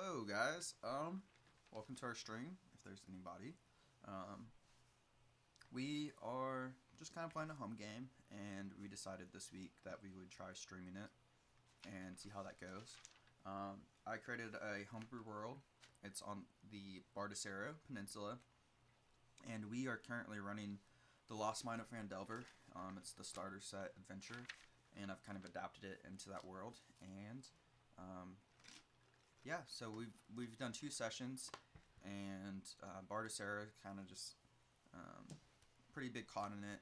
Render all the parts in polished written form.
Hello, guys. Welcome to our stream. If there's anybody, we are just kind of playing a home game, and we decided this week that we would try streaming it and see how that goes. I created a homebrew world. It's on the Bardacero Peninsula, and we are currently running the Lost Mine of Phandelver. It's the starter set adventure, and I've kind of adapted it into that world. And yeah, so we've done 2 sessions, and Bardacero kind of just pretty big continent.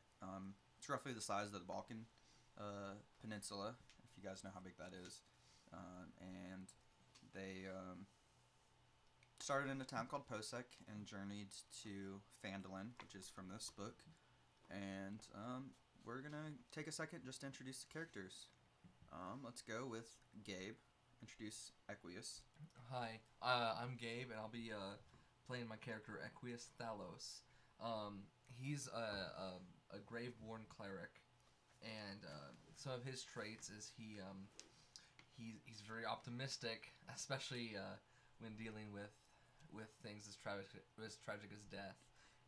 It's roughly the size of the Balkan Peninsula, if you guys know how big that is. And they started in a town called Posek and journeyed to Phandalin, which is from this book. And we're gonna take a second just to introduce the characters. Let's go with Gabe. Introduce Equius. Hi, I'm Gabe, and I'll be playing my character Equius Thalos. He's a Graveborn cleric, and some of his traits is he's very optimistic, especially when dealing with things as tragic as death.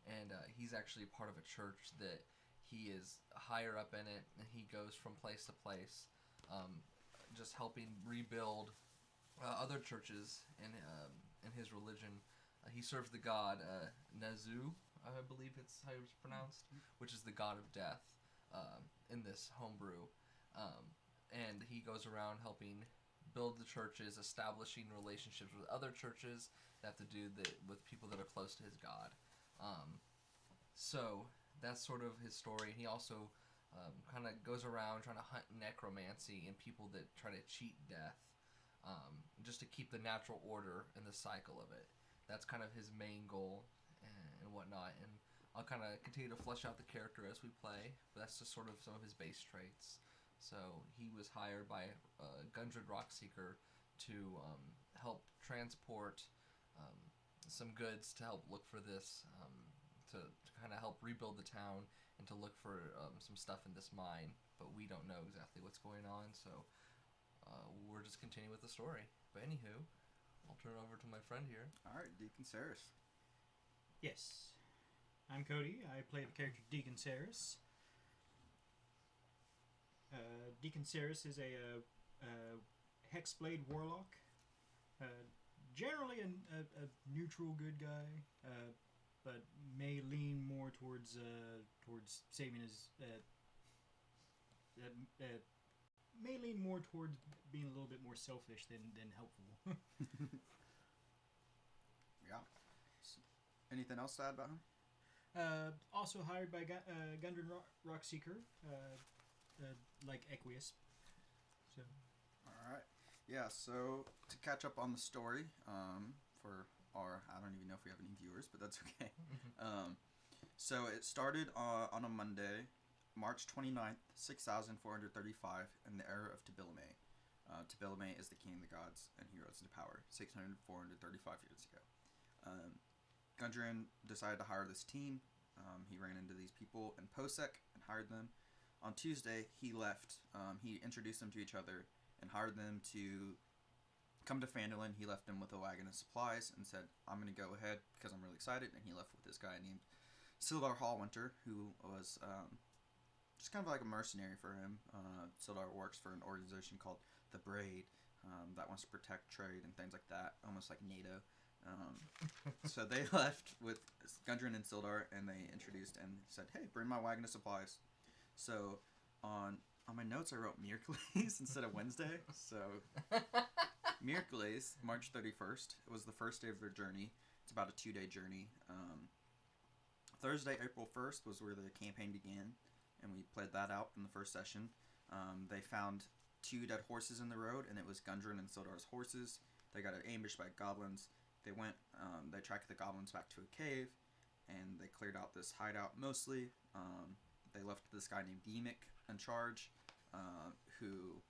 And he's actually part of a church that he is higher up in it, and he goes from place to place, just helping rebuild other churches in his religion. He serves the god Nazu, I believe it's how it's pronounced, which is the god of death in this homebrew. And he goes around helping build the churches, establishing relationships with other churches that have to do with people that are close to his god. So that's sort of his story. He also kind of goes around trying to hunt necromancy and people that try to cheat death, just to keep the natural order and the cycle of it. That's kind of his main goal and whatnot. And I'll kind of continue to flesh out the character as we play, but that's just sort of some of his base traits. So he was hired by Gundred Rockseeker to help transport some goods to help look for this, to kind of help rebuild the town and to look for some stuff in this mine. But we don't know exactly what's going on, so we're just continuing with the story. But anywho, I'll turn it over to my friend here. Alright, Deacon Saris. Yes. I'm Cody. I play the character Deacon Saris. Deacon Saris is a Hexblade Warlock. Generally a neutral good guy, but may lean more towards saving his... may lean more towards being a little bit more selfish than helpful. Yeah. Anything else to add about him? Also hired by Gundren Rockseeker, like Equius. So. Alright. Yeah, so to catch up on the story, for our... I don't even know if we have any viewers, but that's okay. So it started on a Monday, March 29th, 6435, in the era of Tabilame. Tabilame is the king of the gods, and he rose into power 435 years ago. Gundren decided to hire this team. He ran into these people in Posek and hired them. On Tuesday, he left. He introduced them to each other and hired them to come to Phandalin. He left them with a wagon of supplies and said, I'm going to go ahead because I'm really excited. And he left with this guy named Sildar Hallwinter, who was just kind of like a mercenary for him. Sildar works for an organization called the Braid that wants to protect trade and things like that, almost like NATO. So they left with Gundren and Sildar, and they introduced and said, hey, bring my wagon of supplies. So on my notes I wrote Miercles instead of Wednesday. So Miercles, March 31st, it was the first day of their journey. It's about a 2-day journey. Thursday, April 1st was where the campaign began, and we played that out in the first session. They found 2 dead horses in the road, and it was Gundren and Sildar's horses. They got ambushed by goblins. They went, they tracked the goblins back to a cave, and they cleared out this hideout mostly. They left this guy named Deacon in charge, who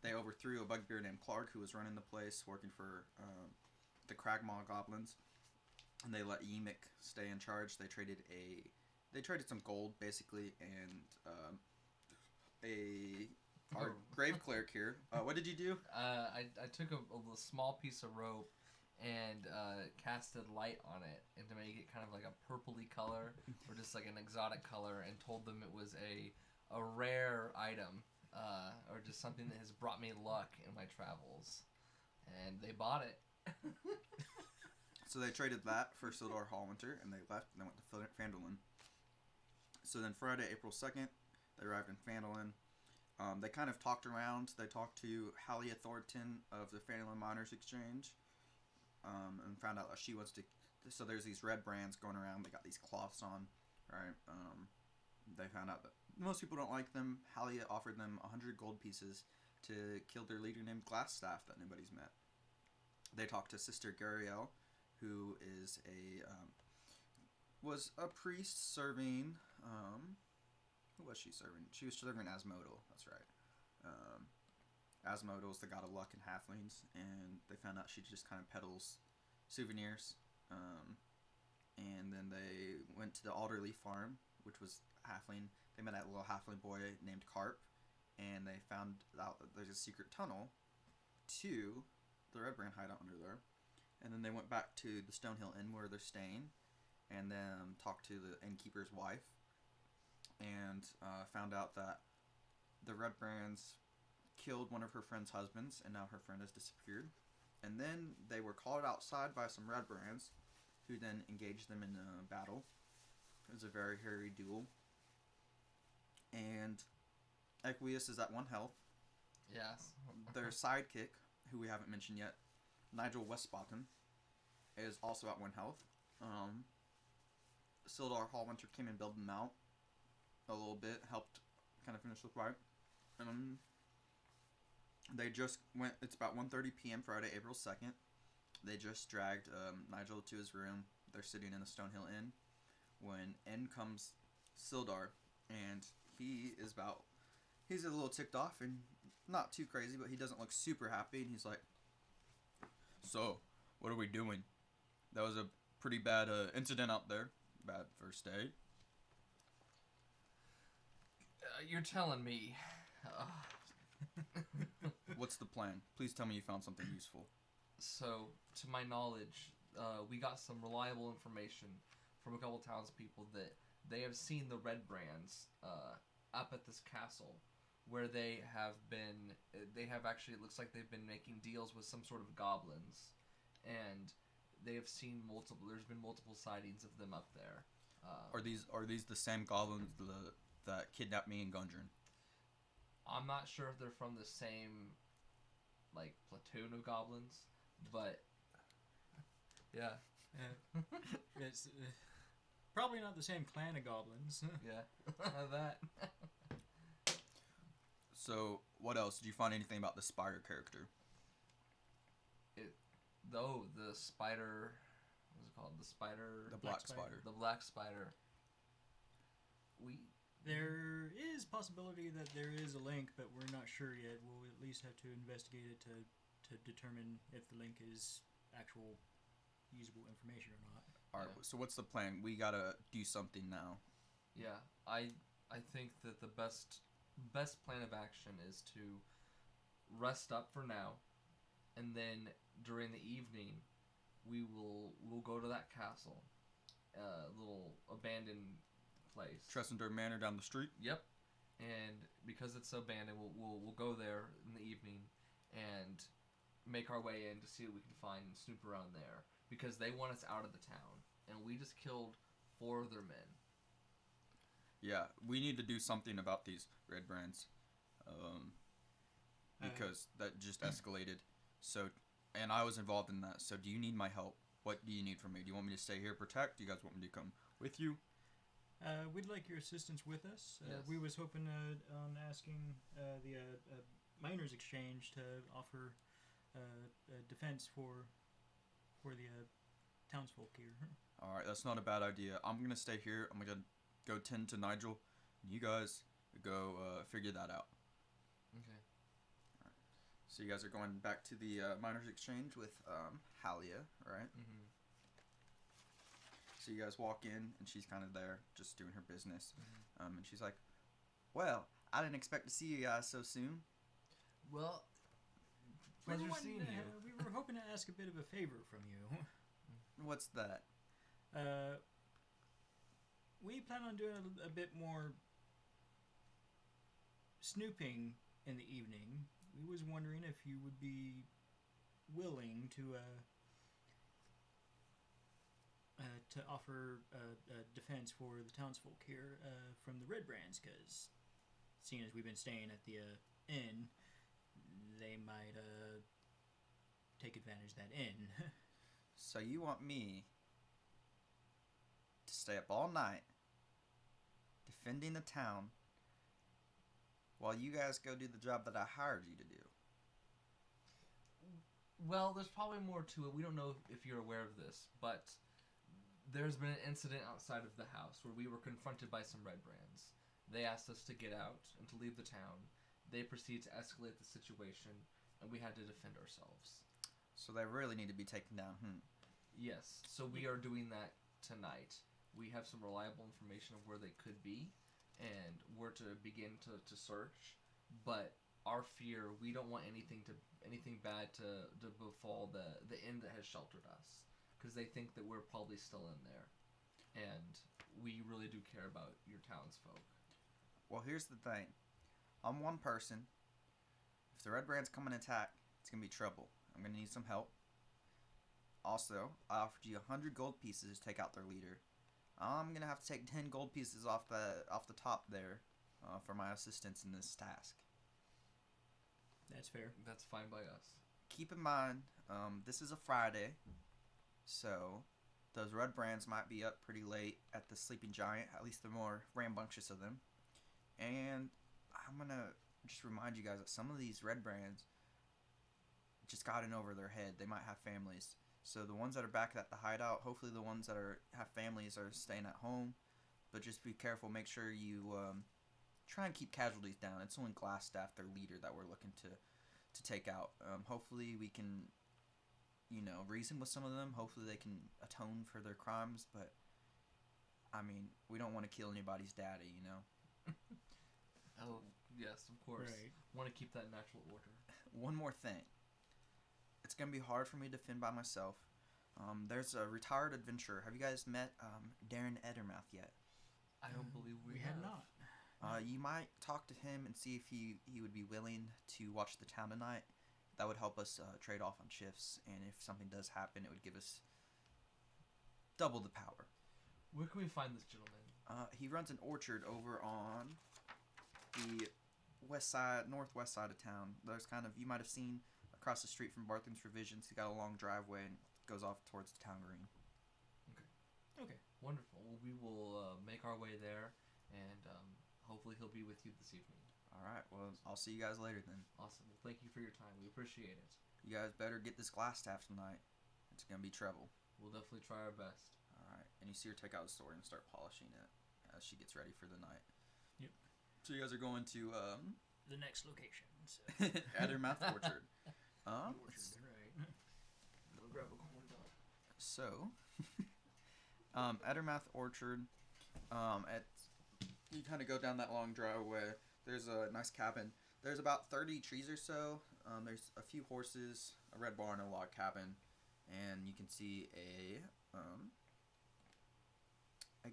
they overthrew a bugbear named Clark, who was running the place, working for the Cragmaw goblins, and they let Yemek stay in charge. They traded some gold basically, and our grave cleric here. What did you do? I took a small piece of rope and casted light on it and to make it kind of like a purpley color or just like an exotic color, and told them it was a rare item or just something that has brought me luck in my travels, and they bought it. So they traded that for Sildar Hallwinter, and they left, and they went to Phandalin. So then Friday, April 2nd, they arrived in Phandalin. They kind of talked around. They talked to Hallia Thornton of the Phandalin Miners Exchange, and found out that she wants to... So there's these red brands going around. They got these cloths on, right? They found out that most people don't like them. Hallia offered them 100 gold pieces to kill their leader named Glassstaff that nobody's met. They talked to Sister Gariel, who is was a priest serving... who was she serving? She was serving Asmodel, that's right. Asmodel is the god of luck and halflings, and they found out she just kind of peddles souvenirs. And then they went to the Alderley farm, which was halfling. They met a little halfling boy named Carp, and they found out that there's a secret tunnel to the Redbrand Hideout under there. And then they went back to the Stonehill Inn where they're staying, and then talked to the innkeeper's wife, and found out that the Redbrands killed one of her friend's husbands, and now her friend has disappeared. And then they were called outside by some Redbrands, who then engaged them in a battle. It was a very hairy duel. And Equius is at 1 health. Yes. Their sidekick, who we haven't mentioned yet, Nigel Westbottom, is also at 1 health. Sildar Hallwinter came and bailed them out a little bit, helped kind of finish the fight. They just went, it's about 1:30 p.m. Friday, April 2nd. They just dragged Nigel to his room. They're sitting in the Stonehill Inn when in comes Sildar, and he's a little ticked off and not too crazy, but he doesn't look super happy, and he's like, "So, what are we doing? That was a pretty bad incident out there. Bad first day." You're telling me. What's the plan? Please tell me you found something useful. So, to my knowledge, we got some reliable information from a couple townspeople that they have seen the Redbrands up at this castle, where they have actually, it looks like they've been making deals with some sort of goblins, and they have seen there's been multiple sightings of them up there. Are these the same goblins that kidnapped me in Gundren? I'm not sure if they're from the same, like, platoon of goblins, but yeah. It's probably not the same clan of goblins. Yeah, that. So, what else? Did you find anything about the spider character? The spider... What's it called? The spider... The black spider. The black spider. There is possibility that there is a link, but we're not sure yet. We'll at least have to investigate it to determine if the link is actual usable information or not. Alright, so what's the plan? We gotta do something now. Yeah, I think that the best plan of action is to rest up for now, and then during the evening we'll go to that castle, little abandoned place. Tressender Manor down the street? Yep. And because it's so abandoned, we'll go there in the evening and make our way in to see what we can find and snoop around there, because they want us out of the town, and we just killed 4 of their men. Yeah, we need to do something about these Redbrands, because that just escalated. So, and I was involved in that. So, do you need my help? What do you need from me? Do you want me to stay here, protect? Do you guys want me to come with you? We'd like your assistance with us. Yes. We was hoping on asking the Miners Exchange to offer defense for the townsfolk here. Alright, that's not a bad idea. I'm going to stay here. I'm going to go tend to Nigel. And you guys go figure that out. Okay. Alright. So you guys are going back to the Miners Exchange with Hallia, right? Mm-hmm. So you guys walk in, and she's kind of there, just doing her business. Mm-hmm. And she's like, "Well, I didn't expect to see you guys so soon." Well, pleasure seeing you. We were hoping to ask a bit of a favor from you. What's that? We plan on doing a bit more snooping in the evening. We was wondering if you would be willing to offer a defense for the townsfolk here from the Redbrands, because seeing as we've been staying at the inn, they might take advantage of that inn. So you want me to stay up all night defending the town while you guys go do the job that I hired you to do? Well, there's probably more to it. We don't know if you're aware of this, but there's been an incident outside of the house where we were confronted by some Redbrands. They asked us to get out and to leave the town. They proceeded to escalate the situation, and we had to defend ourselves. So they really need to be taken down, Yes, so we are doing that tonight. We have some reliable information of where they could be, and we're to begin to search. But our fear, we don't want anything bad to befall the inn that has sheltered us, because they think that we're probably still in there, and we really do care about your townsfolk. Well, here's the thing. I'm one person. If the Redbrands come and attack, it's going to be trouble. I'm going to need some help. Also, I offered you 100 gold pieces to take out their leader. I'm going to have to take 10 gold pieces off the top there for my assistance in this task. That's fair. That's fine by us. Keep in mind, this is a Friday, so those Redbrands might be up pretty late at the Sleeping Giant. At least the more rambunctious of them. And I'm going to just remind you guys that some of these Redbrands just got in over their head. They might have families. So the ones that are back at the hideout, hopefully the ones that have families are staying at home. But just be careful. Make sure you try and keep casualties down. It's only Glassstaff, their leader, that we're looking to take out. Hopefully we can, reason with some of them. Hopefully they can atone for their crimes. But, I mean, we don't want to kill anybody's daddy, Oh, yes, of course. Right. Want to keep that natural order. One more thing. It's going to be hard for me to defend by myself. There's a retired adventurer. Have you guys met Darren Outermouth yet? I don't believe we have not. You might talk to him and see if he would be willing to watch the town tonight. That would help us trade off on shifts, and if something does happen, it would give us double the power. Where can we find this gentleman? He runs an orchard over on the northwest side of town. There's you might have seen across the street from Bartham's Provisions. He's got a long driveway and goes off towards the town green. Okay. Wonderful. Well, we will make our way there, and hopefully he'll be with you this evening. All right. Well, I'll see you guys later then. Awesome. Well, thank you for your time. We appreciate it. You guys better get this Glassstaff tonight. It's going to be trouble. We'll definitely try our best. All right. And you see her take out the sword and start polishing it as she gets ready for the night. Yep. So you guys are going to The next location. So. Outermouth Orchard. Orchard, right. Go grab a corn dog. So, Outermouth Orchard. You kind of go down that long driveway. There's a nice cabin. There's about 30 trees or so. There's a few horses, a red barn, a log cabin, and you can see a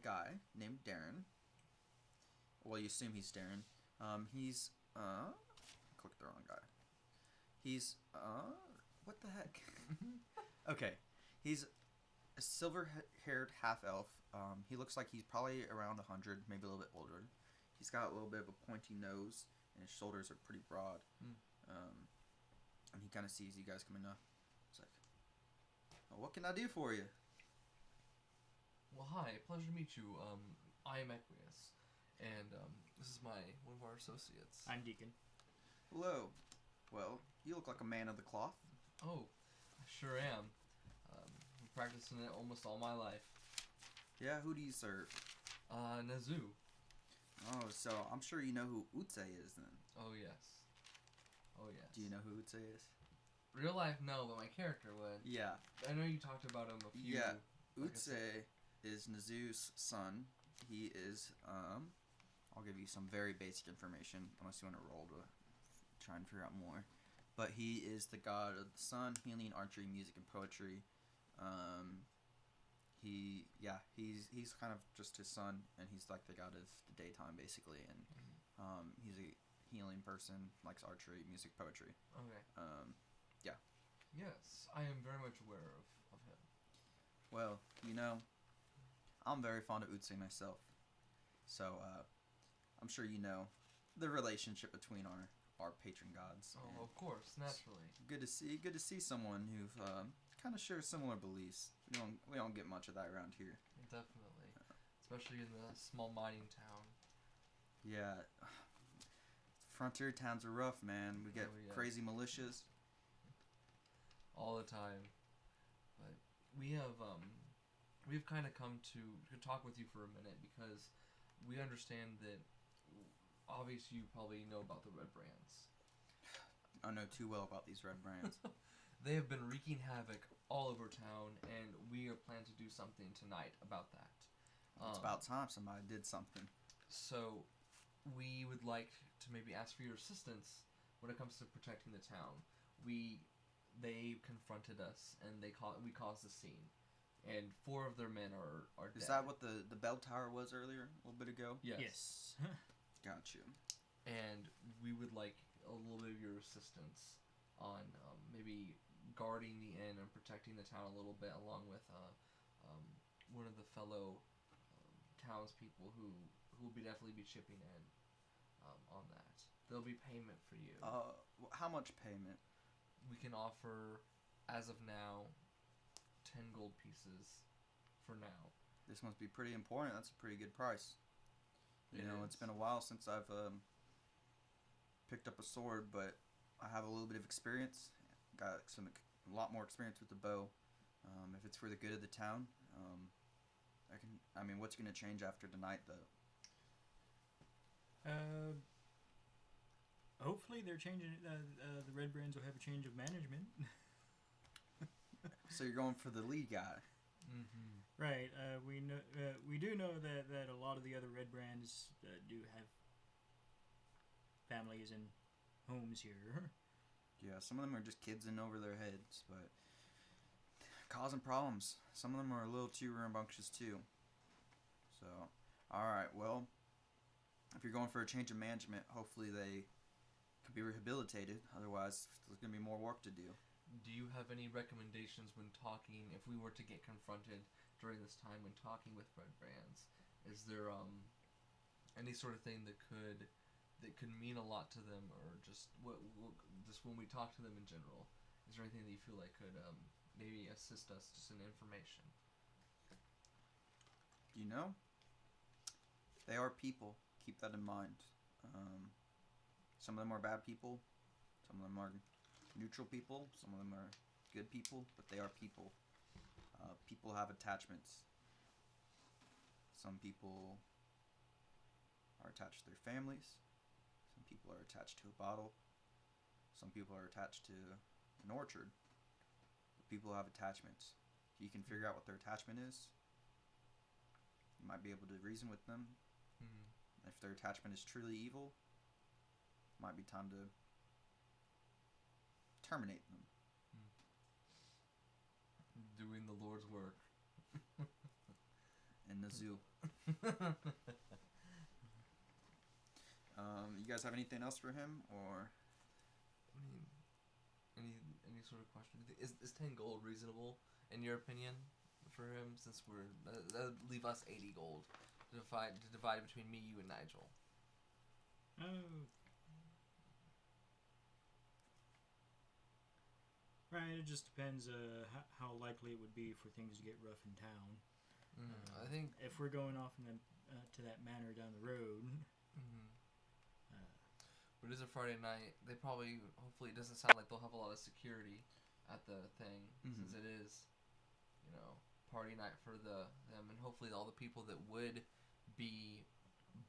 guy named Darren. Well, you assume he's Darren. He's clicked the wrong guy. He's what the heck? Okay, he's a silver-haired half-elf. He looks like he's probably around 100, maybe a little bit older. He's got a little bit of a pointy nose, and his shoulders are pretty broad. And he kind of sees you guys coming up. It's like, oh, what can I do for you? Well, hi. Pleasure to meet you. I am Equius, and this is one of our associates. I'm Deacon. Hello. Well, you look like a man of the cloth. Oh, I sure am. I'm practicing it almost all my life. Yeah, who do you serve? Nazoo. Oh, so I'm sure you know who Utse is then. Oh, yes. Oh, yes. Do you know who Utse is? Real life, no, but my character would. Yeah. I know you talked about him a few... Yeah. Utse is Nazoo's son. He is, I'll give you some very basic information, unless you want to roll to try and figure out more. but he is the god of the sun, healing, archery, music, and poetry. He's kind of just his son, and he's like the god of the daytime, basically. And he's a healing person, likes archery, music, poetry. Okay. Yeah. Yes, I am very much aware of him. Well, I'm very fond of Utse myself, so I'm sure you know the relationship between our patron gods. Oh, of course, naturally. Good to see someone who kind of shares similar beliefs. We don't get much of that around here. Definitely, especially in the small mining town. Yeah, frontier towns are rough, man. We get crazy militias all the time. But we've kind of come to talk with you for a minute because we understand that. Obviously, you probably know about the Redbrands. I know too well about these Redbrands. They have been wreaking havoc all over town, and we are planning to do something tonight about that. It's about time somebody did something. So, we would like to maybe ask for your assistance when it comes to protecting the town. They confronted us, and we caused a scene, and 4 of their men are dead. Is that what the bell tower was earlier, a little bit ago? Yes. Got you. And we would like a little bit of your assistance on maybe guarding the inn and protecting the town a little bit, along with one of the fellow townspeople who will definitely be chipping in on that. There'll be payment for you. How much payment? We can offer, as of now, 10 gold pieces for now. This must be pretty important. That's a pretty good price. It's been a while since I've picked up a sword, but I have a little bit of experience. Got a lot more experience with the bow. If it's for the good of the town, what's going to change after tonight, though? Hopefully they're changing. The Redbrands will have a change of management. So you're going for the lead guy. Mm-hmm. Right. We do know that a lot of the other Redbrands do have families and homes here. Yeah, some of them are just kids in over their heads, but causing problems. Some of them are a little too rambunctious too. So, all right. Well, if you're going for a change of management, hopefully they could be rehabilitated. Otherwise, there's going to be more work to do. Do you have any recommendations when talking, if we were to get confronted during this time when talking with Redbrands? Is there any sort of thing that could mean a lot to them, or just just when we talk to them in general? Is there anything that you feel like could maybe assist us just in information? They are people. Keep that in mind. Some of them are bad people. Some of them are neutral people. Some of them are good people, but they are people. People have attachments. Some people are attached to their families. Some people are attached to a bottle. Some people are attached to an orchard. But people have attachments. If you can figure out what their attachment is, you might be able to reason with them. Mm-hmm. If their attachment is truly evil, it might be time to terminate them. Doing the Lord's work. In the zoo. You guys have anything else for him, or? Any sort of question? Is 10 gold reasonable in your opinion for him? Since that would leave us 80 gold to divide between me, you, and Nigel. Right, it just depends how likely it would be for things to get rough in town. I think if we're going off to that manor down the road. But it is a Friday night. They hopefully it doesn't sound like they'll have a lot of security at the thing, since it is, party night for them, and hopefully all the people that would be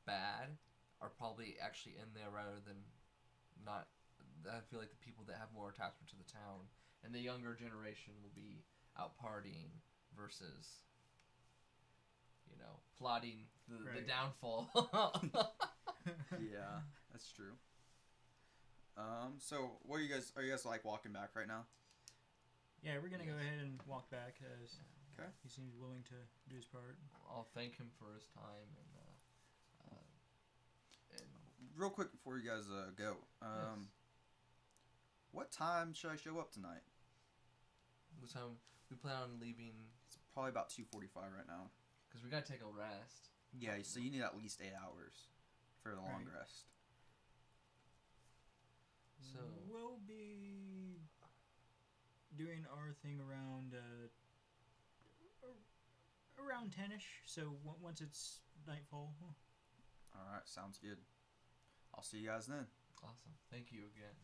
bad are probably actually in there rather than not. I feel like the people that have more attachment to the town and the younger generation will be out partying versus, plotting the downfall. Yeah, that's true. So what are you guys like walking back right now? Yeah, we're gonna go ahead and walk back as Okay. he seems willing to do his part. I'll thank him for his time and Real quick before you guys go, yes. what time should I show up tonight? What time we plan on leaving? It's probably about 2:45 right now. Because we gotta take a rest. Yeah, so you need at least 8 hours for the long rest. So we'll be doing our thing around 10ish. So once it's nightfall. All right, sounds good. I'll see you guys then. awesome. Thank you again.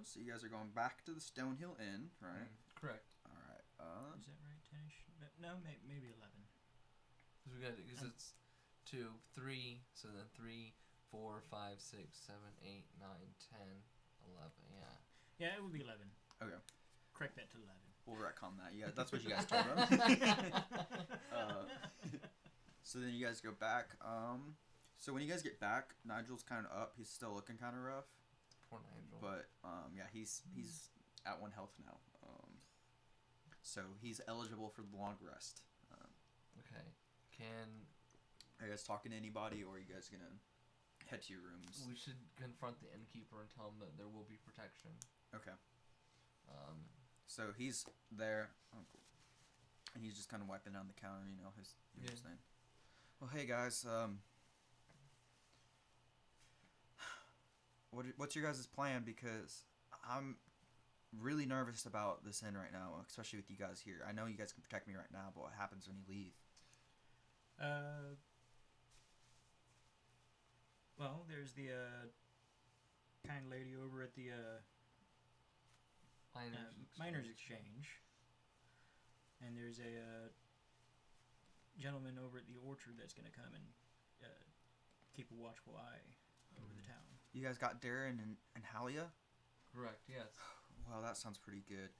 So you guys are going back to the Stonehill Inn, right? Correct. All right. Is that right? 10ish? No, maybe 11. Because it's 2, 3. So then 3, 4, 5, 6, 7, 8, 9, 10, 11. Yeah. Yeah, it would be 11. Okay. Correct that to 11. We'll retcon that. Yeah, that's what you guys told him. So then you guys go back. So when you guys get back, Nigel's kind of up. He's still looking kind of rough. Poor Nigel. But yeah, he's at 1 health now. So he's eligible for the long rest. Okay. Are you guys talking to anybody, or are you guys gonna head to your rooms? We should confront the innkeeper and tell him that there will be protection. Okay. So he's there. Oh, cool. And he's just kind of wiping down the counter, you know, his thing. Well, hey guys, what's your guys' plan? Because I'm really nervous about this inn right now, especially with you guys here. I know you guys can protect me right now, but what happens when you leave? Well, there's the kind lady over at the Miners Exchange, and there's a gentleman over at the Orchard that's going to come and keep a watchful eye over the town. You guys got Darren and Halia? Correct, yes. Well, that sounds pretty good.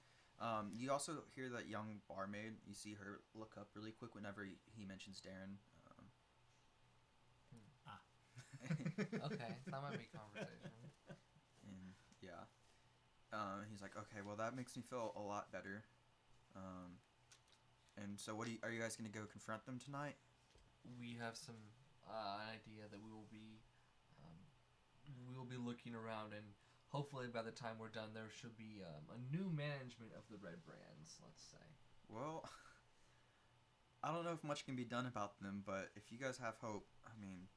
You also hear that young barmaid. You see her look up really quick whenever he mentions Darren. Okay, that might be conversation. And yeah. He's like, okay, well that makes me feel a lot better. And so are you guys going to go confront them tonight? We have some idea that we will be looking around, and hopefully by the time we're done there should be a new management of the Redbrands, let's say. Well, I don't know if much can be done about them, but if you guys have hope, I mean,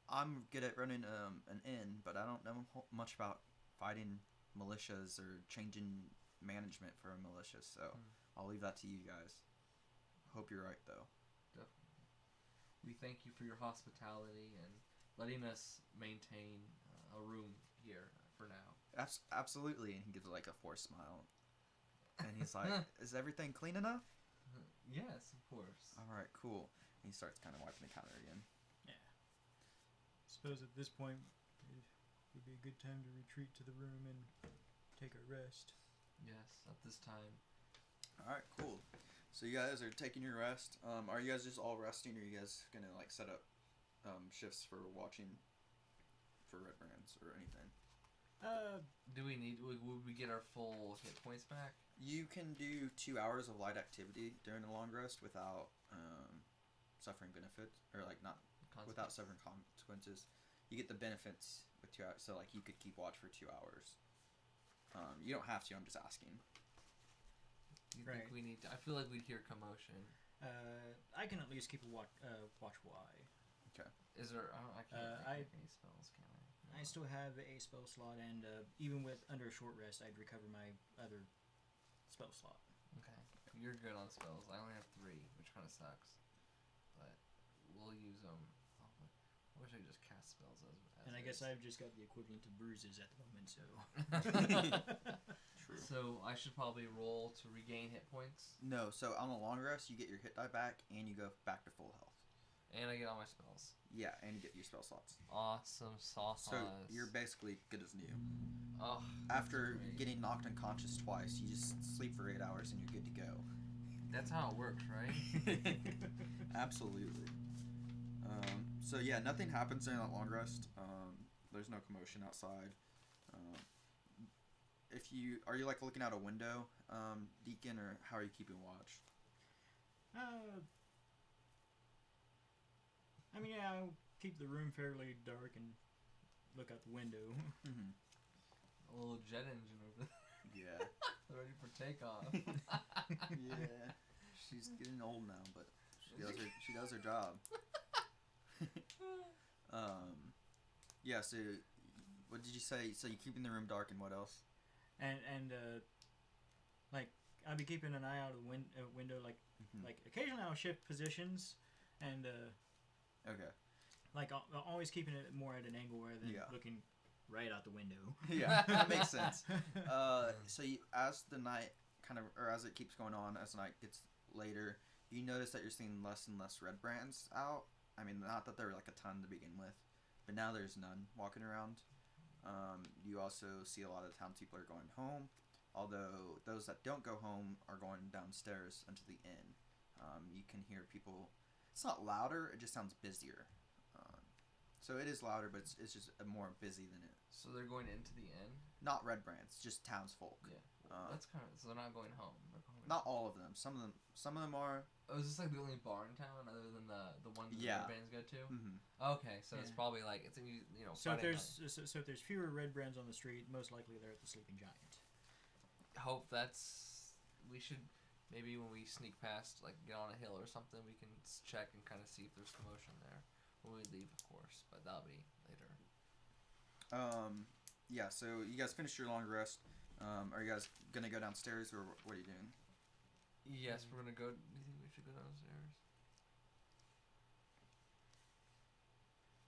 I'm good at running an inn, but I don't know much about fighting militias or changing management for a militia, so I'll leave that to you guys. Hope you're right, though. Definitely. We thank you for your hospitality and letting us maintain a room here for now. Absolutely, and he gives like a forced smile. And he's like, is everything clean enough? Yes, of course. All right, cool. And he starts kind of wiping the counter again. Yeah. Suppose at this point it would be a good time to retreat to the room and take a rest. Yes, at this time. All right, cool. So you guys are taking your rest. Are you guys just all resting, or are you guys gonna like set up shifts for watching for Redbrands or anything? Do we need? Would we get our full hit points back? You can do 2 hours of light activity during the long rest without suffering benefits, or like not without suffering consequences. You get the benefits with 2 hours, so like you could keep watch for 2 hours. You don't have to. I'm just asking. You think we need to? I feel like we'd hear commotion. I can at least keep a watchful eye. Okay. Is there? I can't think of any spells, can I? No. I still have a spell slot, and even with under a short rest, I'd recover my other spell slot. Okay. You're good on spells. I only have 3, which kind of sucks. But we'll use them. Oh, I wish I could just cast spells as and I guess I've just got the equivalent to bruises at the moment, so. True. So I should probably roll to regain hit points. No, so on the long rest, you get your hit die back, and you go back to full health. And I get all my spells. Yeah, and you get your spell slots. Awesome sauce. So you're basically good as new. Oh, After getting knocked unconscious twice, you just sleep for 8 hours and you're good to go. That's how it works, right? Absolutely. So yeah, nothing happens during that long rest. there's no commotion outside. Are you like looking out a window, Deacon, or how are you keeping watch? I mean, yeah, I'll keep the room fairly dark and look out the window. Mm-hmm. A little jet engine over there. Yeah. Ready for takeoff. Yeah. She's getting old now, but she does her job. Yeah, so what did you say? So you're keeping the room dark and what else? And like, I'll be keeping an eye out of the window, like, like occasionally I'll shift positions, and okay. like I'll always keeping it more at an angle rather than looking right out the window. Yeah, that makes sense. So as the night as it keeps going on, as the night gets later, you notice that you're seeing less and less Redbrands out. I mean, not that there were like a ton to begin with, but now there's none walking around. You also see a lot of townspeople are going home, although those that don't go home are going downstairs into the inn. You can hear people. It's not louder; it just sounds busier. So it is louder, but it's just more busy than it. So they're going into the inn? Not Redbrands, just townsfolk. Yeah. That's kind of... So they're not going home. Not all of them. Some of them are. Oh, is this like the only bar in town other than the one that the Redbrands go to? Mm-hmm. Okay, so it's probably like it's So if there's fewer Redbrands on the street, most likely they're at the Sleeping Giant. Hope we should maybe when we sneak past, like get on a hill or something, we can check and kind of see if there's commotion there when we leave, of course. But that'll be later. Yeah. So you guys finished your long rest. Are you guys gonna go downstairs or what are you doing? Yes, we're gonna go. Do you think we should go downstairs?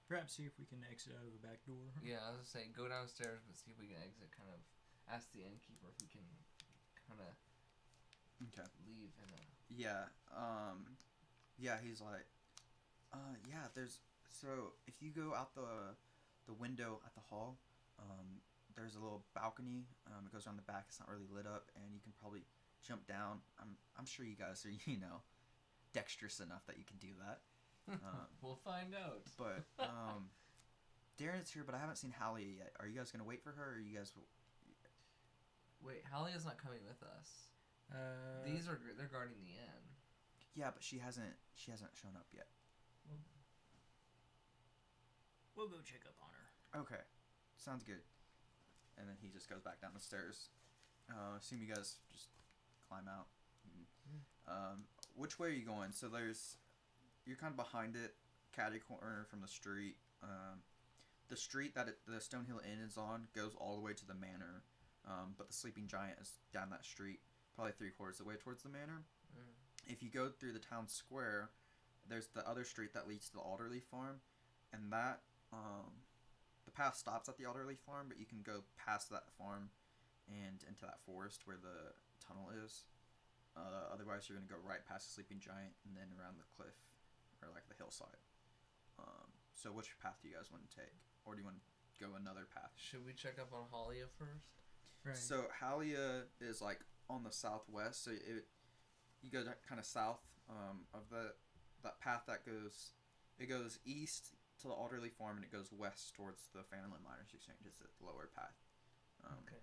Perhaps see if we can exit out of the back door. Yeah, I was gonna say go downstairs, but see if we can exit. Kind of ask the innkeeper if we can kind of leave in a. Yeah. Yeah. He's like, yeah. So if you go out the window at the hall, there's a little balcony. It goes around the back. It's not really lit up, and you can probably jump down. I'm sure you guys are dexterous enough that you can do that. We'll find out. But Darren's here, but I haven't seen Hallia yet. Are you guys gonna wait for her, or you guys? Wait, Hallia's not coming with us. They're guarding the inn. Yeah, but she hasn't shown up yet. We'll go check up on her. Okay, sounds good. And then he just goes back down the stairs. Assume you guys just climb out. Which way are you going? So you're kind of behind it, catty corner from the street. The street that the Stonehill Inn is on goes all the way to the manor, but the Sleeping Giant is down that street, probably 3/4 of the way towards the manor. If you go through the town square, there's the other street that leads to the Alderley Farm, and that the path stops at the Alderley Farm, but you can go past that farm and into that forest where the tunnel is. Otherwise, you're going to go right past the Sleeping Giant and then around the cliff or like the hillside. So which path do you guys want to take? Or do you want to go another path? Should we check up on Hallia first? Right. So Hallia is like on the southwest, so you go kind of south of that path that goes east to the Alderley Farm and it goes west towards the Phantom Miners Exchange. It's the lower path. Okay.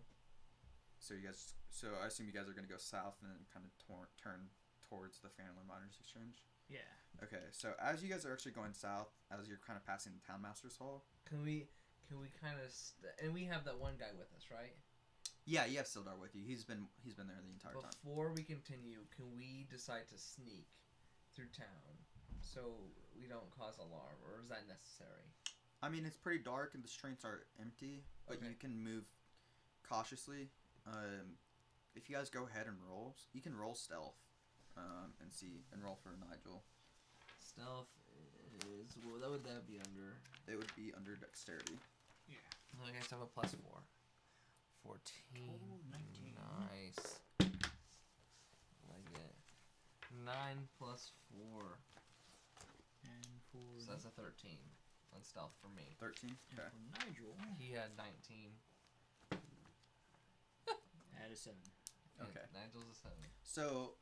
So I assume you guys are going to go south and then kind of turn towards the Phantom Miners Exchange. Yeah. Okay. So as you guys are actually going south, as you're kind of passing the Townmaster's Hall. Can we kind of and we have that one guy with us, right? Yeah, you have Sildar with you. He's been there the entire time. Before we continue, can we decide to sneak through town so we don't cause alarm, or is that necessary? I mean, it's pretty dark and the streets are empty, but you can move cautiously. If you guys go ahead and roll, you can roll stealth, and roll for Nigel. Stealth is what would that be under? It would be under dexterity. Yeah. I guess I have a +4. 14. Total 19. Nice. Like it. 9 plus 4. And for So that's a 13 on stealth for me. 13. Okay. for Nigel, He had 19. add a 7. Okay. Nigel's a 7. So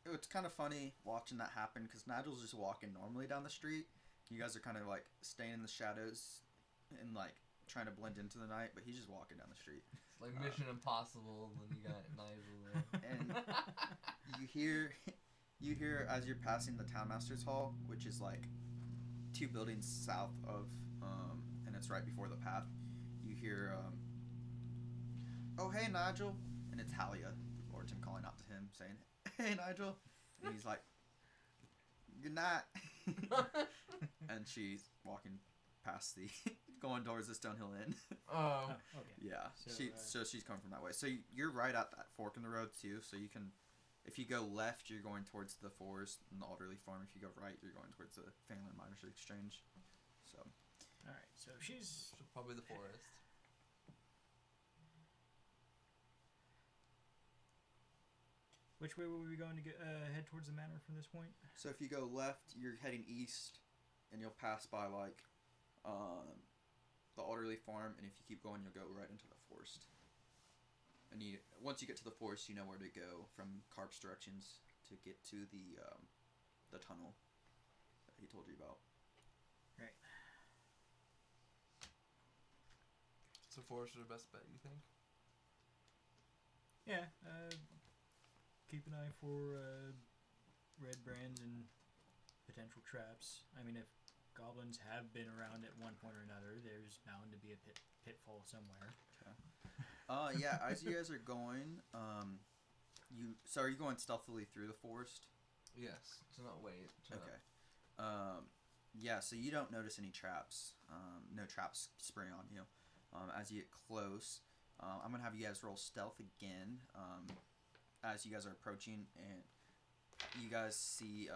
it's kind of funny watching that happen because Nigel's just walking normally down the street. You guys are kind of like staying in the shadows and like trying to blend into the night, but he's just walking down the street. It's like Mission Impossible when you got Nigel there. And you hear as you're passing the Townmaster's Hall, which is like 2 buildings south of, and it's right before the path. You hear, "Oh hey Nigel," and it's Halia Orton calling out to him, saying, "Hey Nigel," and he's like, "Good night," and she's walking past going towards the Stonehill Inn. Oh. Okay. Yeah, so she's coming from that way. So you're right at that fork in the road too. So you can, if you go left, you're going towards the forest and the Alderley Farm. If you go right, you're going towards the Fanland Miners Exchange. So. All right. So she's Probably the forest. Which way will we be going to head towards the manor from this point? So if you go left, you're heading east, and you'll pass by like, the Alderley Farm, and if you keep going, you'll go right into the forest. And once you get to the forest, you know where to go from Carp's directions to get to the tunnel that he told you about. Right. So forest is the best bet, you think? Yeah. Keep an eye for Redbrands and potential traps. I mean, if goblins have been around at one point or another, there's bound to be a pitfall somewhere. Okay. Yeah. As you guys are going, are you going stealthily through the forest? Yes. To not wait. Okay. Yeah. So you don't notice any traps. No traps spring on you. As you get close, I'm gonna have you guys roll stealth again. As you guys are approaching, and you guys see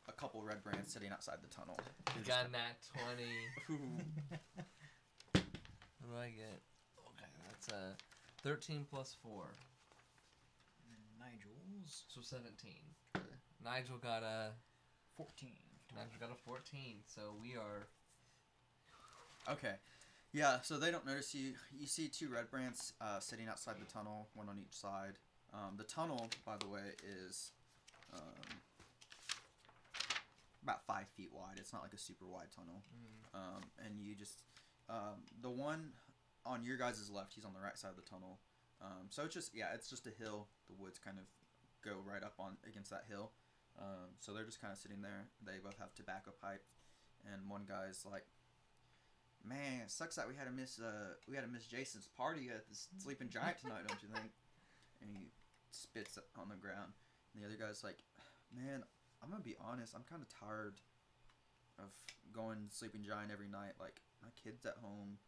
a couple Redbrands sitting outside the tunnel. You got a nat 20. What do I get? Okay, that's 13 plus 4. Nigel's So 17. Nigel got a 14. Nigel got a 14. So we are. Okay. Yeah, so they don't notice you. You see 2 Redbrands sitting outside the tunnel, one on each side. The tunnel, by the way, is about 5 feet wide. It's not like a super wide tunnel. And you just... the one on your guys' left, he's on the right side of the tunnel. So it's just a hill. The woods kind of go right up on against that hill. So they're just kind of sitting there. They both have tobacco pipes. And one guy's like, "Man, it sucks that we had to miss Jason's party at the Sleeping Giant tonight, don't you think?" And he spits on the ground. And the other guy's like, "Man, I'm gonna be honest. I'm kind of tired of going Sleeping Giant every night. Like, my kid's at home,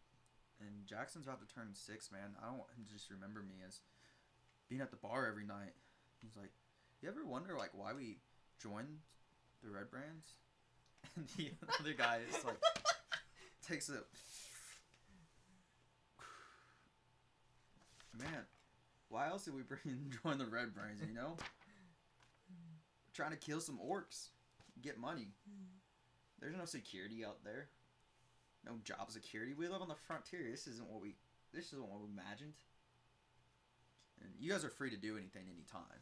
and Jackson's about to turn 6. Man, I don't want him to just remember me as being at the bar every night." He's like, "You ever wonder like why we joined the Redbrands?" And the other guy is like, takes a... "Man, why else did we join the Redbrands, you know? We're trying to kill some orcs. Get money. There's no security out there. No job security. We live on the frontier. This isn't what we imagined. And you guys are free to do anything anytime."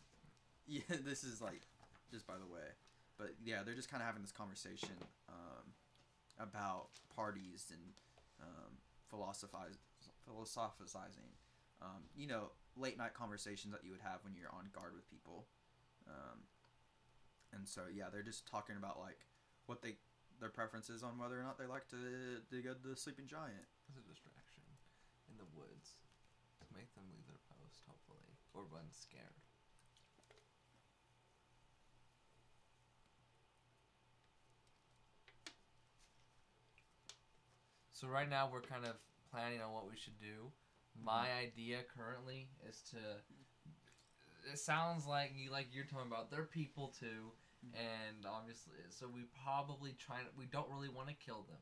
Yeah, this is like, just by the way. But yeah, they're just kind of having this conversation about parties and philosophizing. You know, late night conversations that you would have when you're on guard with people. And so yeah, they're just talking about like what their preferences on whether or not they like to go to the Sleeping Giant. As a distraction in the woods to make them leave their post, hopefully, or run scared. So right now we're kind of planning on what we should do. My idea currently is to. It sounds like you're talking about. They're people too, and obviously, so we probably we don't really want to kill them.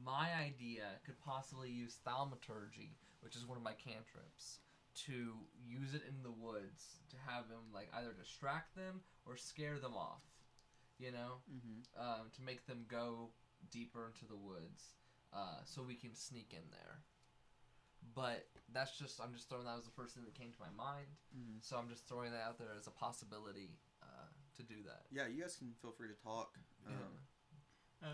My idea could possibly use thaumaturgy, which is one of my cantrips, to use it in the woods to have them like either distract them or scare them off. You know, to make them go deeper into the woods. So we can sneak in there. But I'm just throwing that as the first thing that came to my mind. So I'm just throwing that out there as a possibility to do that. Yeah, you guys can feel free to talk. I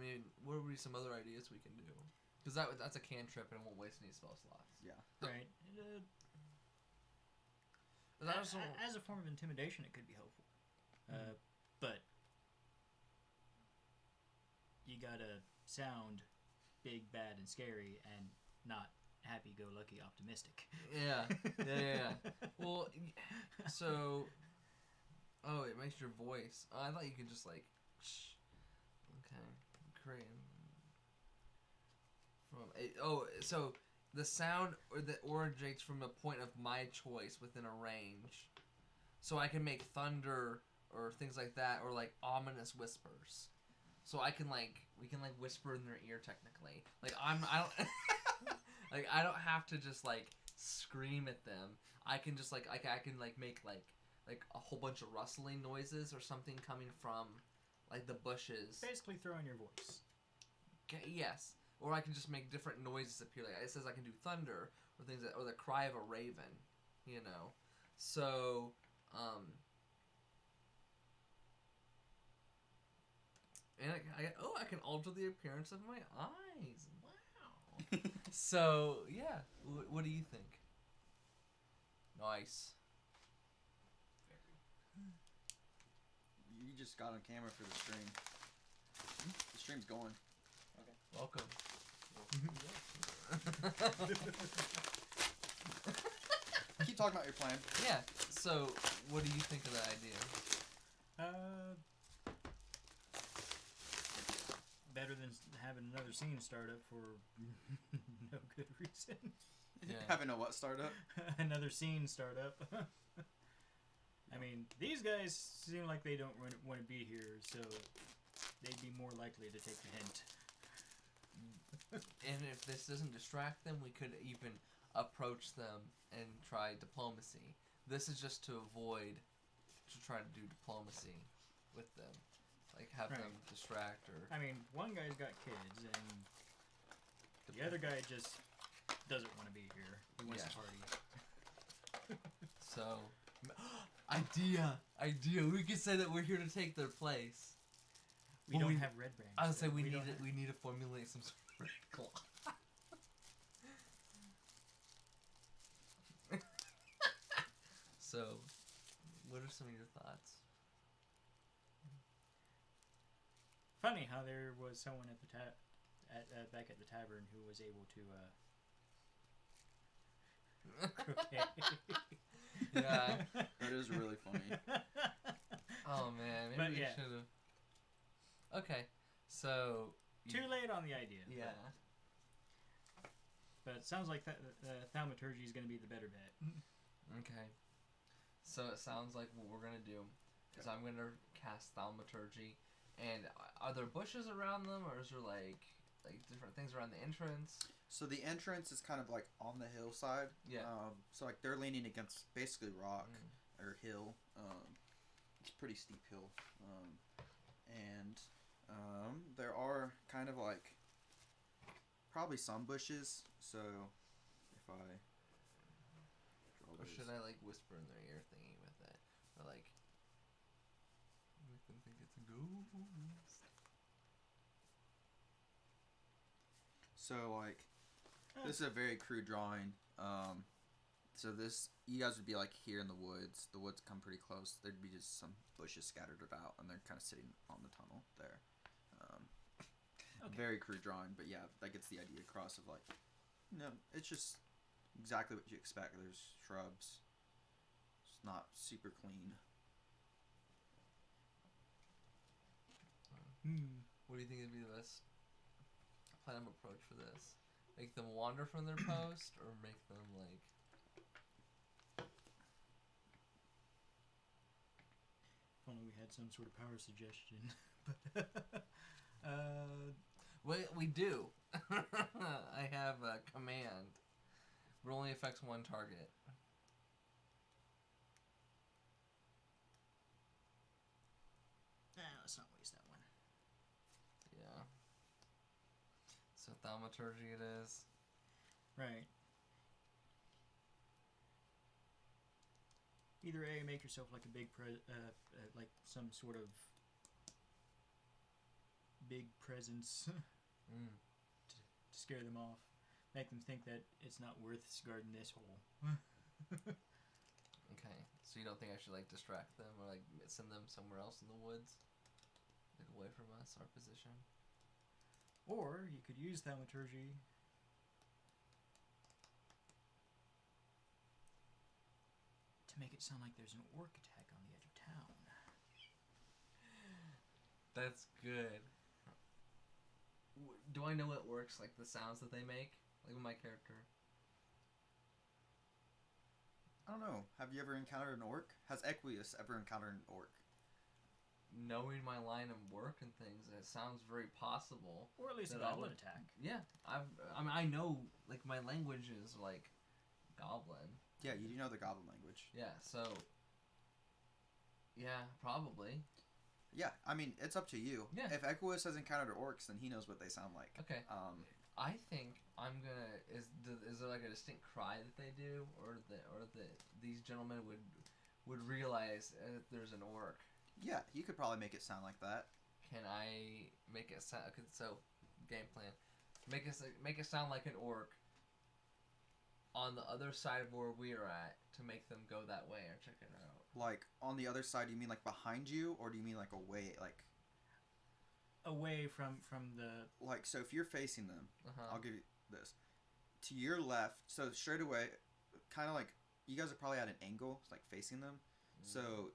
mean, what are be some other ideas we can do. Because that's a cantrip and it won't waste any spell slots. Yeah. Right. As a form of intimidation, it could be helpful. But you gotta sound big, bad, and scary, and not happy-go-lucky, optimistic. Yeah. Well, so... Oh, it makes your voice... Oh, I thought you could just, like... Shh. Okay. Great. So the sound that originates from a point of my choice within a range. So I can make thunder or things like that, or, like, ominous whispers. So I can, like... We can, like, whisper in their ear, technically. Like, I don't... Like, I don't have to just, like, scream at them. I can just, like, I can, like, make, like a whole bunch of rustling noises or something coming from, like, the bushes. Basically throw in your voice. Okay, yes. Or I can just make different noises appear. Like, it says I can do thunder or things or the cry of a raven, you know. So, and I can alter the appearance of my eyes. Wow. So, yeah. What do you think? Nice. You just got on camera for the stream. The stream's going. Okay. Welcome. Keep talking about your plan. Yeah. So, what do you think of that idea? Better than having another scene start up for no good reason. Yeah. Having a what start up? Another scene start up. I mean, these guys seem like they don't want to be here, so they'd be more likely to take the hint. And if this doesn't distract them, we could even approach them and try diplomacy. This is just to avoid try to do diplomacy with them. Like, have them distract or... I mean, one guy's got kids, and the other guy just doesn't want to be here. He wants to party. So... Idea! We could say that we're here to take their place. We don't have Redbrand. I would say we need to formulate some sort of red claw. So, what are some of your thoughts? Funny how there was someone at the back at the tavern who was able to okay. Yeah. That is really funny. Oh man, maybe we should have. Okay, so too late on the idea. Yeah. But it sounds like thaumaturgy is going to be the better bet. Okay. So it sounds like what we're gonna do is I'm gonna cast thaumaturgy. And are there bushes around them, or is there like different things around the entrance? So the entrance is kind of like on the hillside. Yeah. So like they're leaning against basically rock or hill. It's a pretty steep hill. And there are kind of like probably some bushes. So if I draw or should I like whisper in their ear thingy with it, or like make them think it's a ghost? So like this is a very crude drawing. So this, you guys would be like here in the woods. The woods come pretty close. There'd be just some bushes scattered about, and they're kind of sitting on the tunnel there. Very crude drawing, but yeah, that gets the idea across of like, it's just exactly what you expect. There's shrubs. It's not super clean. What do you think would be the best plan of approach for this? Make them wander from their post, or make them like... If only we had some sort of power suggestion. We do. I have a command. It only affects one target. Let's not waste that one. Yeah. So thaumaturgy it is. Right. Either A, make yourself like a big like some sort of big presence, to scare them off, make them think that it's not worth guarding this hole. Okay, so you don't think I should like distract them or like send them somewhere else in the woods, like away from us, our position? Or you could use thaumaturgy to make it sound like there's an orc attack on the edge of town. That's good. Do I know what works, like the sounds that they make, like with my character? I don't know. Have you ever encountered an orc? Has Equius ever encountered an orc? Knowing my line of work and things, it sounds very possible. Or at least a that I goblin would- attack. Yeah, I know, like my language is like goblin. Yeah, you do know the goblin language. Yeah, so yeah, probably. Yeah, I mean, it's up to you. Yeah. If Equius has encountered orcs, then he knows what they sound like. Okay. I think I'm gonna. Is there like a distinct cry that they do, or that these gentlemen would realize if there's an orc? Yeah, you could probably make it sound like that. Can I make it sound? So, game plan. Make it sound like an orc. On the other side of where we are at, to make them go that way or check it out. Like, on the other side, do you mean like behind you, or do you mean like away, like... Away from the... Like, so if you're facing them, Uh-huh. I'll give you this. To your left, so straight away, kind of like, you guys are probably at an angle, like facing them. So,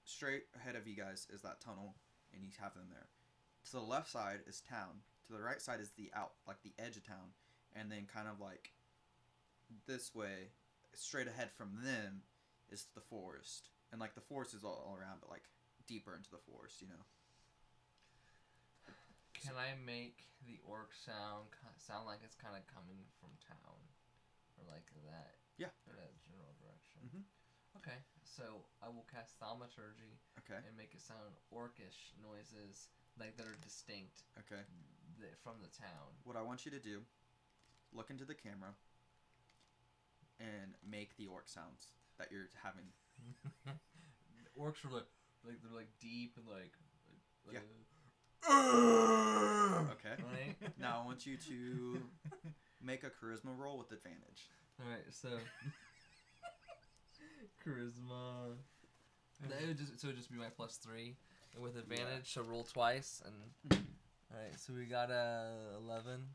straight ahead of you guys is that tunnel, and you have them there. To the left side is town. To the right side is the edge of town. And then kind of like this way, straight ahead from them is the forest. And like the forest is all around, but like deeper into the forest, you know. Can I make the orc sound like it's kind of coming from town, or like that? Yeah. In that general direction. Mhm. Okay, so I will cast thaumaturgy. Okay. And make it sound orcish noises like that are distinct. Okay. From the town. What I want you to do, look into the camera, and make the orc sounds that you're having. Orcs are like they're like deep and like Yeah. Okay. Okay. Right? Now I want you to make a charisma roll with advantage. Alright, so charisma. That would just be my +3. And with advantage, so roll twice and alright, so we got a 11.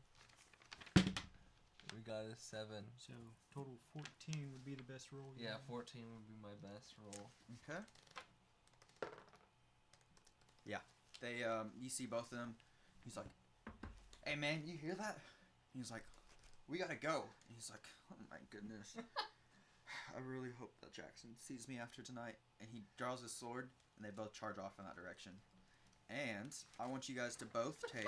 We got a 7. So total 14 would be the best roll. Yeah, 14 would be my best roll. Okay. Yeah. They you see both of them. He's like, "Hey man, you hear that?" He's like, "We gotta go." He's like, "Oh my goodness." I really hope that Jackson sees me after tonight. And he draws his sword, and they both charge off in that direction. And I want you guys to both take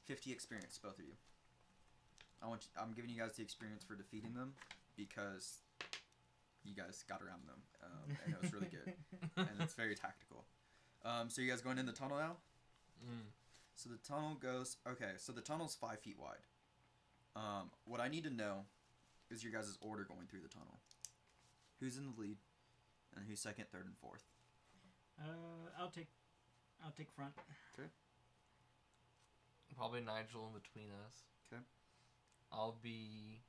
50 experience, both of you. I'm giving you guys the experience for defeating them because you guys got around them, and it was really good, and it's very tactical. So you guys going in the tunnel now? So the tunnel goes... Okay, so the tunnel's 5 feet wide. What I need to know is your guys' order going through the tunnel. Who's in the lead, and who's second, third, and fourth? I'll take front. Okay. Probably Nigel in between us. Okay. I'll be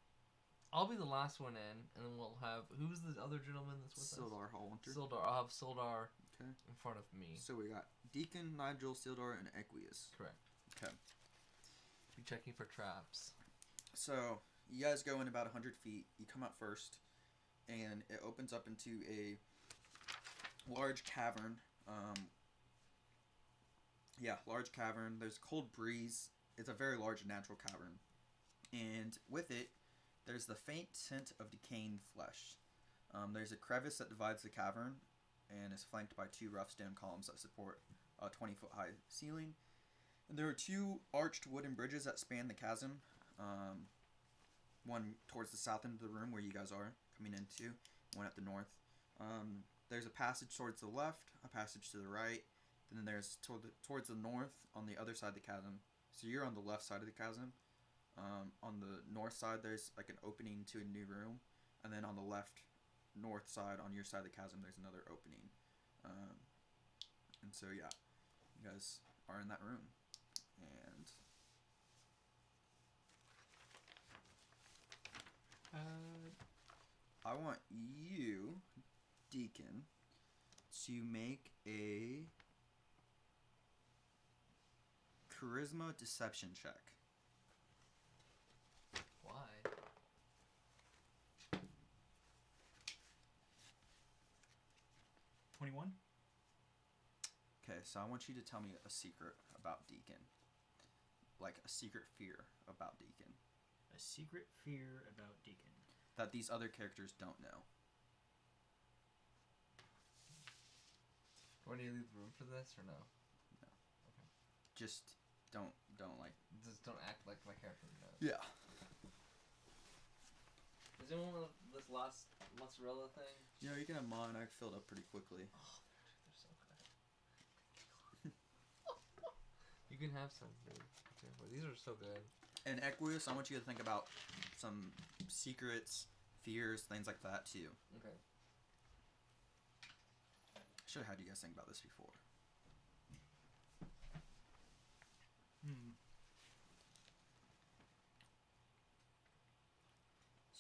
the last one in, and then we'll have... Who's the other gentleman that's with Sildar Hallwinter. us? Sildar. I'll have Sildar Okay. in front of me. So we got Deacon, Nigel, Sildar, and Equius. Correct. Okay. Be checking for traps. So you guys go in about 100 feet. You come out first, and it opens up into a large cavern. Large cavern. There's a cold breeze. It's a very large natural cavern. And with it, there's the faint scent of decaying flesh. There's a crevice that divides the cavern and is flanked by 2 rough stone columns that support a 20-foot high ceiling. And there are 2 arched wooden bridges that span the chasm. One towards the south end of the room where you guys are coming into, one at the north. There's a passage towards the left, a passage to the right, and then there's towards the north on the other side of the chasm. So you're on the left side of the chasm. On the north side, there's like an opening to a new room, and then on the left, north side, on your side of the chasm, there's another opening. And so, yeah, you guys are in that room. And I want you, Deacon, to make a charisma deception check. Why? 21. Okay, so I want you to tell me a secret about Deacon. Like a secret fear about Deacon. A secret fear about Deacon. That these other characters don't know. Do I need to leave the room for this or no? No. Okay. Just don't like... Just don't act like my character knows. Yeah. Does anyone want this last mozzarella thing? Yeah, you can have mine. I filled up pretty quickly. Oh, they're so good. You can have some, dude. These are so good. And Equius, I want you to think about some secrets, fears, things like that too. Okay. I should have had you guys think about this before.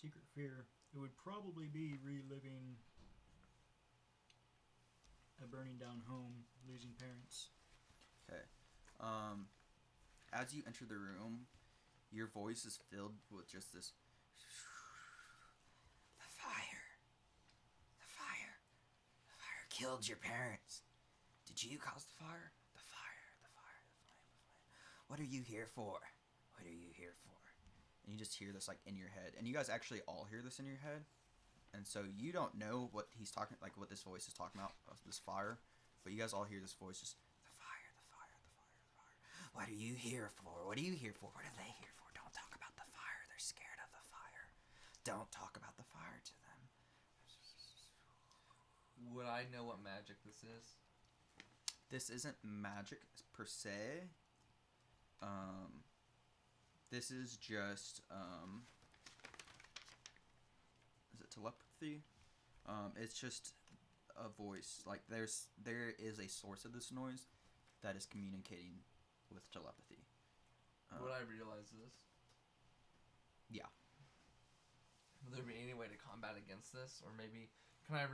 Secret fear. It would probably be reliving a burning down home, losing parents. Okay. As you enter the room, your voice is filled with just this... The fire. The fire. The fire killed your parents. Did you cause the fire? The fire. The fire. The flame. The flame. What are you here for? What are you here for? And you just hear this like in your head. And you guys actually all hear this in your head. And so you don't know what he's talking, like what this voice is talking about, this fire. But you guys all hear this voice just... What are you here for? What are you here for? What are they here for? Don't talk about the fire. They're scared of the fire. Don't talk about the fire to them. Would I know what magic this is? This isn't magic per se. This is just, is it telepathy? It's just a voice. Like there is a source of this noise that is communicating with telepathy. Would I realize this? Yeah. Would there be any way to combat against this, or maybe can I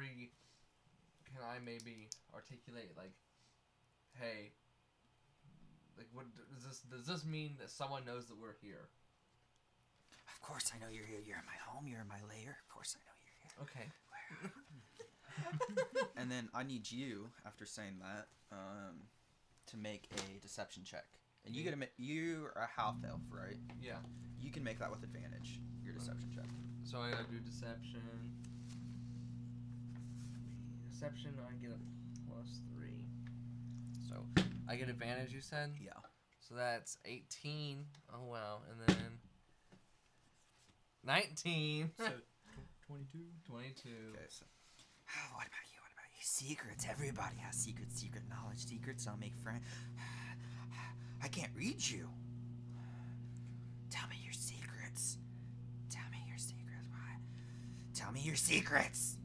maybe articulate like, hey, like what does this mean that someone knows that we're here? Of course I know you're here. You're in my home. You're in my lair. Of course I know you're here. Okay. And then I need you, after saying that, to make a deception check. And you you're a half elf, right? Yeah. You can make that with advantage, your deception check. So I gotta do deception. Deception, I get a +3. So I get advantage, you said? Yeah. So that's 18. Oh wow. And then 19. So 22. 22. Okay, so what about you? What about you? Secrets. Everybody has secrets. Secret knowledge. Secrets don't make friends. I can't read you. Tell me your secrets. Tell me your secrets. Why? Tell me your secrets.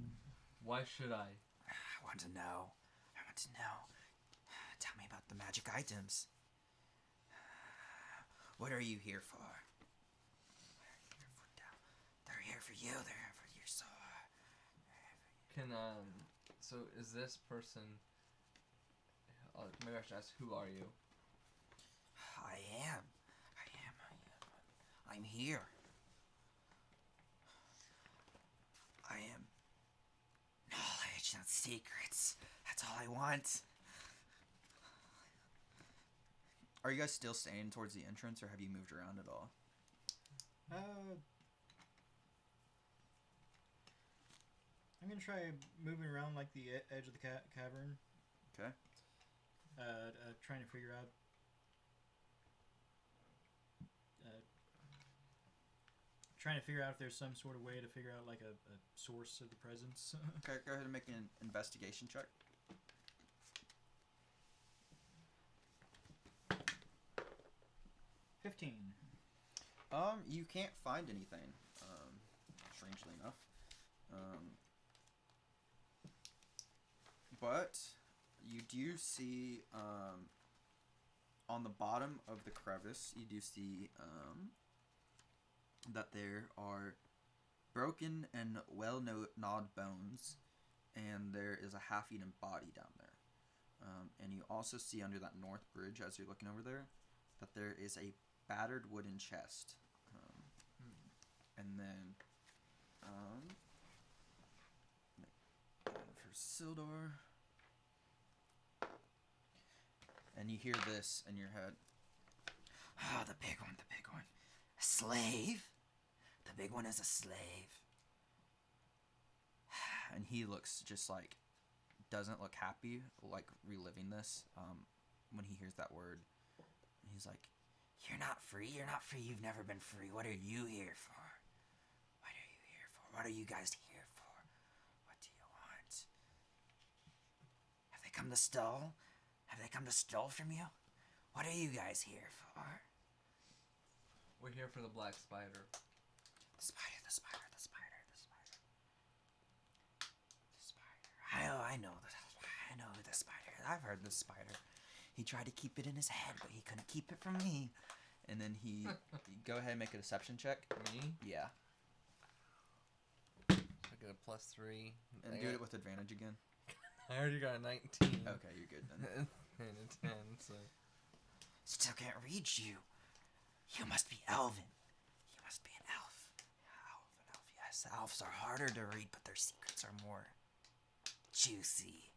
Why should I? I want to know. I want to know. Tell me about the magic items. What are you here for? They're here for you. They're here for your soul. Can so is this person? Maybe I should ask, who are you? I am. I'm here. I am knowledge, not secrets. That's all I want. Are you guys still staying towards the entrance, or have you moved around at all? I'm gonna try moving around like the edge of the cavern. Okay. Trying to figure out. Trying to figure out if there's some sort of way to figure out like a source of the presence. Okay, go ahead and make an investigation check. $15. You can't find anything. Strangely enough. But you do see on the bottom of the crevice, you do see that there are broken and well-gnawed bones, and there is a half-eaten body down there. And you also see under that north bridge, as you're looking over there, that there is a battered wooden chest. And then for Sildar. And you hear this in your head. Ah, the big one, the big one. A slave? The big one is a slave. And he looks just like, doesn't look happy, like reliving this when he hears that word. And he's like, You're not free, you've never been free. What are you here for? What are you here for? What are you guys here for? What do you want? Have they come to steal? Have they come to steal from you? What are you guys here for? We're here for the black spider. The spider, the spider, the spider, the spider. The spider. I know the spider. I've heard the spider. He tried to keep it in his head, but he couldn't keep it from me. and then he, go ahead and make a deception check. Me? Yeah. I get a +3. And do it with advantage again. I already got a 19. Okay, you're good then. And a 10, so. Still can't read you. You must be elven. You must be an elf. An elf, yes. Elves are harder to read, but their secrets are more juicy.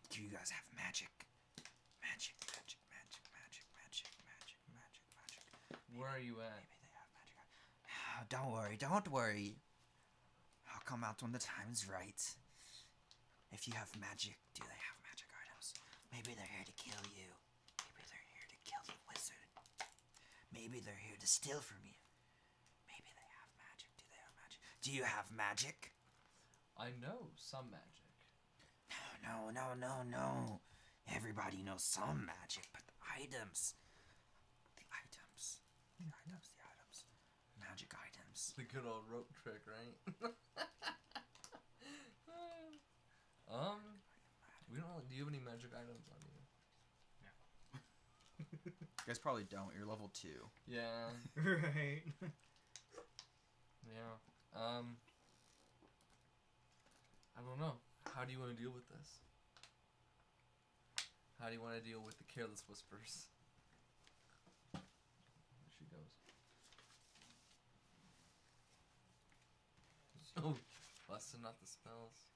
Do you guys have magic? Magic. Where are you at? Maybe they have magic. Don't worry. I'll come out when the time's right. If you have magic, do they have magic items? Maybe they're here to kill you. Maybe they're here to kill the wizard. Maybe they're here to steal from you. Maybe they have magic. Do they have magic? Do you have magic? I know some magic. No. Everybody knows some magic, but the items. Magic items. The good old rope trick, right? We don't. Do you have any magic items on you? You guys probably don't. You're level 2. Yeah. Right. Yeah. I don't know. How do you want to deal with this? How do you want to deal with the careless whispers? There she goes. Oh, busting out the spells.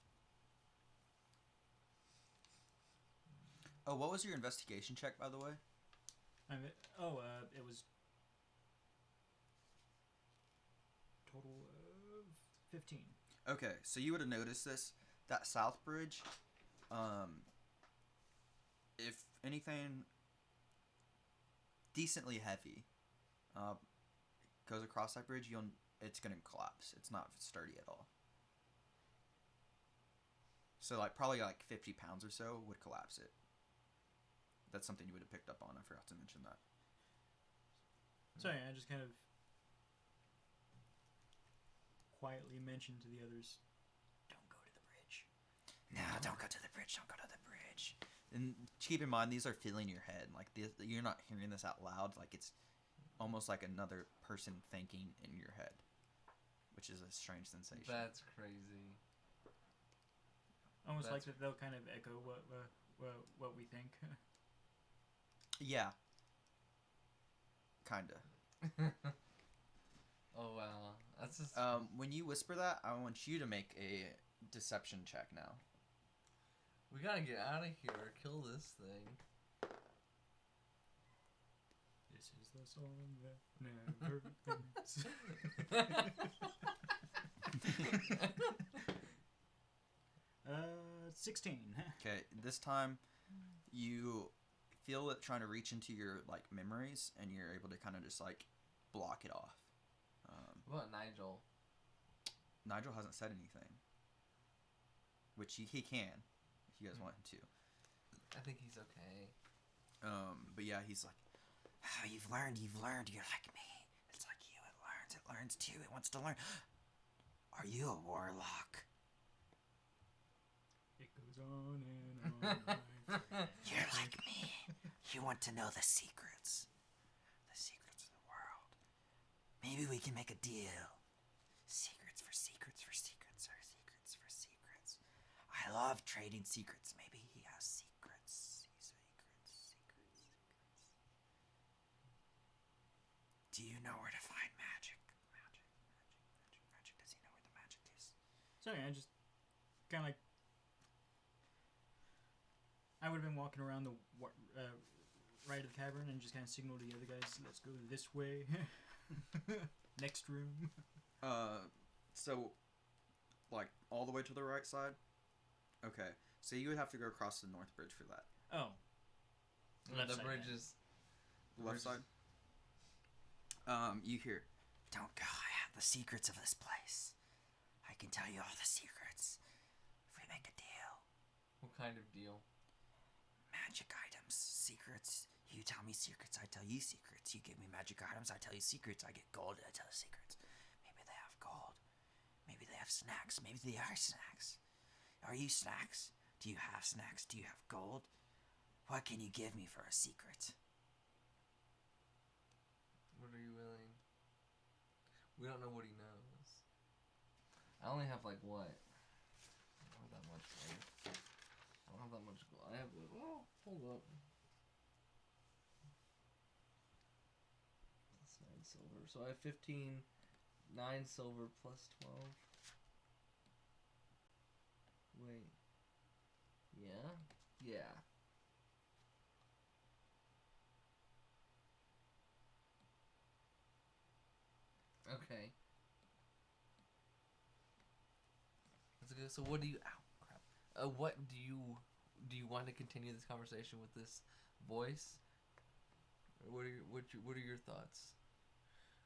Oh, what was your investigation check, by the way? It was total of 15. Okay, so you would have noticed this. That south bridge, if anything decently heavy goes across that bridge, it's going to collapse. It's not sturdy at all. So probably 50 pounds or so would collapse it. That's something you would have picked up on. I forgot to mention that. Sorry, I just kind of quietly mentioned to the others, Don't go to the bridge. No, don't go to the bridge. Don't go to the bridge. And keep in mind, these are filling your head. You're not hearing this out loud. It's almost like another person thinking in your head, which is a strange sensation. That's crazy. almost like that they'll kind of echo what we think. Yeah. Kinda. Oh wow, that's just. When you whisper that, I want you to make a deception check now. We gotta get out of here. Kill this thing. This is the song that never ends. 16. Okay, this time you feel it trying to reach into your memories, and you're able to kind of just block it off. What about Nigel? Nigel hasn't said anything, which he can if you guys want him to. I think he's okay. But yeah, he's like, Oh, you've learned. You're like me. It's like you. It learns too. It wants to learn. Are you a warlock? It goes on and on. You're like me. You want to know the secrets. The secrets of the world. Maybe we can make a deal. Secrets for secrets for secrets or secrets for secrets. I love trading secrets. Maybe he has secrets. Secrets. Do you know where to find magic? Magic. Does he know where the magic is? Sorry, I just kind of like. I would have been walking around the right of the cavern and just kind of signal to the other guys, let's go this way. Next room. So, like, all the way to the right side? Okay. So you would have to go across the north bridge for that. Oh. The bridge is... Left side? You hear, Don't go. I have the secrets of this place. I can tell you all the secrets. If we make a deal. What kind of deal? Magic items. Secrets. You tell me secrets, I tell you secrets. You give me magic items, I tell you secrets. I get gold, I tell you secrets. Maybe they have gold. Maybe they have snacks. Maybe they are snacks. Are you snacks? Do you have snacks? Do you have gold? What can you give me for a secret? What are you willing? We don't know what he knows. I only have like what? I don't have that much. Right? I don't have that much gold. I have. Oh, hold up. That's 9 silver. So I have 15. 9 silver plus 12. Wait. Yeah? Yeah. Okay. That's good. So what do you... Ow, crap. What do you... Do you want to continue this conversation with this voice? Or what are your thoughts?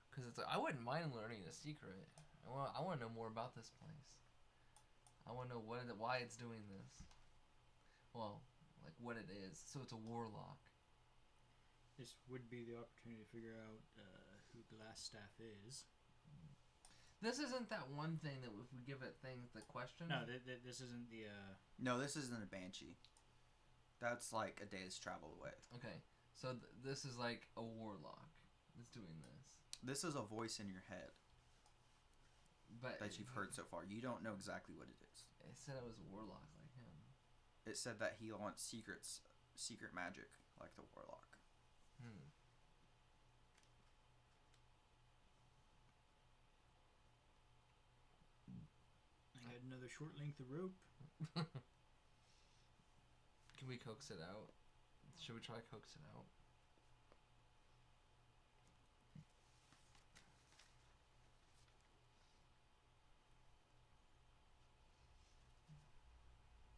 Because it's like, I wouldn't mind learning a secret. I want to know more about this place. I want to know why it's doing this. Well, like what it is. So it's a warlock. This would be the opportunity to figure out who Glassstaff is. This isn't that one thing that if we give it things the question. No, this isn't the. No, this isn't a banshee. That's like a day's travel away. Okay, so this is like a warlock that's doing this. This is a voice in your head But that you've heard so far. You don't know exactly what it is. It said I was a warlock like him. It said that he wants secret magic like the warlock. I got another short length of rope. Can we coax it out? Should we try coax it out?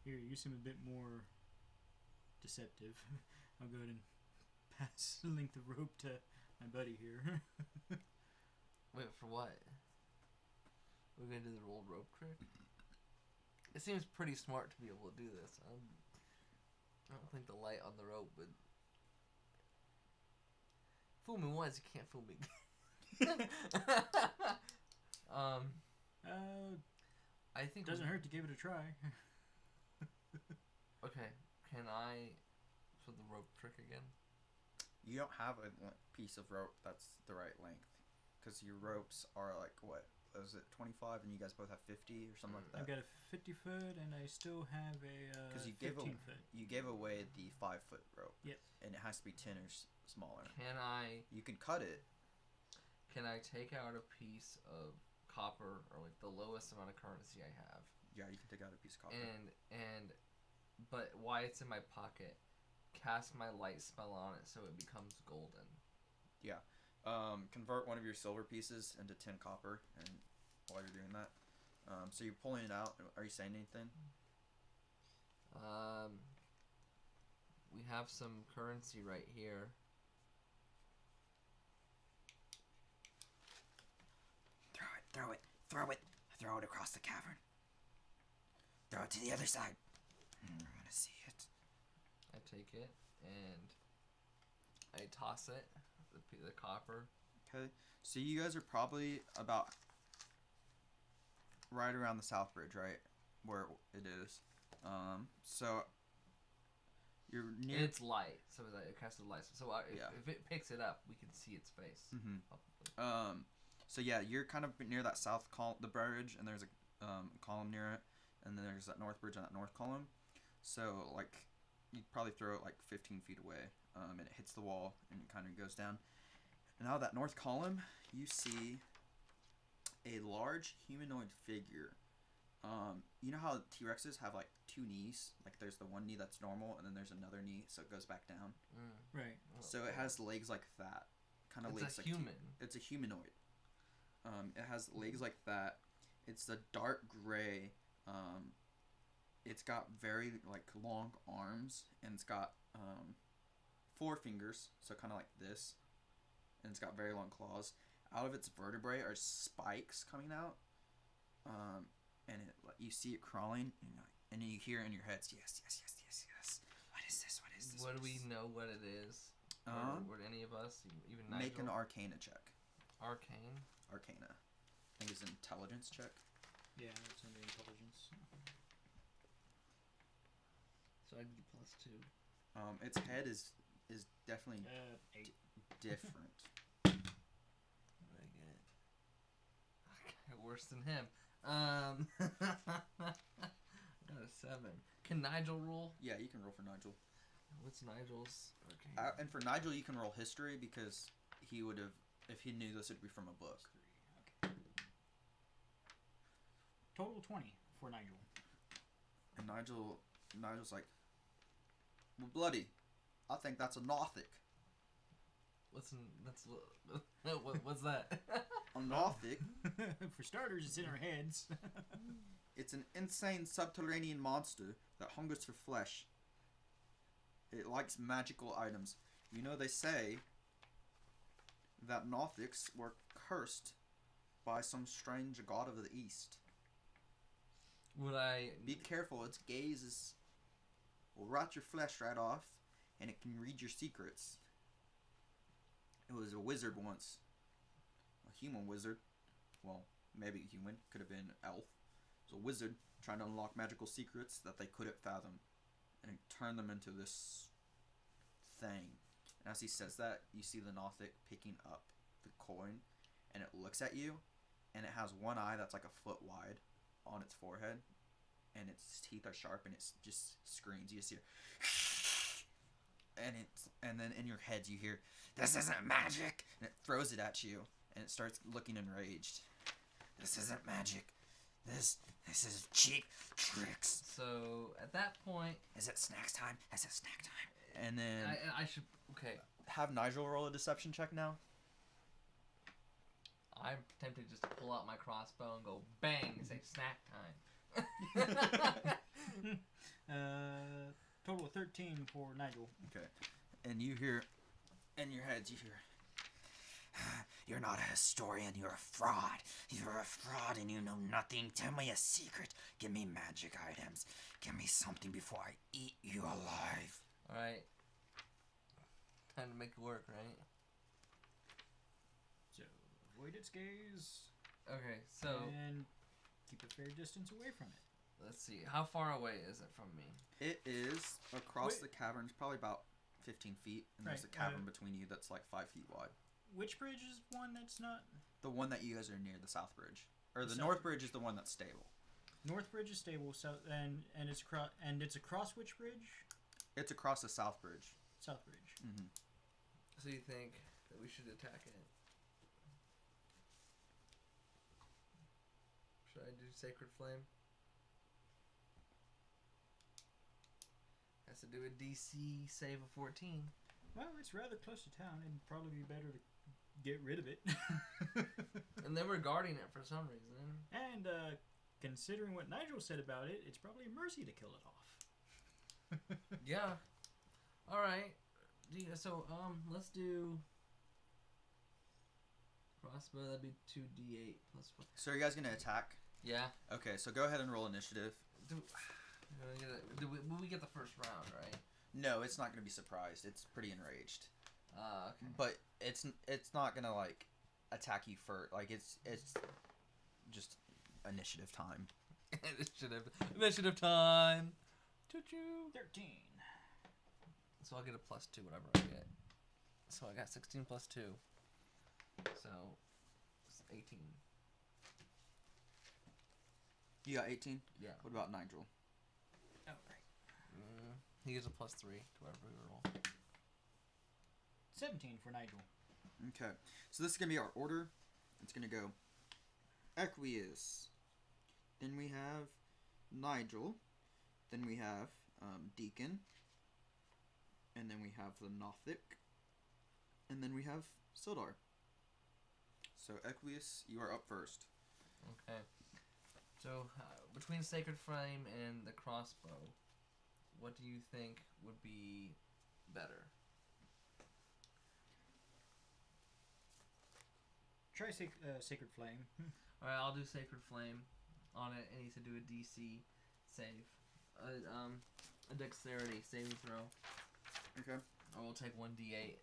Here, you seem a bit more deceptive. I'll go ahead and pass the length of rope to my buddy here. Wait, for what? We're gonna do the rolled rope trick? It seems pretty smart to be able to do this. I don't think the light on the rope would... Fool me once, you can't fool me again. I think... Doesn't hurt to give it a try. Okay, can I... for the rope trick again? You don't have a piece of rope that's the right length. Because your ropes are like, what? Is it 25 and you guys both have 50 or something like that? I've got a 50 foot and I still have a 15 foot. You gave away the 5 foot rope. Yep. And it has to be 10 or smaller. Can I... You can cut it. Can I take out a piece of copper, or like the lowest amount of currency I have? Yeah, you can take out a piece of copper. But while it's in my pocket, cast my light spell on it so it becomes golden. Yeah. Convert one of your silver pieces into 10 copper, and while you're doing that, so you're pulling it out. Are you saying anything? We have some currency right here. Throw it across the cavern. Throw it to the other side. I want to see it. I take it and I toss it, the copper. Okay. So you guys are probably about right around the South Bridge, right? Where it is. So you're near... And it's light, so it casts a light. So if it picks it up, we can see its face. Mm-hmm. So yeah, you're kind of near that the bridge, and there's a column near it, and then there's that north bridge and that north column. So like, you'd probably throw it like 15 feet away, and it hits the wall, and it kind of goes down. And out of that north column, you see a large humanoid figure. You know how T-Rexes have like two knees? Like there's the one knee that's normal, and then there's another knee, so it goes back down. Right. So it has legs like that, kind of legs it's a like human. It's a humanoid. It has legs like that. It's a dark gray. It's got very like long arms, and it's got 4 fingers, so kind of like this, and it's got very long claws. Out of its vertebrae are spikes coming out, and you see it crawling, and you hear in your heads, yes. What is this? What do we know what it is? Would any of us, even Nigel? Make an Arcana check. Arcana. I think it's an intelligence check. Yeah, it's under intelligence. So I get +2. Its head is definitely 8. different. What did I get? I got worse than him. I got a 7. Can Nigel roll? Yeah, you can roll for Nigel. What's Nigel's? Okay. And for Nigel, you can roll history because he would have, if he knew this, it'd be from a book. Okay. Total 20 for Nigel. And Nigel's like, well, bloody, I think that's a Nothic. What's that? A Nothic? For starters, it's in our heads. It's an insane subterranean monster that hungers for flesh. It likes magical items. You know, they say that Nothics were cursed by some strange god of the east. Would I... Be careful, its gaze will rot your flesh right off, and it can read your secrets. It was a wizard once. A human wizard. Well, maybe human. Could have been elf. It was a wizard trying to unlock magical secrets that they couldn't fathom. And it turned them into this thing. And as he says that, you see the Nothic picking up the coin, and it looks at you, and it has one eye that's like a foot wide on its forehead, and its teeth are sharp, and it just screams. You just hear, and then in your heads you hear, "This isn't magic," and it throws it at you, and it starts looking enraged. "This isn't magic. This is cheap tricks." So at that point, Is it snacks time? Is it snack time? And then I should... Okay. have Nigel roll a deception check now. I'm tempted just to pull out my crossbow and go bang and say snack time. Total of 13 for Nigel. Okay. And you hear, in your heads, you hear, You're not a historian, you're a fraud. You're a fraud and you know nothing. Tell me a secret. Give me magic items. Give me something before I eat you alive. Alright. Time to make it work, right? So, avoid its gaze. Okay, so... And keep a fair distance away from it. Let's see. How far away is it from me? it is across Wait. the cavern. It's probably about 15 feet, and there's a Right, cavern between you that's like 5 feet wide. Which bridge is one that's not... The one that you guys are near, the South Bridge. Or The the South North Bridge is the one that's stable. North Bridge is stable, south, and it's across which bridge? It's across the South Bridge. South Bridge. Mm-hmm. So you think that we should attack it? Should I do Sacred Flame? Has to do a DC save of 14. Well, it's rather close to town. It'd probably be better to get rid of it. And they were guarding it for some reason. And considering what Nigel said about it, it's probably a mercy to kill it off. Yeah. All right. So let's do crossbow. That'd be 2d8 plus 4. So are you guys going to attack? Yeah. Okay, so go ahead and roll initiative. Will we get the first round, right? No, it's not going to be surprised. It's pretty enraged. Okay. But it's not going to, like, attack you first. Like, it's just, initiative time. Initiative time. Choo-choo. 13. So I'll get a +2, whatever I get. So I got 16 + 2. So it's 18. You got 18? Yeah. What about Nigel? Oh, right. He gets a +3 to whatever we roll. 17 for Nigel. Okay. So this is going to be our order. It's going to go Equius. Then we have Nigel. Then we have Deacon. And then we have the Nothic. And then we have Sildar. So Equius, you are up first. Okay. So between Sacred Flame and the crossbow, what do you think would be better? Try Sacred Flame. Alright, I'll do Sacred Flame on it. It needs to do a DC save. A dexterity saving throw. Okay. I will take 1d8.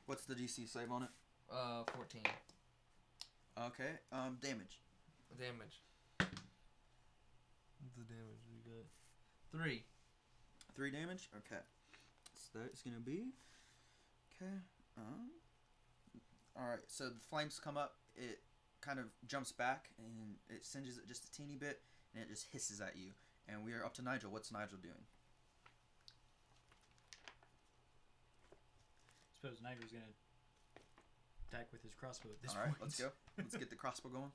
What's the DC save on it? 14. Okay. Damage. Damage. What's the damage we got? 3. 3 damage? Okay. So that is going to be... Okay. Alright, so the flames come up. It kind of jumps back, and it singes it just a teeny bit, and it just hisses at you. And we are up to Nigel. What's Nigel doing? I suppose Nigel's going to attack with his crossbow at this Alright, point. let's go. Let's get the crossbow going.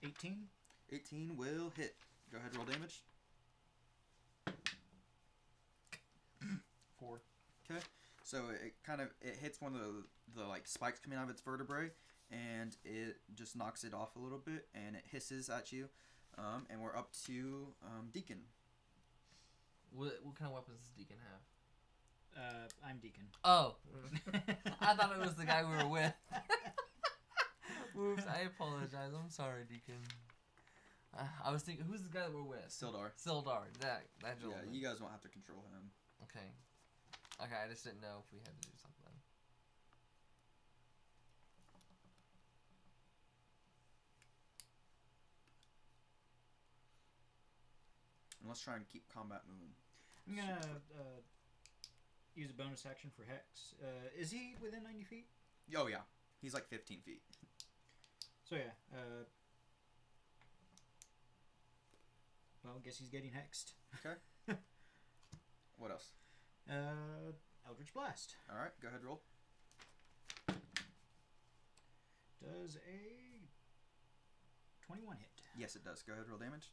18? 18 will hit. Go ahead, roll damage. 4. Okay. So it hits one of the like spikes coming out of its vertebrae, and it just knocks it off a little bit, and it hisses at you. And we're up to Deacon. What kind of weapons does Deacon have? I'm Deacon. Oh. I thought it was the guy we were with. Whoops, I apologize. I'm sorry, Deacon. I was thinking, who's the guy that we're with? Sildar. Sildar. That gentleman. Yeah, you guys won't have to control him. Okay. Okay, I just didn't know if we had to do something. And let's try and keep combat moving. I'm going to use a bonus action for Hex. Is he within 90 feet? Oh, yeah. He's like 15 feet. So, yeah. Well, I guess he's getting hexed. Okay. What else? Eldridge Blast. Alright, go ahead, roll. Does a 21 hit? Yes, it does. Go ahead, roll damage.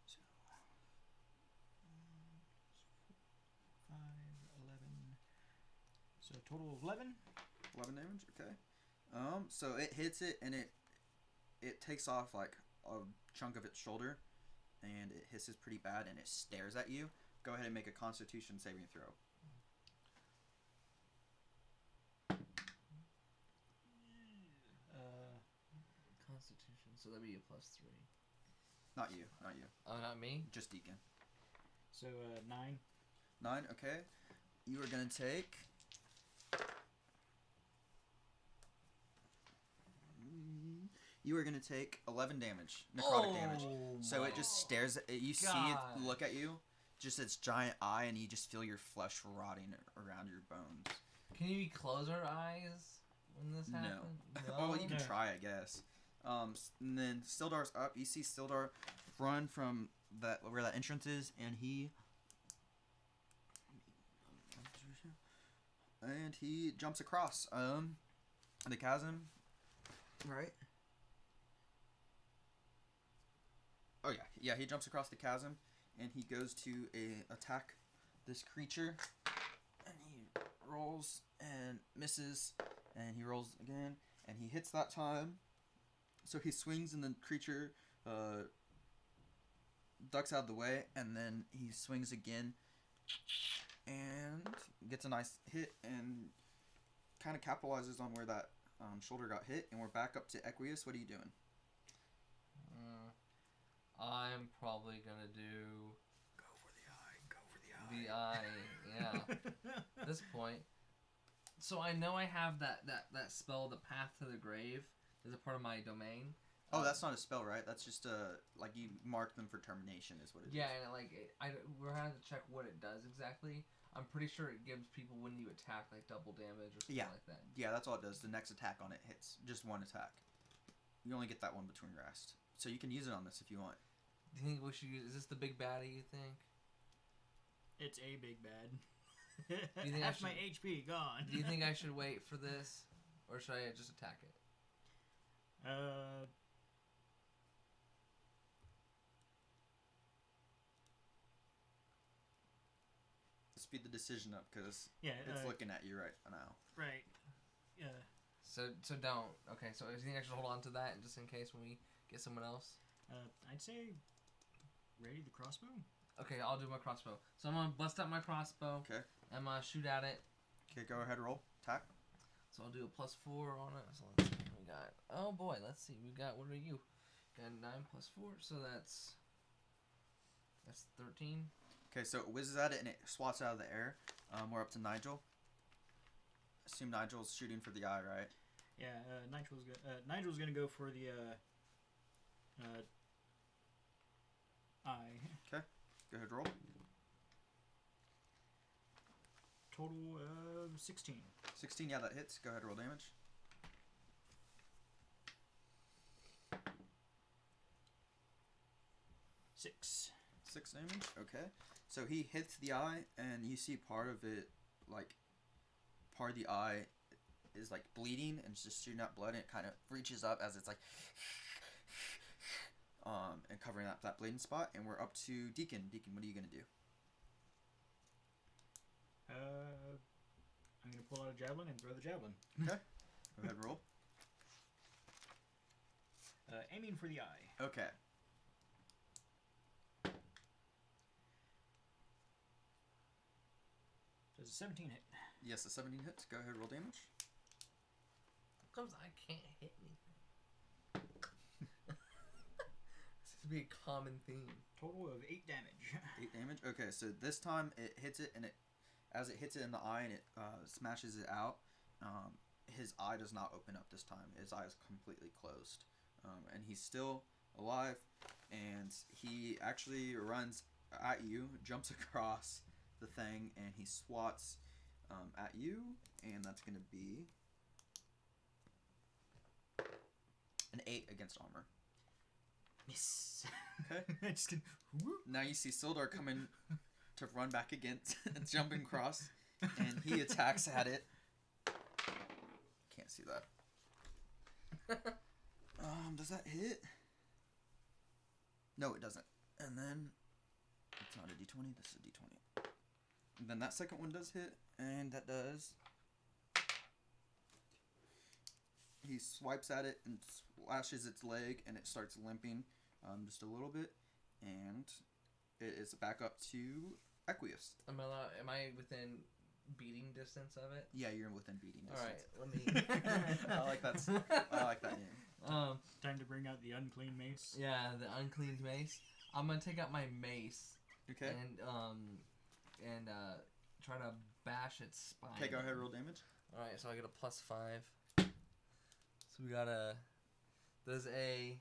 So, 5, 11. So, a total of 11. 11 damage, okay. So it hits it, and it takes off like a chunk of its shoulder, and it hisses pretty bad, and it stares at you. Go ahead and make a Constitution saving throw. Constitution, so that'd be a +3. Not you, not you. Oh, not me? Just Deacon. So, 9. 9, okay. You are going to take... You are going to take 11 damage, necrotic damage. So it just stares at you, see it look at you, just its giant eye, and you just feel your flesh rotting around your bones. Can you close our eyes when this happens? No. Oh, well, you can try, I guess. And then Sildar's up. You see Sildar run from where that entrance is, and he jumps across the chasm. Right. Oh yeah, he jumps across the chasm, and he goes to attack this creature, and he rolls and misses, and he rolls again, and he hits that time. So he swings, and the creature ducks out of the way, and then he swings again, and gets a nice hit, and kind of capitalizes on where that shoulder got hit, and we're back up to Equius. What are you doing? I'm probably gonna do Go for the eye. Go for the the eye. Yeah. At this point. So I know I have that spell, the Path to the Grave, is a part of my domain. Oh, that's not a spell, right? That's just like you mark them for termination, is what it is. Yeah, and we're gonna have to check what it does exactly. I'm pretty sure it gives people when you attack like double damage or something like that. Yeah, that's all it does. The next attack on it hits just one attack. You only get that one between rest, so you can use it on this if you want. Do you think we should use? Is this the big baddie? You think? It's a big bad. You think Half my HP gone. Do you think I should wait for this, or should I just attack it? Speed the decision up because Yeah, it's looking at you right now. Right. Yeah. So don't. Okay, so do you think I should hold on to that just in case when we get someone else? I'd say ready the crossbow. Okay, I'll do my crossbow. So I'm gonna bust out my crossbow. Okay. I'm gonna shoot at it. Okay, go ahead, roll. Attack. So I'll do a +4 on it. So let's see. We got. Oh boy, let's see. We got. What are you? Got 9 + 4, so that's 13. Okay, so it whizzes at it and it swats out of the air. We're up to Nigel. Assume Nigel's shooting for the eye, right? Yeah, Nigel's gonna go for the eye. Okay, go ahead, roll. Total of 16. 16, yeah, that hits. Go ahead, roll damage. Six. 6 damage, okay. So he hits the eye, and you see part of it, like, part of the eye is, like, bleeding, and it's just shooting out blood, and it kind of reaches up as it's, like, and covering up that bleeding spot, and we're up to Deacon. Deacon, what are you going to do? I'm gonna pull out a javelin and throw the javelin. Okay. Go ahead, roll. Aiming for the eye. Okay. Does a 17 hit? Yes, a 17 hits. Go ahead, roll damage. How comes I can't hit anything? Seems to be a common theme. Total of 8 damage. 8 damage. Okay, so this time it hits it, and as it hits it in the eye and it smashes it out, his eye does not open up this time. His eye is completely closed. And he's still alive, and he actually runs at you, jumps across the thing, and he swats at you, and that's going to be an 8 against armor. Miss. Okay. I just can. Now you see Sildar coming to run back against and jumping across, and he attacks at it. Can't see that. Does that hit? No, it doesn't. And then it's not a d20. This is a d20. And then that second one does hit, and that does. He swipes at it and slashes its leg, and it starts limping just a little bit, and it is back up to Equius. Am I within beating distance of it? Yeah, you're within beating distance. All right, let me. I like that name. Time to bring out the unclean mace. Yeah, the unclean mace. I'm gonna take out my mace. Okay. And try to bash its spine. Okay, go ahead, roll damage. All right, so I get a +5. So we got there's a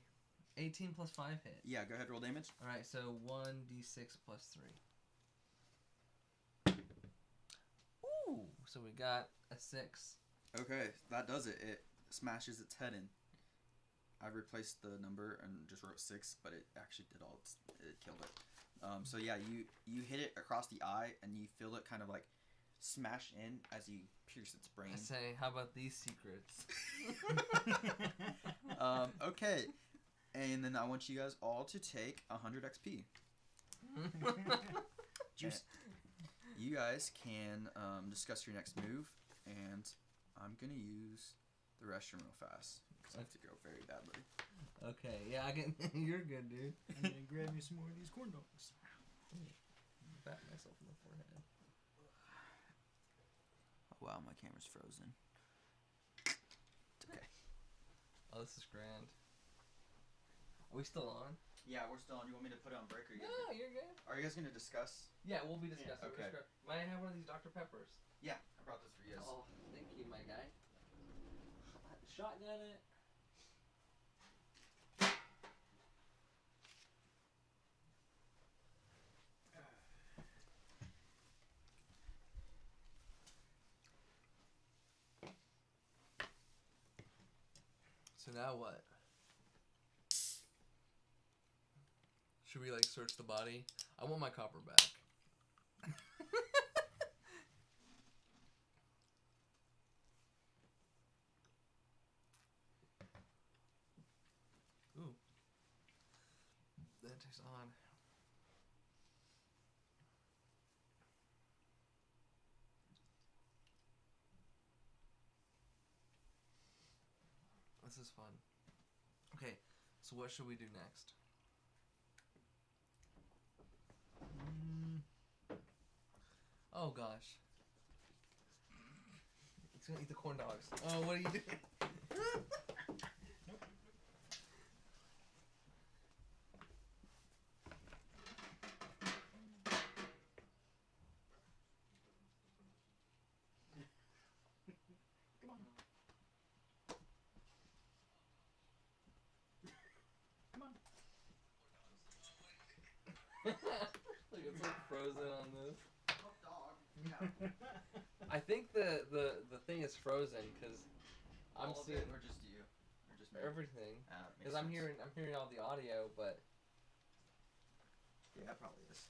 18 + 5 hit. Yeah, go ahead, roll damage. All right, so 1d6 + 3. Ooh, so we got a 6. Okay, that does it. It smashes its head in. I replaced the number and just wrote 6, but it actually did all. It killed it. So yeah, you hit it across the eye, and you feel it kind of like smash in as you pierce its brain. I say, how about these secrets? Okay, and then I want you guys all to take 100 XP. Juice. You guys can discuss your next move, and I'm gonna use the restroom real fast because I have to go very badly. Okay, yeah, I can. You're good, dude. I'm gonna grab me some more of these corn dogs. Bat myself in the forehead. Oh, wow, my camera's frozen. It's okay. Oh, this is grand. Are we still on? Yeah, we're still on. You want me to put it on break, or you guys No, you're good. are you guys gonna discuss? Yeah, we'll be discussing. Yeah, okay. Might I have one of these Dr. Peppers? Yeah, I brought this for you guys. Oh, thank you, my guy. Shotgun it. So now what? Should we like search the body? I want my copper back. Ooh. That tastes odd. This is fun. Okay, so what should we do next? Oh gosh. It's gonna eat the corn dogs. Oh, what are you doing? Look, it's like frozen on this. Oh, dog. Yeah. I think the thing is frozen because I'm All of seeing it, or just you, or just me? everything. Makes Because I'm sense. hearing all the audio, but Yeah, it probably is.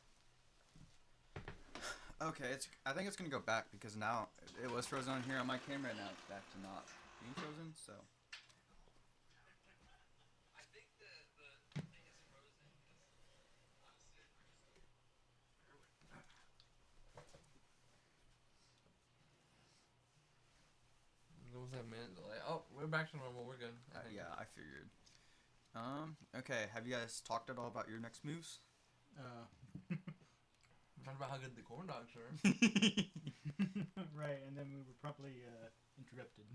Okay, I think it's gonna go back because now it was frozen on here on my camera, and now it's back to not being frozen. So. I think the thing is frozen because I'm seeing. What was that minute delay? Oh, we're back to normal. We're good. I think. Yeah, I figured. Okay. Have you guys talked at all about your next moves? We talked about how good the corn dogs are. Right, and then we were promptly interrupted.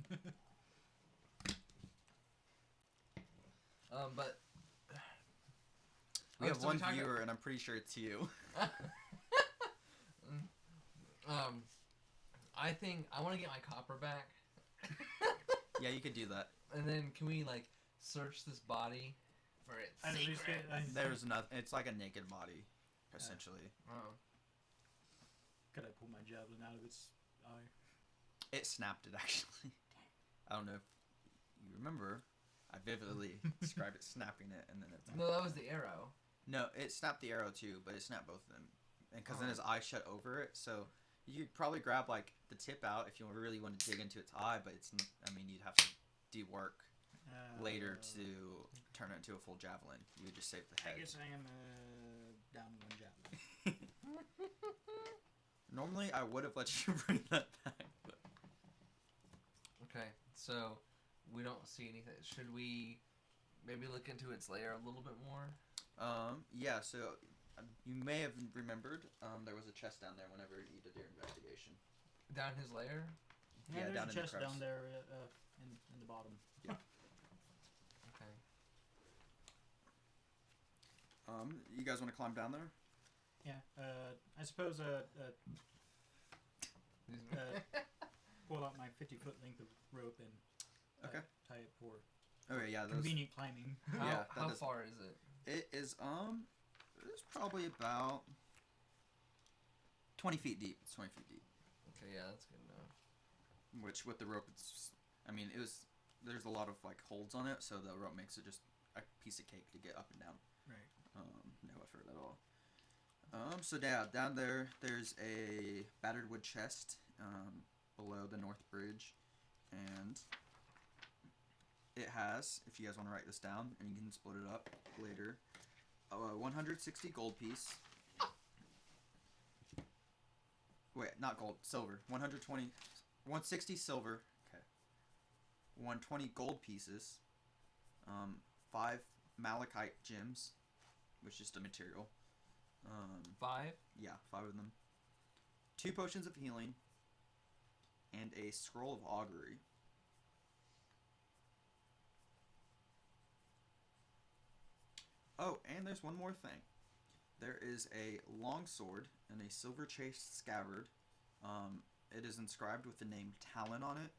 But We have so one talked- viewer, and I'm pretty sure it's you. I think I want to get my copper back. Yeah, you could do that. And then can we like search this body for its I'd at least secrets? There's nothing. It's like a naked body, essentially. Oh. Could I pull my javelin out of its eye? It snapped it actually. I don't know if you remember. I vividly described it snapping it, and then it. No, that was the arrow. No, it snapped the arrow too, but it snapped both of them, and because then his eye shut over it. So you could probably grab like the tip out if you really want to dig into its eye, but it's. I mean, you'd have to do work later to turn it into a full javelin. You would just save the head. I guess I am down one javelin. Normally, I would have let you bring that back, but Okay, so we don't see anything. Should we maybe look into its lair a little bit more? yeah. So you may have remembered there was a chest down there whenever you did your investigation. Down his lair? Yeah, there's down a in the chest crevice. down there in the bottom. Okay. You guys want to climb down there? Yeah, I suppose pull out my 50-foot length of rope and Okay. tie it for Okay, yeah. Those, convenient climbing. How, Yeah, that how does- far is it? it is it's probably about 20 feet deep. It's 20 feet deep. Okay, yeah, that's good enough. Which with the rope, there's a lot of like holds on it, so the rope makes it just a piece of cake to get up and down. Right. No effort at all. So down there, there's a battered wood chest below the north bridge, and it has, if you guys want to write this down, and you can split it up later, 160 gold piece. Wait, not gold, silver. 160 silver. Okay. 120 gold pieces. 5 malachite gems, which is just a material. 5? Yeah, 5 of them. 2 potions of healing, and a scroll of augury. Oh, and there's one more thing. There is a longsword and a silver-chased scabbard. It is inscribed with the name Talon on it,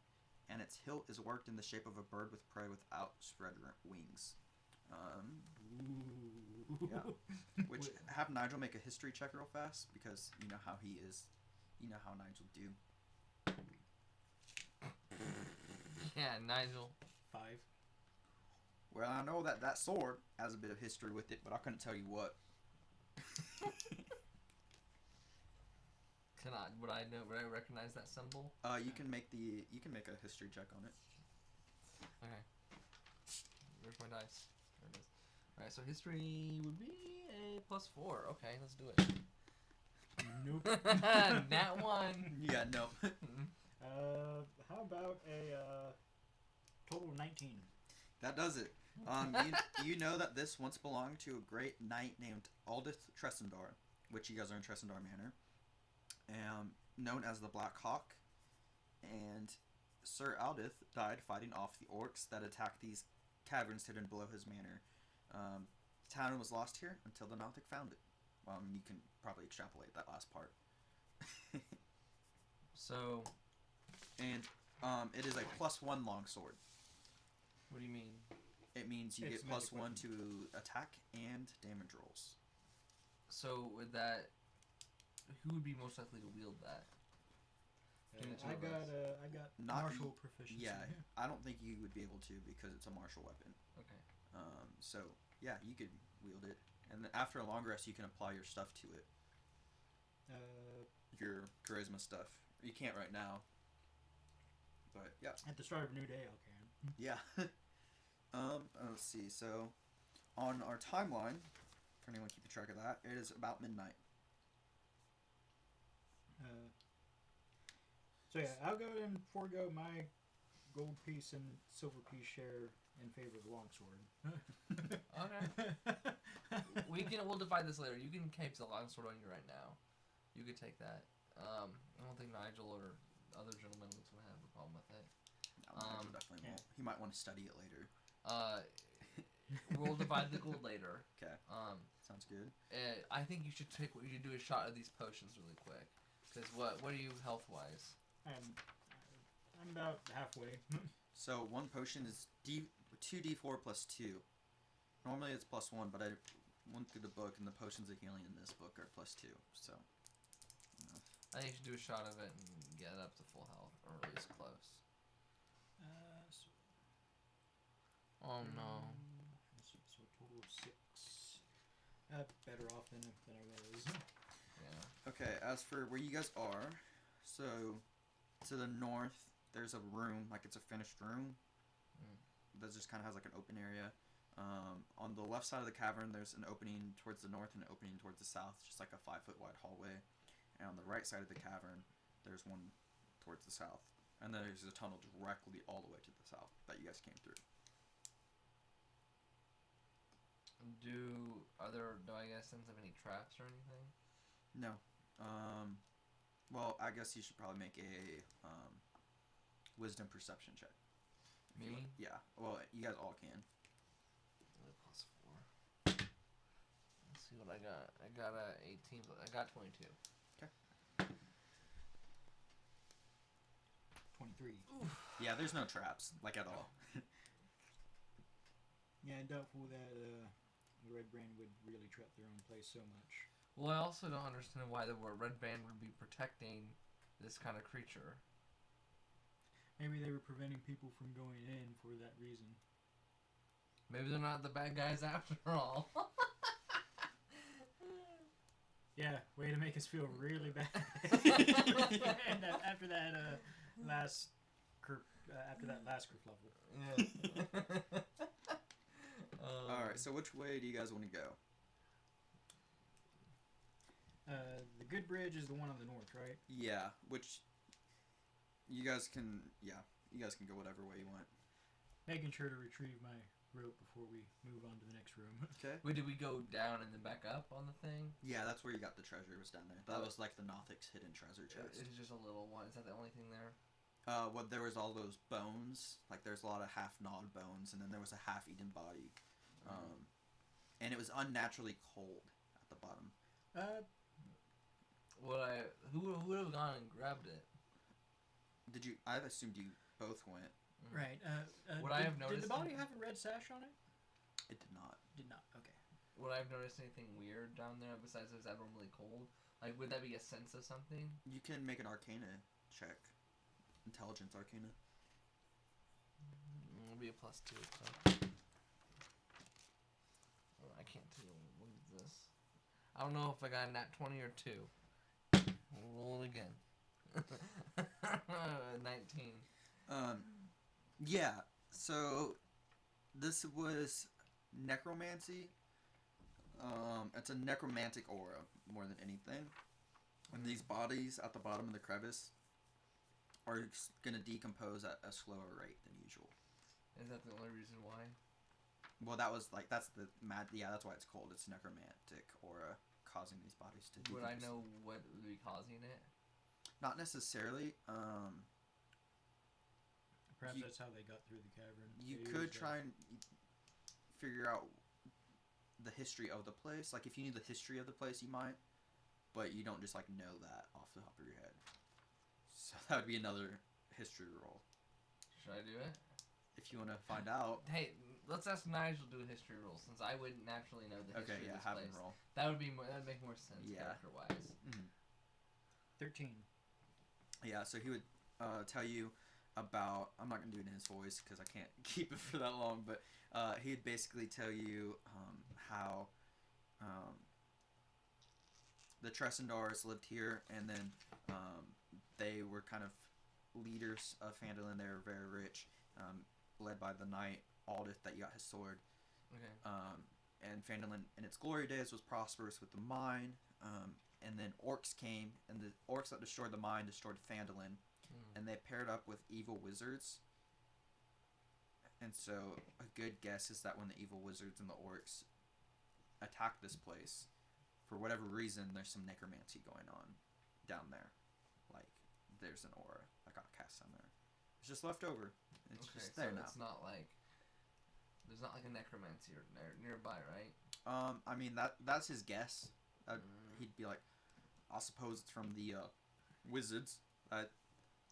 and its hilt is worked in the shape of a bird with prey with outspread wings. Yeah. Which, have Nigel make a history check real fast, because you know how he is. You know how Nigel do. Yeah, Nigel. 5. Well, I know that sword has a bit of history with it, but I couldn't tell you what. Would I recognize that symbol? You can make a history check on it. Okay. Where's my dice? There it is. Alright, so history would be a +4. Okay, let's do it. Nope. Nat 1. Yeah, no. How about a total of 19? That does it. You know that this once belonged to a great knight named Aldith Tressendar, which you guys are in Tressendar Manor, known as the Black Hawk, and Sir Aldith died fighting off the orcs that attacked these caverns hidden below his manor. Town was lost here until the Nauthic found it. You can probably extrapolate that last part. So... And it is a +1 longsword. What do you mean? It means you It's get magic +1 weapon. to attack and damage rolls. So would that... Who would be most likely to wield that? Give it to I us. got Not martial proficiency. Yeah, I don't think you would be able to because it's a martial weapon. Okay. So yeah, you could wield it, and then after a long rest, you can apply your stuff to it. Your charisma stuff. You can't right now. But yeah. At the start of a new day, I can. Yeah. Let's see. So, on our timeline, for anyone keeping track of that, it is about midnight. So yeah, I'll go and forego my gold piece and silver piece share in favor of the longsword. Okay. We'll divide this later. You can keep the longsword on you right now. You could take that. I don't think Nigel or other gentlemen would have a problem with it. No, definitely won't. He might want to study it later. We'll divide the gold later. Okay. Sounds good. I think you should do a shot of these potions really quick. Because what are you health wise? I'm about halfway. So one potion is 2d4 plus 2. Normally it's +1, but I went through the book and the potions of healing in this book are +2. So. I think you should do a shot of it and get up to full health, or at least close. Oh no. So a total of 6. Better off than I was. Yeah. Okay, as for where you guys are, so to the north, there's a room, like it's a finished room. That just kind of has like an open area. On the left side of the cavern, there's an opening towards the north and an opening towards the south, just like a 5-foot wide hallway. And on the right side of the cavern, there's one towards the south. And then there's a tunnel directly all the way to the south that you guys came through. Do I get a sense of any traps or anything? No. Well, I guess you should probably make a wisdom perception check. Me? Yeah. Well, you guys all can. +4. Let's see what I got. I got a 18, but I got 22. 23. Yeah, there's no traps, like at all. Yeah, doubtful that the Redbrand would really trap their own place so much. Well, I also don't understand why the Redbrand would be protecting this kind of creature. Maybe they were preventing people from going in for that reason. Maybe they're not the bad guys after all. Yeah, way to make us feel really bad. And after that last kerfluffle. Yeah. Alright, so which way do you guys want to go? The good bridge is the one on the north, right? Yeah, which you guys can go whatever way you want. Making sure to retrieve my rope before we move on to the next room. Okay. Wait, did we go down and then back up on the thing? Yeah, that's where you got the treasure, was down there. That was like the Nothic's hidden treasure chest. It's just a little one. Is that the only thing there? Well, there was all those bones. Like, there's a lot of half-gnawed bones, and then there was a half-eaten body. and it was unnaturally cold at the bottom. Who would have gone and grabbed it? Did you? I assumed you both went. Right. Would I have noticed? Did the body have a red sash on it? It did not. Did not. Okay. Would I have noticed anything weird down there besides it was abnormally cold? Like, would that be a sense of something? You can make an Arcana check. Intelligence Arcana. It'll be a +2. So. Oh, I can't tell. What is this? I don't know if I got a nat 20 or 2. We'll roll it again. 19. Yeah. So this was necromancy. It's a necromantic aura more than anything. And these bodies at the bottom of the crevice are gonna decompose at a slower rate than usual. Is that the only reason why? Well, that's why it's called. It's necromantic aura causing these bodies to decompose. Would I know what would be causing it? Not necessarily. Perhaps that's how they got through the cavern. You could try and figure out the history of the place. Like, if you knew the history of the place, you might. But you don't just, like, know that off the top of your head. So that would be another history roll. Should I do it? If you want to find out. Hey, let's ask Nigel to do a history roll, since I wouldn't naturally know the history of this have place. him roll. That would make more sense character-wise. Mm-hmm. 13. Yeah, so he would tell you about... I'm not going to do it in his voice because I can't keep it for that long, but he'd basically tell you how the Tressendars lived here, and then they were kind of leaders of Phandalin. They were very rich, led by the knight Aldith that got his sword. Okay. And Phandalin in its glory days was prosperous with the mine, and then orcs came, and the orcs that destroyed the mine destroyed Phandalin, and they paired up with evil wizards. And so a good guess is that when the evil wizards and the orcs attacked this place, for whatever reason, there's some necromancy going on down there. Like, there's an aura that got cast down there. It's just left over. It's just there now. It's not like... There's not like a necromancy nearby, right? I mean, that's his guess. He'd be like, I suppose it's from the wizards that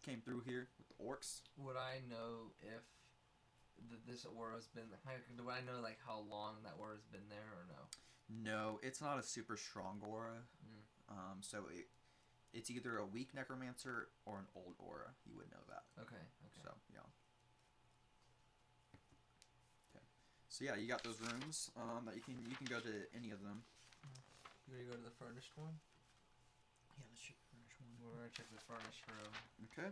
came through here with the orcs. Would I know if this aura's been... Do I know, like, how long that aura's been there, or no? No, it's not a super strong aura. So it's either a weak necromancer or an old aura. You would know that. Okay. So, yeah. Okay. So, yeah, you got those rooms that you can go to any of them. You ready to go to the furnished one? Yeah, let's check the furnished one. We're going to check the furnished room. Okay.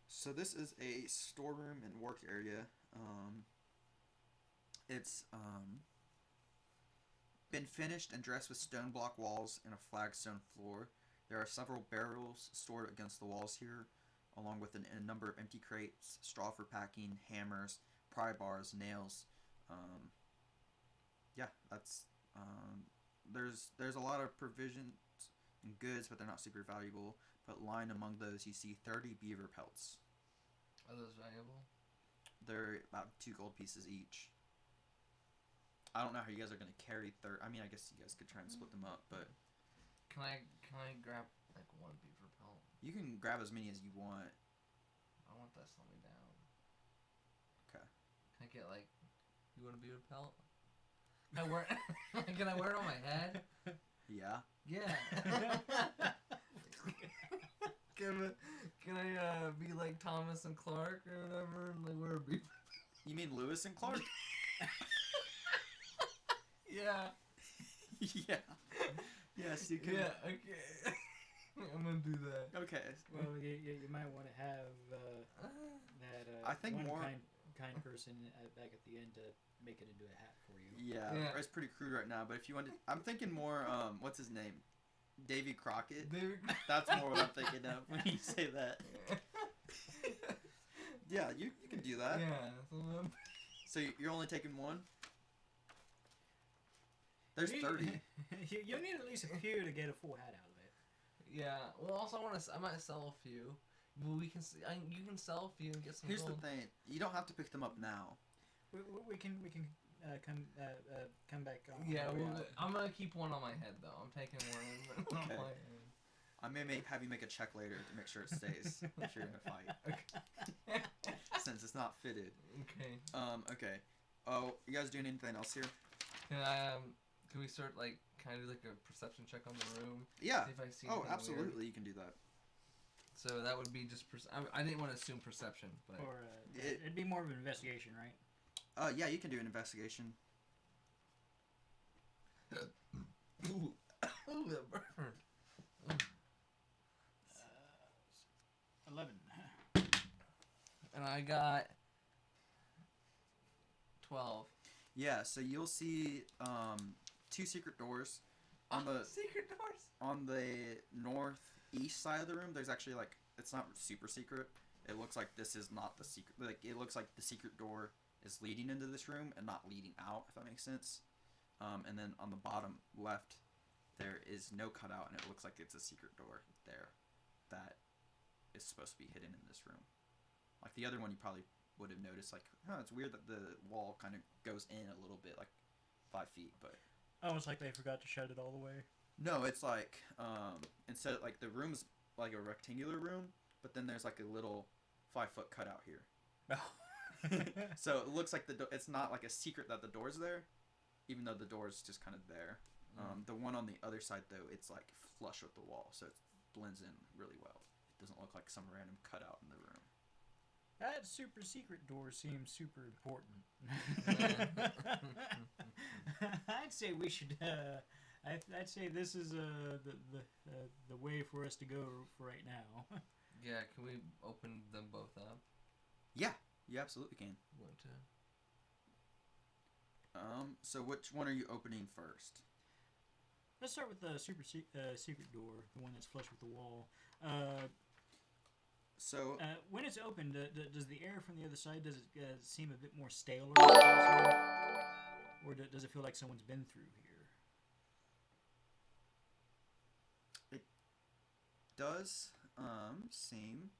So this is a storeroom and work area. It's been finished and dressed with stone block walls and a flagstone floor. There are several barrels stored against the walls here, along with a number of empty crates, straw for packing, hammers, pry bars, nails. That's there's a lot of provisions and goods, but they're not super valuable. But lying among those, you see 30 beaver pelts. Are those valuable? They're about 2 gold pieces each. I don't know how you guys are going to carry 30. I mean, I guess you guys could try and split them up, but... Can I grab, like, 1 beaver pelt? You can grab as many as you want. I want that slow me down. Okay. Can I get, like... You want a beaver pelt? Can I wear it on my head? Yeah. Yeah. Can I be like Thomas and Clark or whatever and like wear a beaver? You mean Lewis and Clark? Yeah. Yeah. Yes, you can. Yeah, okay. I'm gonna do that. Okay. Well, you might want to have that I think one more... kind person back at the end to make it into a hat for you. Yeah. It's pretty crude right now, but if you want to... I'm thinking more, what's his name? Davy Crockett? That's more what I'm thinking of when you say that. Yeah, you can do that. Yeah. So you're only taking 1? There's 30. You'll need at least a few to get a full hat out of it. Yeah. Well, also I might sell a few. Well, you can sell a few and get some. Here's gold. the thing: you don't have to pick them up now. We can come back on. Yeah, I'm gonna keep one on my head though. I'm taking one on Okay. my head. I may have you make a check later to make sure it stays if you're in a fight. Okay. Since it's not fitted. Okay. Okay. Oh, you guys doing anything else here? Can we start like kind of like a perception check on the room? Yeah. See if I see Oh, anything absolutely. weird? You can do that. So that would be just I didn't want to assume perception, but Or it'd be more of an investigation, right? Yeah, you can do an investigation. Ooh, that burned. 11. And I got 12. Yeah, so you'll see 2 secret doors on the secret doors. on the northeast side of the room. There's actually like it's not super secret. It looks like this is not the secret. Like it looks like the secret door is leading into this room and not leading out. If that makes sense. And then on the bottom left, there is no cutout, and it looks like it's a secret door there that is supposed to be hidden in this room. Like the other one, you probably would have noticed. Like, it's weird that the wall kind of goes in a little bit, like 5 feet, but. Almost like they forgot to shut it all the way. No, it's like instead of, like the room's like a rectangular room, but then there's like a little 5-foot cutout here. Oh. So it looks like it's not like a secret that the door's there, even though the door's just kind of there. The one on the other side though, it's like flush with the wall, so it blends in really well. It doesn't look like some random cutout in the room. That super secret door seems super important. I'd say we should. I'd say this is the way for us to go for right now. Yeah, can we open them both up? Yeah, you absolutely can. Want to? So which one are you opening first? Let's start with the super secret door, the one that's flush with the wall. So when it's opened, does the air from the other side seem a bit more stale, or does it feel like someone's been through here? It does seem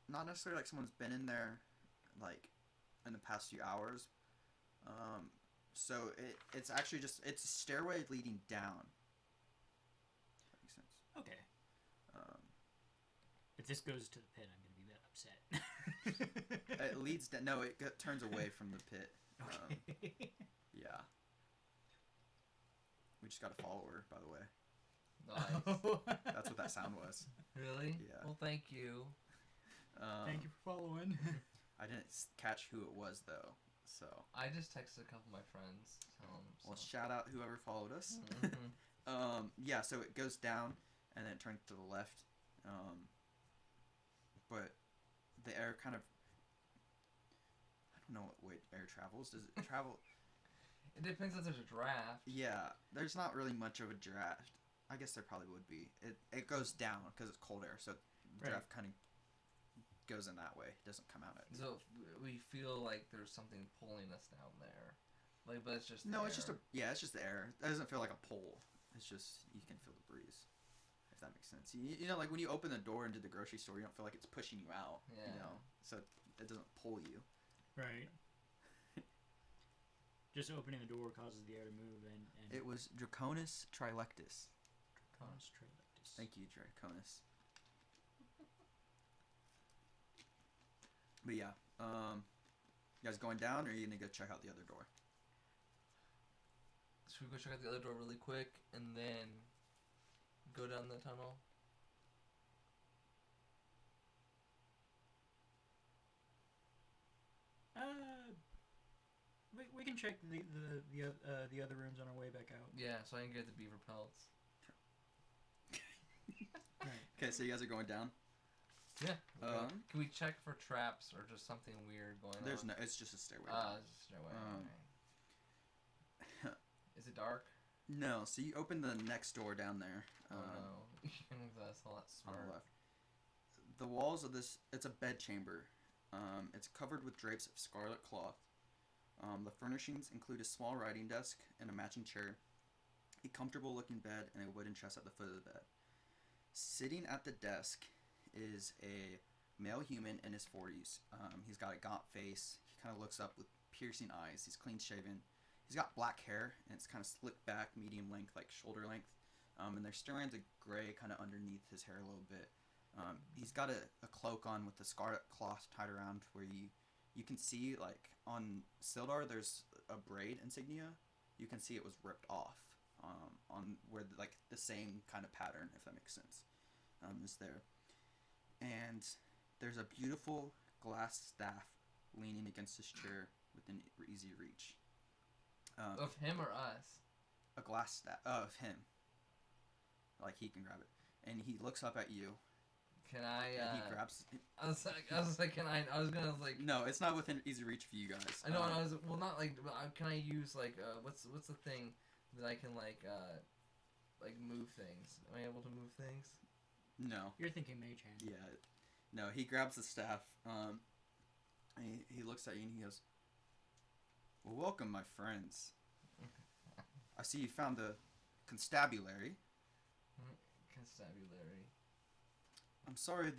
not necessarily like someone's been in there like in the past few hours. So it's actually just it's a stairway leading down. That makes sense. Okay. If this goes to the pit, I'm going to be that upset. It leads down. No, it turns away from the pit. Okay. Yeah. We just got a follower, by the way. Nice. That's what that sound was. Really? Yeah. Well, thank you. Thank you for following. I didn't catch who it was though, so. I just texted a couple of my friends. Well, shout out whoever followed us. Mm-hmm. Yeah, so it goes down and then it turns to the left. But the air kind of. I don't know what way air travels. Does it travel? It depends if there's a draft. Yeah, there's not really much of a draft. I guess there probably would be. It goes down because it's cold air, so the draft kind of goes in that way. It doesn't come out. So we feel like there's something pulling us down there, like, but it's just No, air. it's just it's just the air. It doesn't feel like a pull. It's just you can feel the breeze, if that makes sense. You know, like when you open the door into the grocery store, you don't feel like it's pushing you out. Yeah. You know, so it doesn't pull you. Right. Just opening the door causes the air to move, and It was Draconis trilectus. Constralectus. Thank you, Draconis. But yeah, you guys going down, or are you gonna go check out the other door? Should we go check out the other door really quick and then go down the tunnel? We can check the other rooms on our way back out. Yeah, so I can get the beaver pelts. Right. Okay, so you guys are going down. Yeah. Can we check for traps or just something weird going There's on? no. It's just a stairway. It's a stairway. Okay. Is it dark? No. So you open the next door down there. Oh no. That's a lot On smart. the left. The walls of this. It's a bed chamber. It's covered with drapes of scarlet cloth. The furnishings include a small writing desk and a matching chair, a comfortable-looking bed, and a wooden chest at the foot of the bed. Sitting at the desk is a male human in his 40s. He's got a gaunt face. He kind of looks up with piercing eyes. He's clean shaven. He's got black hair, and it's kind of slicked back, medium length, like shoulder length. And there's strands of gray kind of underneath his hair a little bit. He's got a cloak on with the scarlet cloth tied around where you can see, like, on Sildar, there's a braid insignia. You can see it was ripped off on where, like, the same kind of pattern, if that makes sense, is there. And there's a beautiful glass staff leaning against his chair within easy reach. Of him or us? A glass staff of him. Like, he can grab it. And he looks up at you. Can I, and he grabs... I was like, can I was gonna, like... No, it's not within easy reach for you guys. I know, and I was... Well, not, like... Can I use, like, what's the thing that I can, like, move things? Am I able to move things? No. You're thinking mage hand. Yeah. No, he grabs the staff. And he looks at you and he goes, "Well, welcome, my friends. I see you found the constabulary. Constabulary. I'm sorry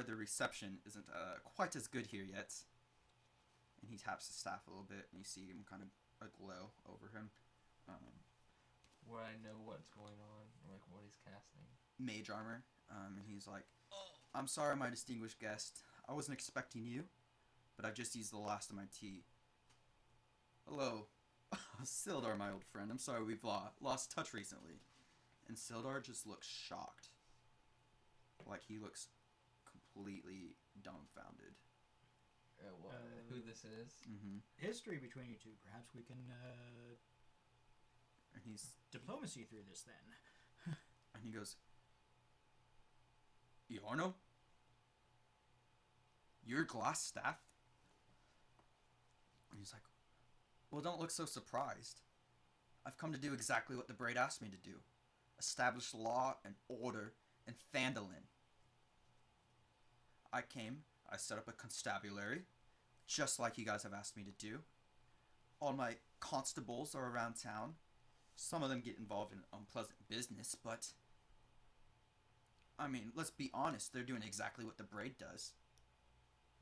the reception isn't quite as good here yet." And he taps the staff a little bit, and you see him kind of a glow over him. Where I know what's going on, or like what he's casting. Mage Armor. And he's like, "I'm sorry, my distinguished guest. I wasn't expecting you, but I've just used the last of my tea. Hello, Sildar, my old friend. I'm sorry we've lost touch recently." And Sildar just looks shocked. Like, he looks completely dumbfounded. Who this is? Mm-hmm. History between you two. Perhaps we can And he's... diplomacy through this then. And he goes, "Iorno? Your glass staff?" And he's like, "Well, don't look so surprised. I've come to do exactly what the Braid asked me to do. Establish law and order in Phandalin. I set up a constabulary, just like you guys have asked me to do. All my constables are around town. Some of them get involved in unpleasant business, but... I mean, let's be honest, they're doing exactly what the Braid does.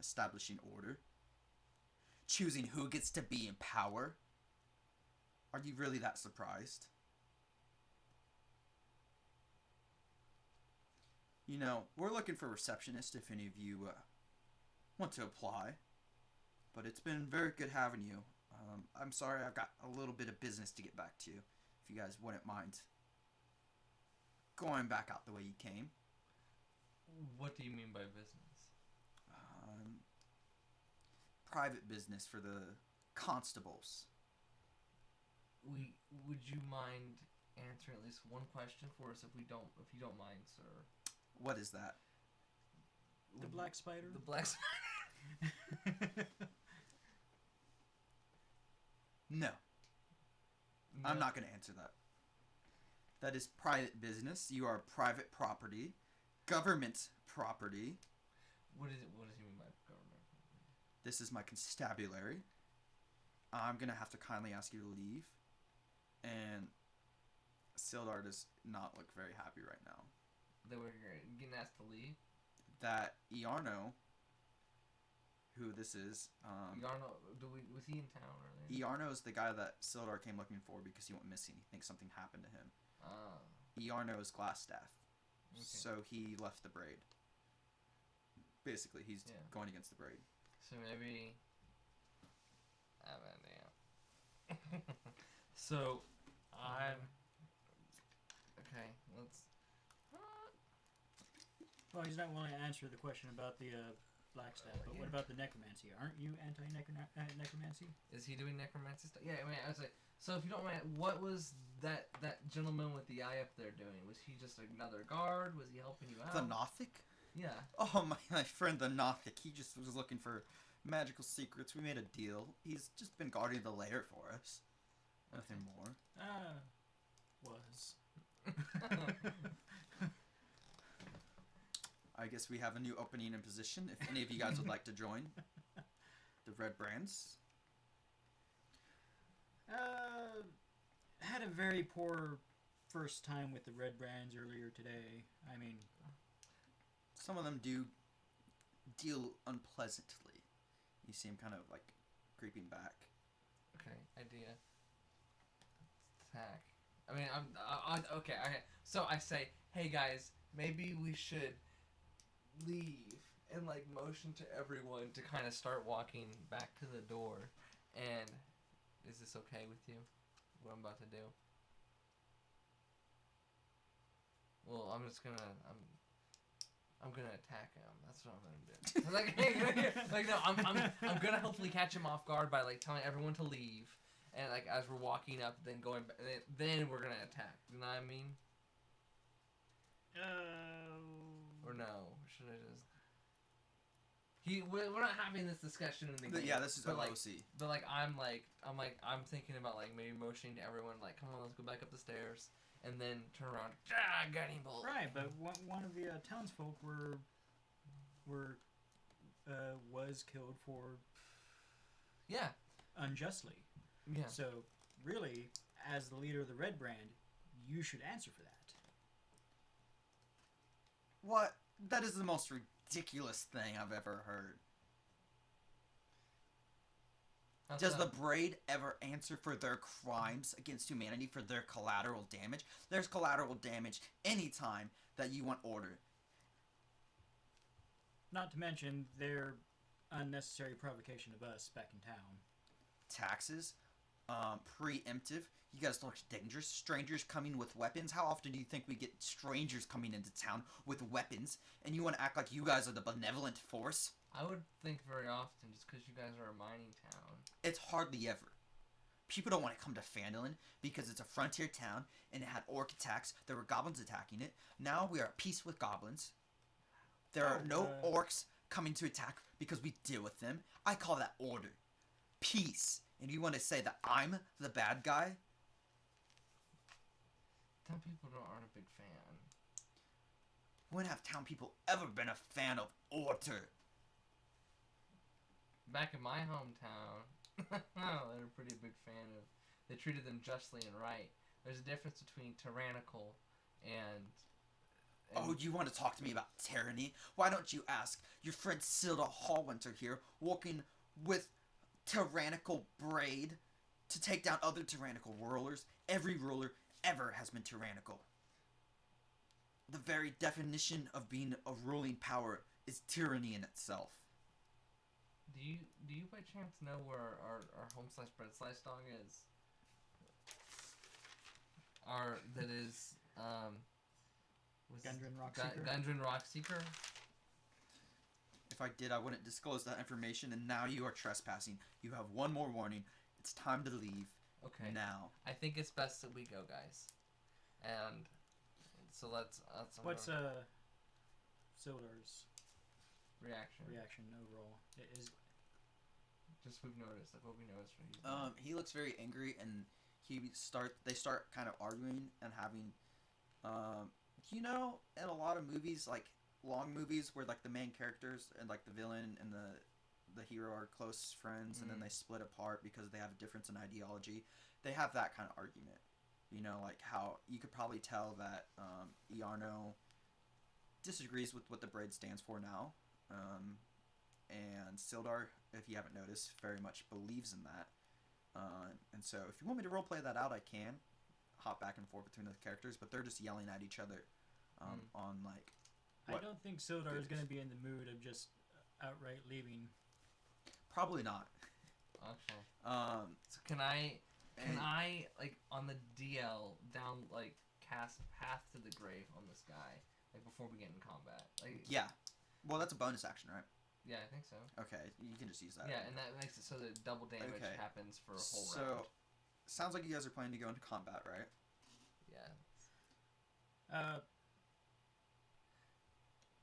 Establishing order. Choosing who gets to be in power. Are you really that surprised? You know, we're looking for receptionists if any of you want to apply. But it's been very good having you. I'm sorry, I've got a little bit of business to get back to. If you guys wouldn't mind going back out the way you came." What do you mean by business? Private business for the constables. Would you mind answering at least one question for us if you don't mind, sir? What is that? The black spider? The black spider? No. I'm not going to answer that. That is private business. You are private property. Government property. What does he mean by government property? This is my constabulary. I'm going to have to kindly ask you to leave. And Sildar does not look very happy right now. That we're getting asked to leave? That Iarno, who this is... Iarno, was he in town earlier? Iarno is the guy that Sildar came looking for because he went missing. He thinks something happened to him. Iarno is Glassstaff. Okay. So he left the Braid. Basically, he's going against the Braid. So maybe... damn. So, I'm... Okay, let's... Well, he's not willing to answer the question about the Blackstaff, but what about the necromancy? Aren't you anti-necromancy? Is he doing necromancy stuff? Yeah, I mean, I was like, so if you don't mind, what was that gentleman with the eye up there doing? Was he just another guard? Was he helping you out? The Nothic? Yeah. Oh, my friend the Nothic. He just was looking for magical secrets. We made a deal. He's just been guarding the lair for us. Nothing more. Was. I guess we have a new opening in position. If any of you guys would like to join the Redbrands. Had a very poor first time with the Redbrands earlier today. I mean, some of them do deal unpleasantly. You see him kind of like creeping back. Okay, idea. Attack. I mean, okay. So I say, hey guys, maybe we should leave and like motion to everyone to kind of start walking back to the door. And is this okay with you? What I'm about to do? Well, I'm gonna attack him. That's what I'm gonna do. like no, I'm gonna hopefully catch him off guard by like telling everyone to leave, and like as we're walking up, then going back, then we're gonna attack. You know what I mean? Or no? Should I just? We're not having this discussion in the game. Yeah, this is OOC. But like I'm thinking about like maybe motioning to everyone like, come on, let's go back up the stairs. And then turn around, guiding bolt. Right, but one of the townsfolk was killed for unjustly. Yeah. So really, as the leader of the Redbrand, you should answer for that. What? That is the most ridiculous thing I've ever heard. Does the Braid ever answer for their crimes against humanity, for their collateral damage? There's collateral damage anytime that you want order. Not to mention their unnecessary provocation of us back in town. Taxes, preemptive. You guys look dangerous. Strangers coming with weapons. How often do you think we get strangers coming into town with weapons? And you want to act like you guys are the benevolent force? I would think very often, just because you guys are a mining town. It's hardly ever. People don't want to come to Phandalin because it's a frontier town and it had orc attacks. There were goblins attacking it. Now we are at peace with goblins. There are no orcs coming to attack because we deal with them. I call that order. Peace. And you want to say that I'm the bad guy? Town people aren't a big fan. When have town people ever been a fan of order? Back in my hometown, they're a pretty big fan of. They treated them justly and right. There's a difference between tyrannical and oh, you want to talk to me about tyranny? Why don't you ask your friend Sildar Hallwinter here, working with tyrannical Braid to take down other tyrannical rulers? Every ruler ever has been tyrannical. The very definition of being a ruling power is tyranny in itself. Do you by chance know where our home slash bread slice dog is? Gundren Rockseeker? Gundren Rockseeker? If I did, I wouldn't disclose that information, and now you are trespassing. You have one more warning. It's time to leave. Okay. Now. I think it's best that we go, guys. And so let's what's Sildar's reaction overall? It is just we've noticed, like what we noticed from you. He looks very angry, and they start kind of arguing and having, you know, in a lot of movies, like long movies where like the main characters and like the villain and the hero are close friends, and then they split apart because they have a difference in ideology. They have that kind of argument, you know, like how you could probably tell that Iarno disagrees with what the Braid stands for now. And Sildar, if you haven't noticed, very much believes in that. And so if you want me to roleplay that out, I can hop back and forth between the characters, but they're just yelling at each other on like... I don't think Sildar is going to be in the mood of just outright leaving. Probably not. Okay. So can I like on the DL down like cast Path to the Grave on this guy like before we get in combat? Like yeah. Well, that's a bonus action, right? Yeah, I think so. Okay, you can just use that. Yeah, and that makes it so that double damage happens for a whole round. So, sounds like you guys are planning to go into combat, right? Yeah.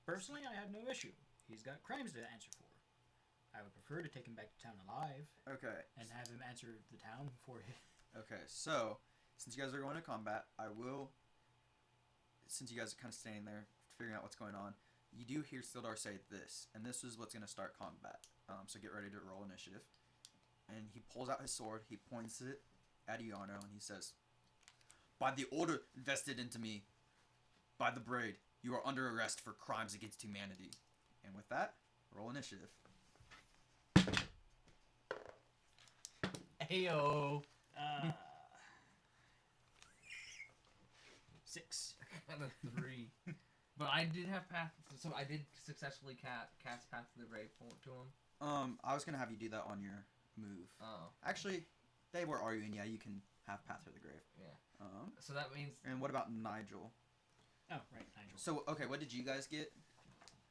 Personally, I have no issue. He's got crimes to answer for. I would prefer to take him back to town alive. Okay. And have him answer the town before he... Okay, so, since you guys are going to combat, I will... Since you guys are kind of standing there, figuring out what's going on, you do hear Sildar say this, and this is what's going to start combat. So get ready to roll initiative. And he pulls out his sword, he points it at Iarno, and he says, "By the order vested into me by the Braid, you are under arrest for crimes against humanity." And with that, roll initiative. Ayo. 6. I got a 3. But I did have Path, so I did successfully cast Path to the Grave to him. I was gonna have you do that on your move. Oh. Actually, they were arguing. Yeah, you can have Path to the Grave. Yeah. So that means. And what about Nigel? Oh, right, Nigel. So okay, what did you guys get?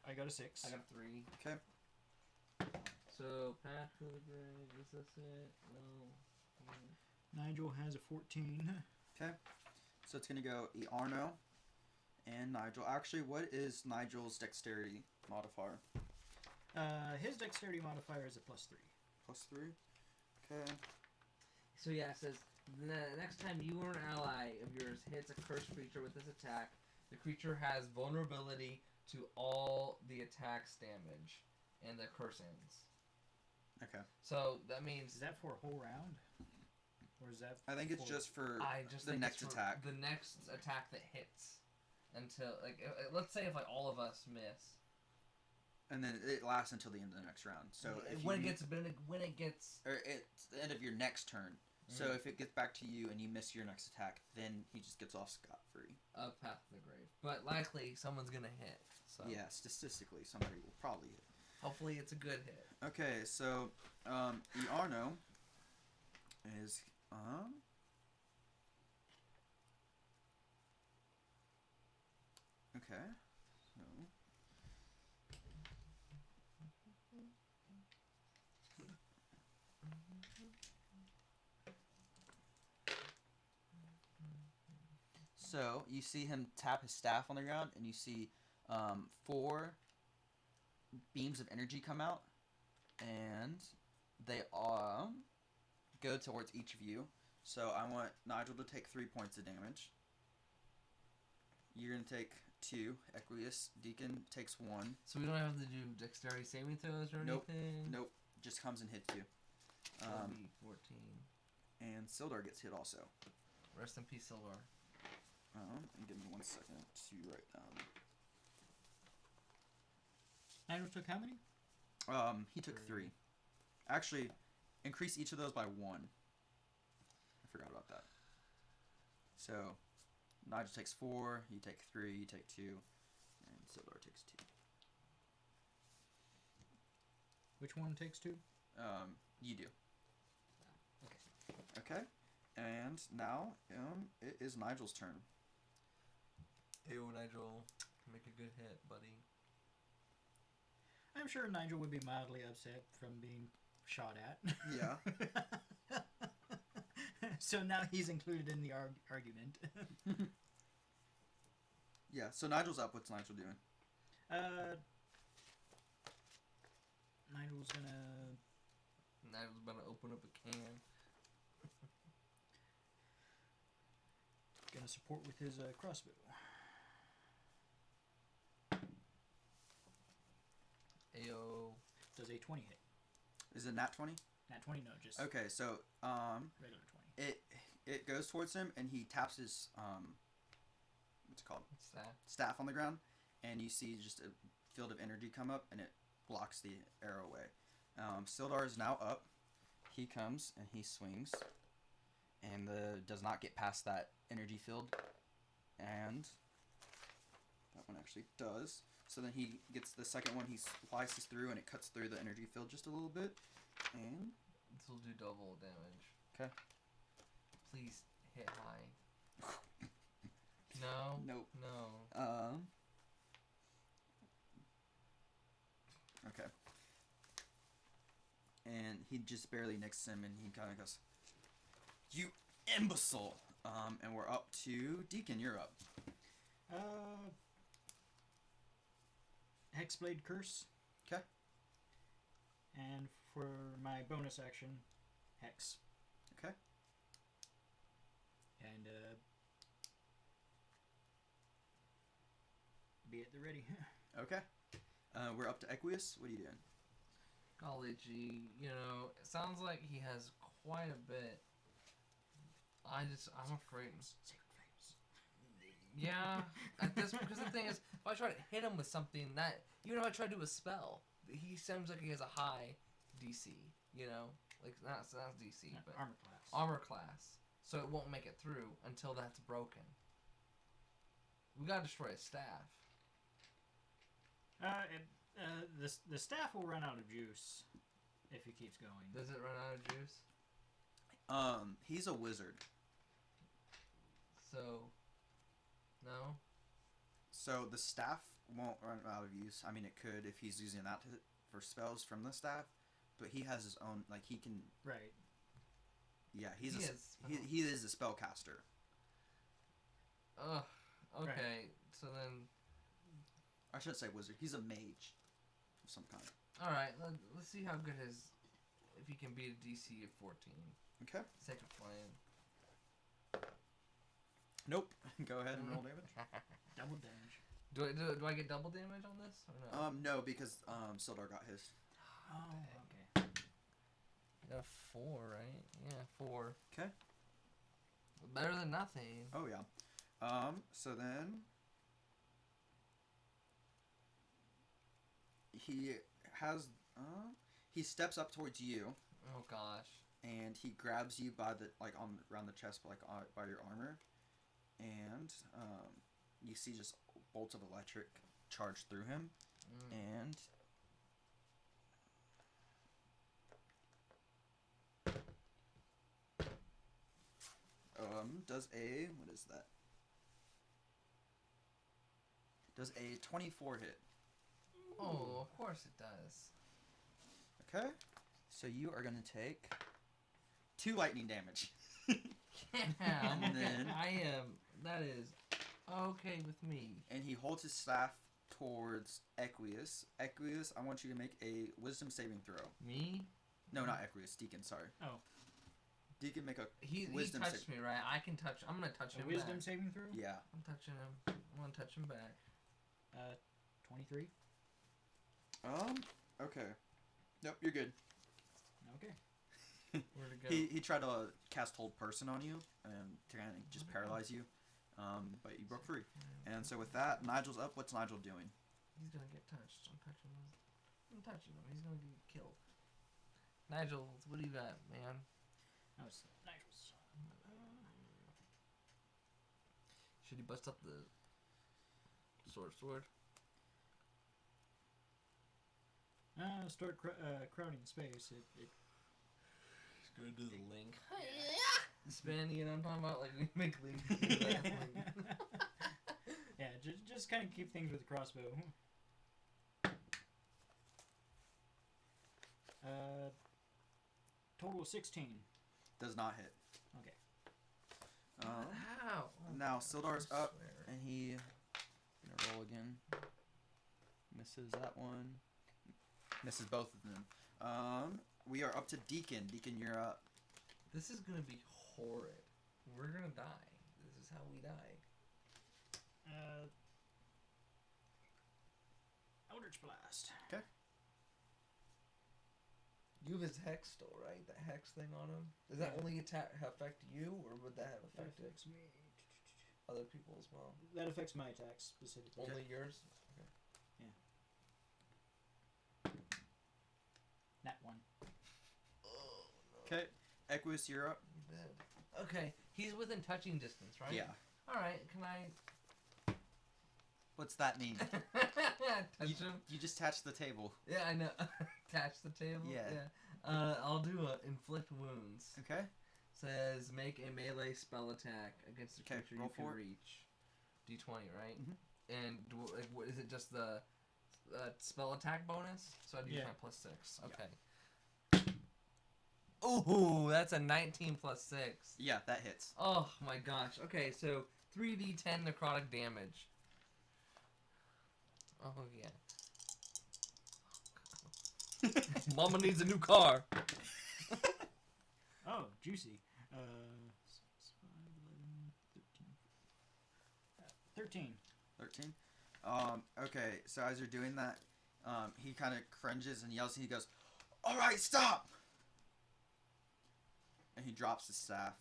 I got a 6. I got a 3. Okay. So Path to the Grave. Is this it? No. Nigel has a 14. Okay. So it's gonna go Iarno and Nigel. Actually, what is Nigel's dexterity modifier? His dexterity modifier is a +3. +3. Okay. So yeah, it says the next time you or an ally of yours hits a cursed creature with this attack, the creature has vulnerability to all the attack's damage, and the curse ends. Okay. So that means Is that for a whole round? Or is that I think it's just for I just the think next it's for attack. the next attack that hits until let's say if like all of us miss. And then it lasts until the end of the next round. So if when you, it gets or it's the end of your next turn. So if it gets back to you and you miss your next attack, then he just gets off scot-free. of Path to the Grave, but likely someone's gonna hit. So Yeah, statistically, somebody will probably hit. hopefully it's a good hit. Okay, so Iarno is okay. So So you see him tap his staff on the ground, and you see 4 beams of energy come out, and they go towards each of you. So I want Nigel to take 3 points of damage. You're gonna take 2. Equius, Deacon takes 1. So we don't have to do dexterity saving throws or Nope. anything. Nope, just comes and hits you. That'll be 14. And Sildar gets hit also. Rest in peace, Sildar. And give me 1 second to write down. Nigel took how many? He took 3. Actually, increase each of those by 1. I forgot about that. So, Nigel takes 4, you take 3, you take 2, and Sildar takes 2. Which one takes 2? You do. Okay. Okay, and now it is Nigel's turn. Ew, Nigel, make a good hit, buddy. I'm sure Nigel would be mildly upset from being shot at. Yeah. So now he's included in the argument. Yeah, so Nigel's up. What's Nigel doing? Nigel's gonna open up a can. gonna support with his crossbow. Ayo. Does a 20 hit? Is it nat 20? Nat 20, no, just Okay, so regular 20. it goes towards him, and he taps his what's it called? What's that? Staff on the ground, and you see just a field of energy come up, and it blocks the arrow away. Sildar is now up. He comes and he swings, and does not get past that energy field, and that one actually does. So then he gets the second one. He slices through, and it cuts through the energy field just a little bit, and This will do double damage. okay. Please hit high. No. Nope. No. Okay. And he just barely nicks him, and he kind of goes, "You imbecile!" And we're up to Deacon. You're up. Hexblade Curse. Okay. And for my bonus action, Hex. Okay. And be at the ready. Okay. We're up to Equius. What are you doing? Golly gee, it sounds like he has quite a bit. I'm afraid. Yeah, at this because the thing is, if I try to hit him with something even if I try to do a spell, he seems like he has a high DC, Like not DC, but armor class. armor class. So it won't make it through until that's broken. We gotta destroy a staff. The staff will run out of juice if he keeps going. Does it run out of juice? He's a wizard. So, no? So the staff won't run out of use. I mean, it could if he's using that for spells from the staff, but he has his own, like, he can... Right. Yeah, he is a spellcaster. Ugh, okay, Right. so then... I shouldn't say wizard. He's a mage of some kind. Alright, let's see how good his... If he can beat a DC of 14. Okay. Sake of playing. Nope. Go ahead and roll damage. Double damage. Do I get double damage on this? Or no? No, because Sildar got his. Oh, okay. I got a 4, right? Yeah, 4. Okay. Better than nothing. Oh yeah. So then he has he steps up towards you Oh gosh. and he grabs you by the around the chest, by your armor, and you see just bolts of electric charge through him, and does a what is that? Does a 24 hit? Oh, of course it does. Okay. So you are gonna take 2 lightning damage. Yeah, And then- I am. That is okay with me. And he holds his staff towards Equius. Equius, I want you to make a wisdom saving throw. Me? No, not Equius. Deacon, sorry. Oh. Deacon, make a He wisdom touched me, right? I can touch. I'm gonna touch A him. wisdom back. saving throw? Yeah. I'm touching him. I'm gonna touch him back. 23. Okay. Nope, you're good. Okay. Where'd it go? He tried to cast Hold Person on you and to kind of just paralyze you, but you broke free. And so with that, Nigel's up. What's Nigel doing? He's gonna get touched. I'm touching him. I'm touching him. He's gonna get killed. Nigel, what do you got, man? That was Nigel's. Should he bust up the sword? Start crowding space. It He's gonna do the link. Spin, you know what I'm talking about? Like, we make links. yeah, just kind of keep things with the crossbow. Total 16. Does not hit. Okay. How? Now Sildar's I up, swear. and he gonna roll again. Misses that one. Misses both of them. We are up to Deacon. Deacon, you're up. This is gonna be horrid. We're gonna die. This is how we die. Eldridge Blast. Okay. You have his hex still, right? That hex thing on him. Does that only affect you, or would that have That affected affects me. other people as well? That affects my attacks specifically. Only yours? That one. Oh, no. Okay. Equius, you're up. He's dead. Okay, he's within touching distance, right? Yeah. Alright, can I... What's that mean? touch him? You just touched the table. Yeah, I know. Touch the table? Yeah. I'll do a Inflict Wounds. Okay. Says, make a melee spell attack against a Okay, creature roll you can for it. reach. D20, right? Mhm. And what is it, just the spell attack bonus? So I'd use Yeah. my plus 6. Okay. Ooh, that's a 19 plus 6. Yeah, that hits. Oh my gosh. Okay, so 3d10 necrotic damage. Oh yeah. Mama needs a new car. Oh, juicy. 13. 13. Okay, so as you're doing that, he kind of cringes and yells and he goes, "Alright, stop!" And he drops his staff.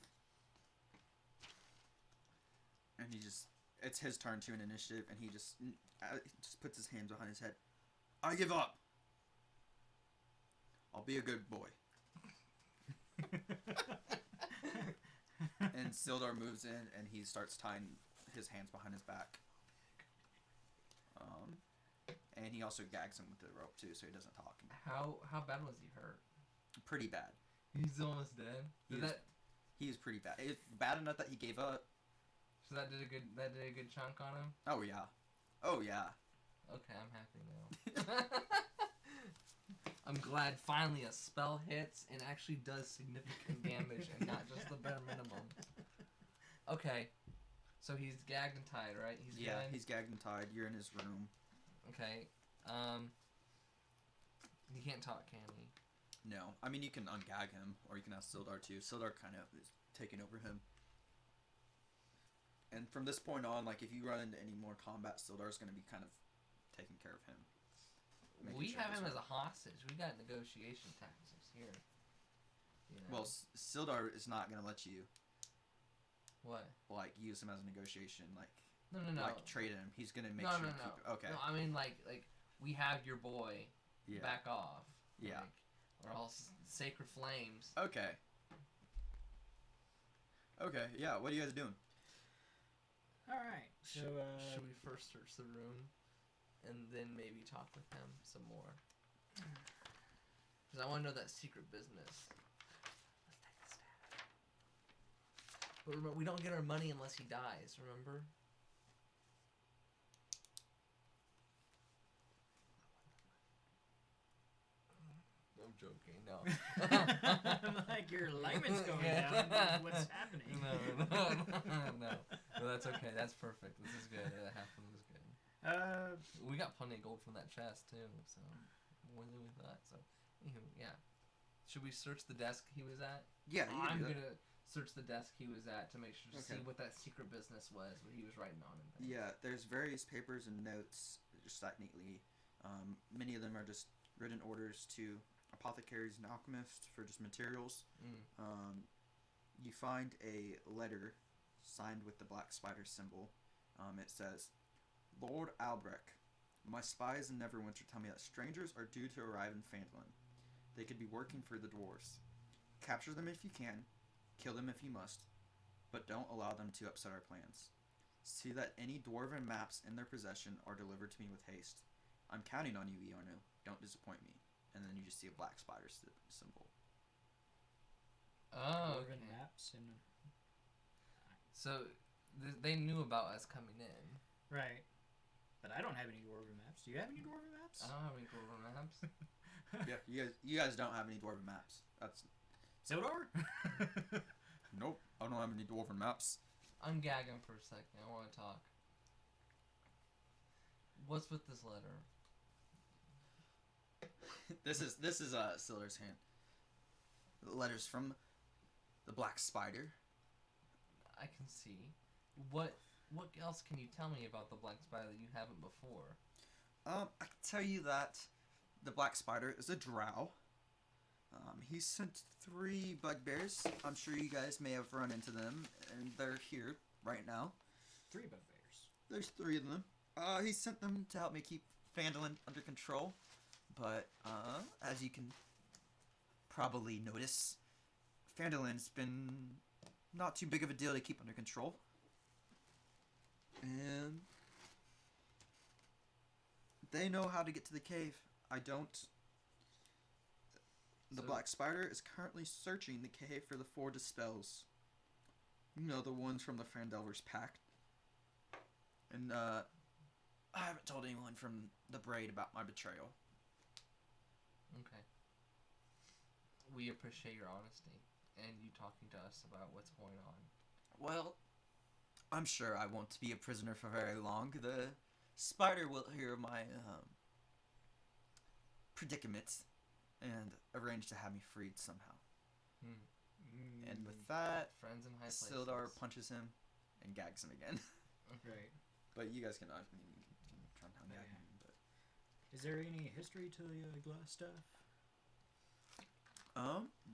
And he just, it's his turn to an initiative, and he just puts his hands behind his head. "I give up. I'll be a good boy." And Sildar moves in, and he starts tying his hands behind his back. And he also gags him with the rope, too, so he doesn't talk. How bad was he hurt? Pretty bad. He's almost dead. He is pretty bad. It's bad enough that he gave up. So that did a good chunk on him? Oh, yeah. Oh, yeah. Okay, I'm happy now. I'm glad finally a spell hits and actually does significant damage and not just the bare minimum. Okay. So he's gagged and tied, right? He's gagged and tied. You're in his room. Okay. He can't talk, can he? No. I mean, you can ungag him, or you can ask Sildar too. Sildar kind of is taking over him. And from this point on, like, if you run into any more combat, Sildar's going to be kind of taking care of him. We have him as a hostage. We got negotiation tactics here. You know? Well, Sildar is not going to let you... What? Like, use him as a negotiation, like... No. Like, trade him. He's going to make sure... No. Okay. No, I mean, like, we have your boy. Yeah. Back off. Yeah. Like, we're all sacred flames. Okay. Okay, yeah. What are you guys doing? Alright, so, Should we first search the room? And then maybe talk with him some more? Because I want to know that secret business. Let's take a stab. But remember, we don't get our money unless he dies, remember? I'm joking, no. I'm like, your alignment's going down. What's happening? No, that's okay. That's perfect. This is good. Half of them is good. We got plenty of gold from that chest, too, so more than we thought. So, anywho, yeah. Should we search the desk he was at? Yeah, I'm going to search the desk he was at to make sure to see what that secret business was, what he was writing on. And things. Yeah, there's various papers and notes just stacked neatly. Many of them are just written orders to apothecaries and alchemists for just materials. You find a letter signed with the black spider symbol. It says, Lord Albrecht, my spies in Neverwinter tell me that strangers are due to arrive in Phandalin. They could be working for the dwarves. Capture them if you can, kill them if you must, but don't allow them to upset our plans. See that any dwarven maps in their possession are delivered to me with haste. I'm counting on you, Iarno. Don't disappoint me. And then you just see a black spider symbol. Oh, Dwarven okay. maps and... So, they knew about us coming in. Right. But I don't have any dwarven maps. Do you have any dwarven maps? I don't have any dwarven maps. Yeah, you guys don't have any dwarven maps. That's... Sildar? Nope, I don't have any dwarven maps. I'm gagging for a second. I want to talk. What's with this letter? This is Sildar's hand. The letter's from the black spider. I can see. What else can you tell me about the black spider that you haven't before? I can tell you that the black spider is a drow. He sent 3 bugbears. I'm sure you guys may have run into them, and they're here right now. 3 bugbears. There's 3 of them. He sent them to help me keep Phandalin under control. But, as you can probably notice, Phandalin's been not too big of a deal to keep under control. And they know how to get to the cave. I don't. The black spider is currently searching the cave for the 4 dispels. You know, the ones from the Fandelver's Pact. And, I haven't told anyone from the Braid about my betrayal. Okay. We appreciate your honesty and you talking to us about what's going on. Well, I'm sure I won't be a prisoner for very long. The spider will hear my predicament and arrange to have me freed somehow. And with that, Friends in high places. Sildar punches him and gags him again. Right. But you guys can, try and gag him. But Is there any history to the glass stuff?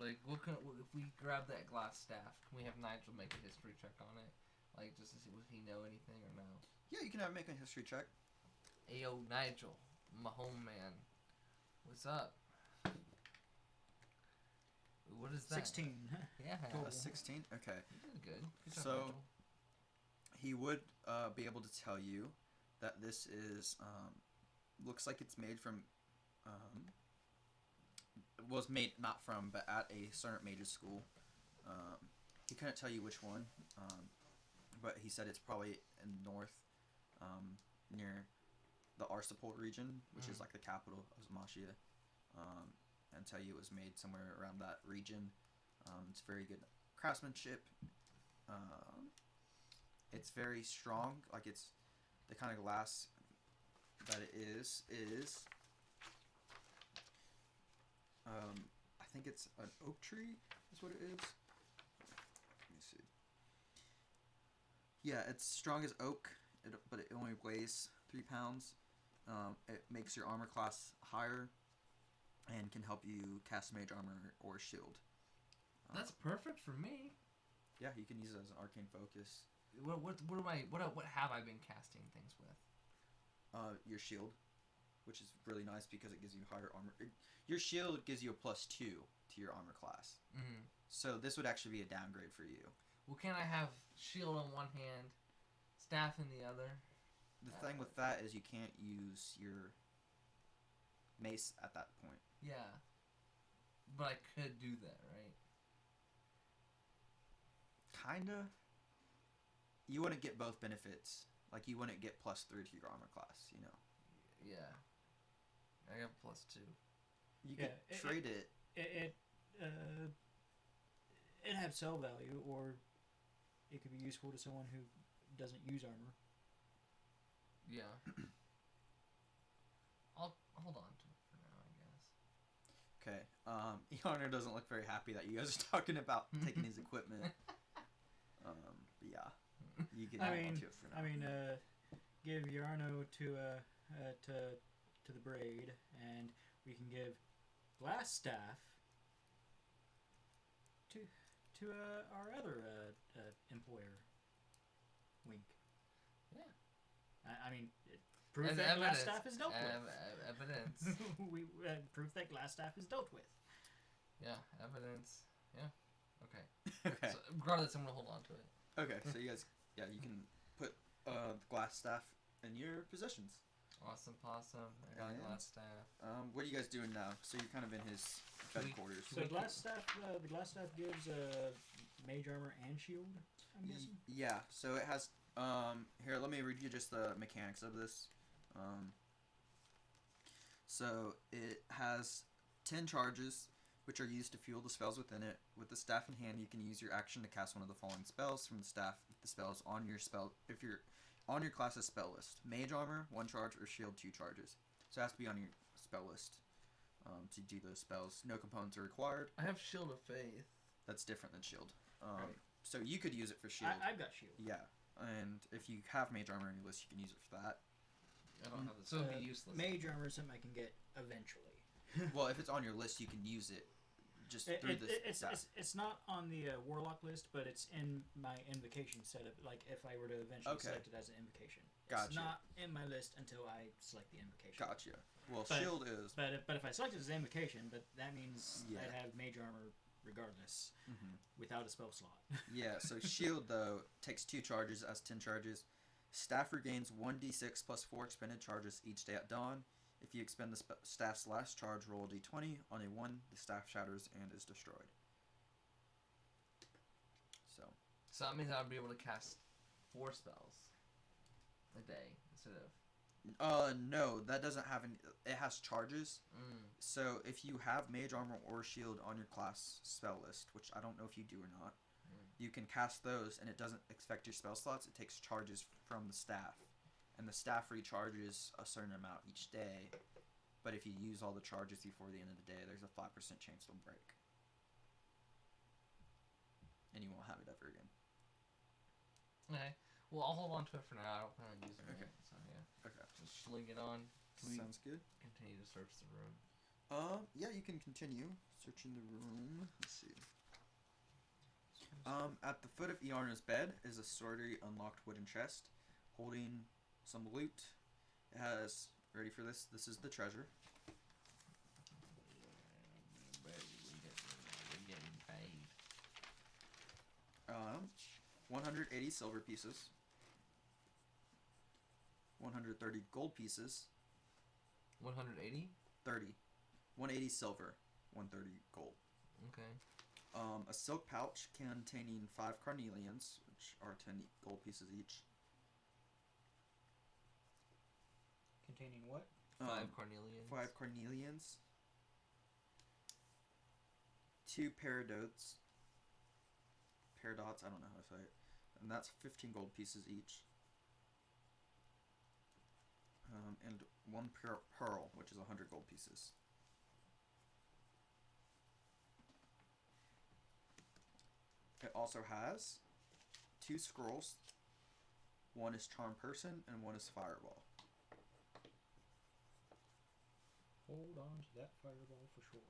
Like, if we grab that glass staff, can we have Nigel make a history check on it? Like, just to see if he know anything or no? Yeah, you can have make a history check. Ayo, Nigel, my home man. What's up? What is that? 16. Yeah. Cool. A 16. Okay. You did good. Good job, So- Nigel. He would be able to tell you that this is looks like it's made from was made not from but at a certain mage's school. He couldn't tell you which one, but he said it's probably in the north, near the Arsipol region, which is like the capital of Zamashia, and tell you it was made somewhere around that region. It's very good craftsmanship. It's very strong. Like it's the kind of glass that it is. I think it's an oak tree. Is what it is. Let me see. Yeah, it's strong as oak, but it only weighs 3 pounds. It makes your armor class higher, and can help you cast Mage Armor or Shield. That's perfect for me. Yeah, you can use it as an arcane focus. What have I been casting things with? Your shield, which is really nice because it gives you higher armor. Your shield gives you a +2 to your armor class. Mm-hmm. So this would actually be a downgrade for you. Well, can't I have shield on one hand, staff in the other? The thing with that is you can't use your mace at that point. Yeah. But I could do that, right? Kinda. You wouldn't get both benefits. Like, you wouldn't get +3 to your armor class, you know. Yeah. I got +2. You could trade it. It have sell value, or it could be useful to someone who doesn't use armor. Yeah. I'll hold on to it for now, I guess. Okay. Earner doesn't look very happy that you guys are talking about taking his equipment. But yeah. You can hold on to it for now. Give Yarno to the braid, and we can give glass staff to our other employer. Wink. Yeah. Proof As that evidence. glass staff is dealt with. Evidence. We proof that glass staff is dealt with. Yeah, evidence. Yeah. Okay. Okay. So, regardless, I'm gonna hold on to it. Okay, so you guys, you can put the glass staff in your possessions. Awesome possum. I got a Yeah. glass staff. What are you guys doing now? So you're kind of in his bed quarters. So the glass staff gives mage armor and shield, I'm guessing. Yeah, so it has, here, let me read you just the mechanics of this. So it has 10 charges, which are used to fuel the spells within it. With the staff in hand, you can use your action to cast one of the following spells from the staff if the spell is on your spell, if you're on your class's spell list. Mage Armor, 1 charge, or Shield, 2 charges. So it has to be on your spell list to do those spells. No components are required. I have Shield of Faith. That's different than Shield. Right. So you could use it for Shield. I've got shield. Yeah, and if you have Mage Armor on your list, you can use it for that. I don't have this. So it'd be useless. Mage armor is something I can get eventually. Well, if it's on your list, you can use it just through It's not on the warlock list, but it's in my invocation setup. Like if I were to eventually select it as an invocation, Gotcha. It's not in my list until I select the invocation. Gotcha. Well, But- Shield is. But if I select it as an invocation, but that means Yeah. I have mage armor regardless without a spell slot. Yeah, so Shield, though, takes 2 charges as 10 charges. Staff regains 1d6 plus 4 expended charges each day at dawn. If you expend the staff's last charge, roll a d20. On a 1, the staff shatters and is destroyed. So that means I would be able to cast 4 spells a day instead of. no, that doesn't have any. It has charges. So if you have Mage Armor or Shield on your class spell list, which I don't know if you do or not, you can cast those, and it doesn't affect your spell slots. It takes charges from the staff, and the staff recharges a certain amount each day. But if you use all the charges before the end of the day, there's a 5% chance it'll break, and you won't have it ever again. Okay. Well, I'll hold on to it for now. I don't plan on using Okay. it. So yeah. Okay. Just sling it on. Can we Sounds good. continue to search the room? Yeah, you can continue searching the room. Let's see. At the foot of Iarna's bed is a sturdy, unlocked wooden chest holding some loot. It has, ready for this? This is the treasure. We're getting 180 silver pieces, 130 gold pieces, 180? 30, 180 silver, 130 gold. Okay. A silk pouch containing 5 carnelians, which are 10 gold pieces each. Containing what? 5 carnelians. 5 carnelians. 2 paradots. Paradots, I don't know how to say it. And that's 15 gold pieces each. And 1 pearl, which is 100 gold pieces. It also has 2 scrolls. One is Charm Person and one is Fireball. Hold on to that fireball for sure.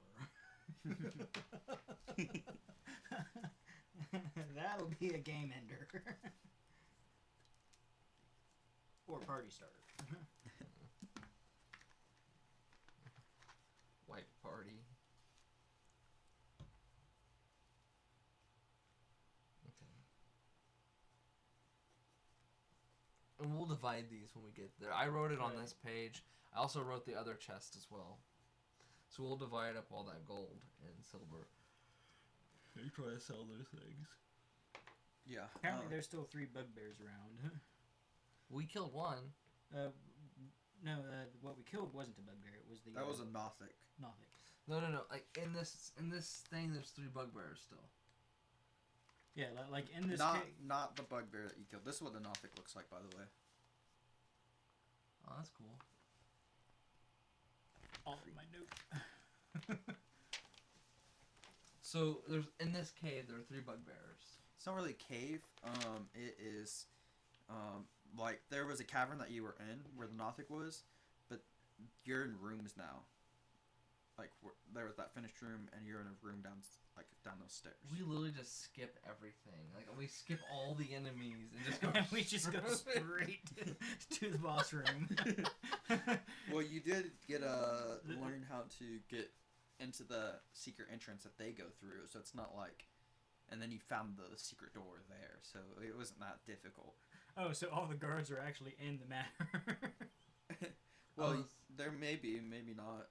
That'll be a game ender. Or party starter. White party. Okay. And we'll divide these when we get there. I wrote it on this page. I also wrote the other chest as well. So we'll divide up all that gold and silver. And try to sell those things. Yeah. Apparently there's still 3 bugbears around. We killed one. No, what we killed wasn't a bugbear. It was the... That was a Nothic. Nothic. No. Like in this thing, there's 3 bugbears still. Yeah, like in this... Not the bugbear that you killed. This is what the Nothic looks like, by the way. Oh, that's cool. All in my note. So there's in this cave there are 3 bugbears. It's not really a cave. It is, like there was a cavern that you were in where the Nothic was, but you're in rooms now. Like there was that finished room, and you're in a room down those stairs. We literally just skip everything. Like we skip all the enemies and just go. We just go straight to the boss room. Well, you did get learn how to get into the secret entrance that they go through, so it's not like, and then you found the secret door there, so it wasn't that difficult. Oh, so all the guards are actually in the manor. Well, there may be, maybe not.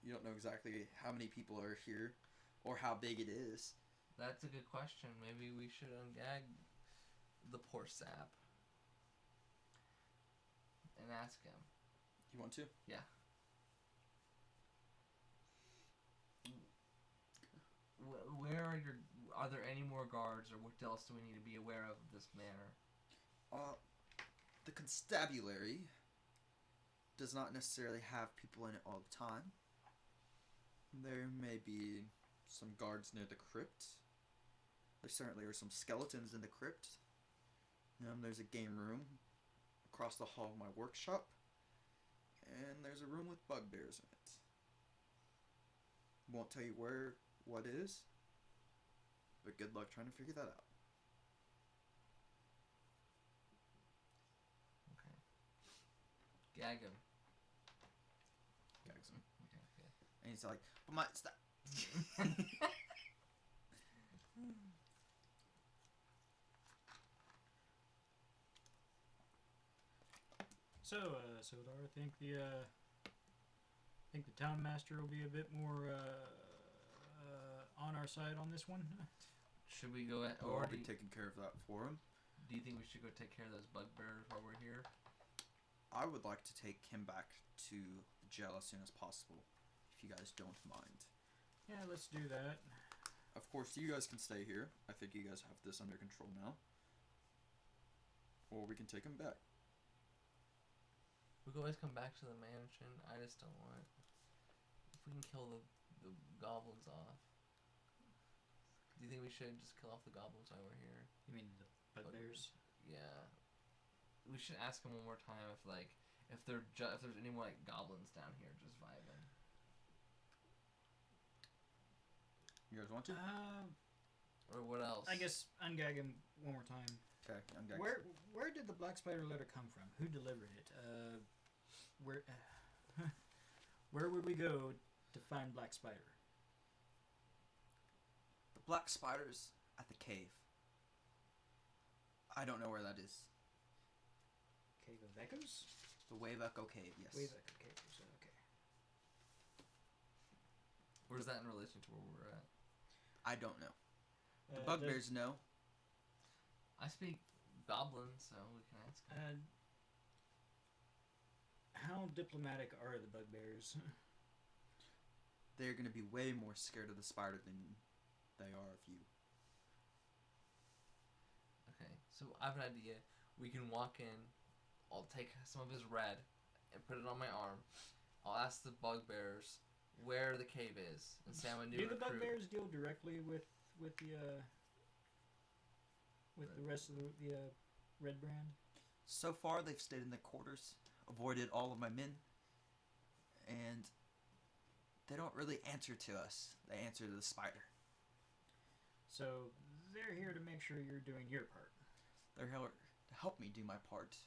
You don't know exactly how many people are here, or how big it is. That's a good question. Maybe we should ungag the poor sap and ask him. You want to? Yeah. Where are there any more guards, or what else do we need to be aware of this manor? The constabulary does not necessarily have people in it all the time. There may be some guards near the crypt. There certainly are some skeletons in the crypt. There's a game room across the hall of my workshop. And there's a room with bugbears in it. Won't tell you what is, but good luck trying to figure that out. Okay. Gag him. Gags him. Okay. And he's like, but my stop. So, Sildar, I think the town master will be a bit more on our side on this one. Should we go at I'll be taking care of that for him. Do you think we should go take care of those bugbears while we're here? I would like to take him back to the jail as soon as possible, if you guys don't mind. Yeah, let's do that. Of course, you guys can stay here. I think you guys have this under control now. Or we can take him back. We can always come back to the mansion. I just don't want... If we can kill the goblins off. Do you think we should just kill off the goblins while we're here? You mean the bugbears? Yeah. We should ask him one more time if there's any more like goblins down here just vibing. You guys want to? Or what else? I guess ungag him one more time. Okay, I'm going. Where did the black spider letter come from? Who delivered it? Where would we go to find Black Spider? The black spider's at the cave. I don't know where that is. Cave of Echoes? The Wave Echo Cave, yes. Wave Echo Caves, okay. Where's that in relation to where we're at? I don't know. The bugbears know. I speak Goblin, so we can ask him. How diplomatic are the bugbears? They're going to be way more scared of the spider than they are of you. Okay, so I have an idea. We can walk in. I'll take some of his red and put it on my arm. I'll ask the bugbears where the cave is and say I'm a new Do recruit. the bugbears deal directly with the rest of the Redbrand? So far, they've stayed in their quarters, avoided all of my men, and they don't really answer to us. They answer to the spider. So they're here to make sure you're doing your part. They're here to help me do my part.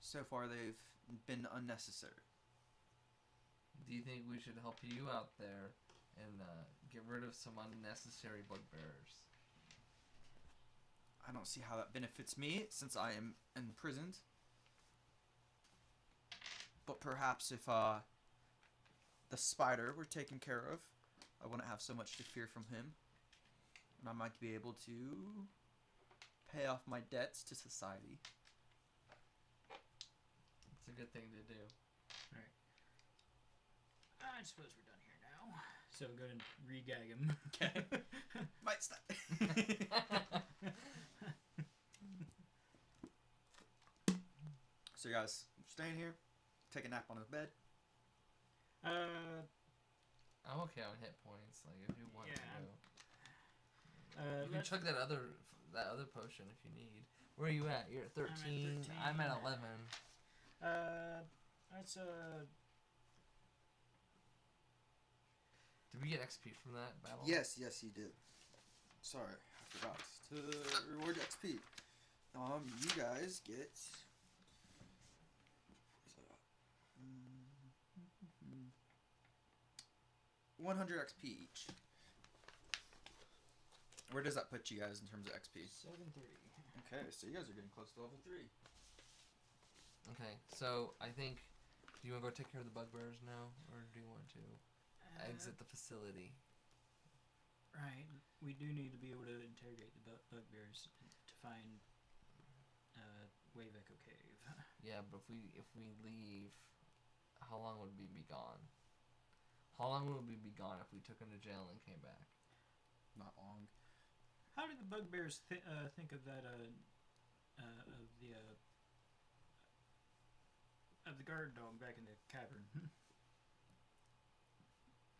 So far, they've been unnecessary. Do you think we should help you out there and get rid of some unnecessary bugbears? I don't see how that benefits me, since I am imprisoned. But perhaps if the spider were taken care of, I wouldn't have so much to fear from him. And I might be able to pay off my debts to society. It's a good thing to do. Alright. I suppose we're done here now. So go ahead and re-gag him. Okay. Might stop. So you guys staying here? Take a nap on his bed? I'm okay on hit points. Like if you want Yeah, to go, you can chug that other potion if you need. Where are you at? You're at 13. I'm at 11. That's Did we get XP from that battle? Yes, you did. Sorry, I forgot to reward XP. You guys get 100 XP each. Where does that put you guys in terms of XP? 7-3. Okay, so you guys are getting close to level 3. Okay, so I think, do you want to go take care of the bugbears now, or do you want to exit the facility? Right. We do need to be able to interrogate the bugbears to find Wave Echo Cave. Yeah, but if we leave, how long would we be gone? How long would we be gone if we took him to jail and came back? Not long. How did the bugbears think of that of the guard dog back in the cavern?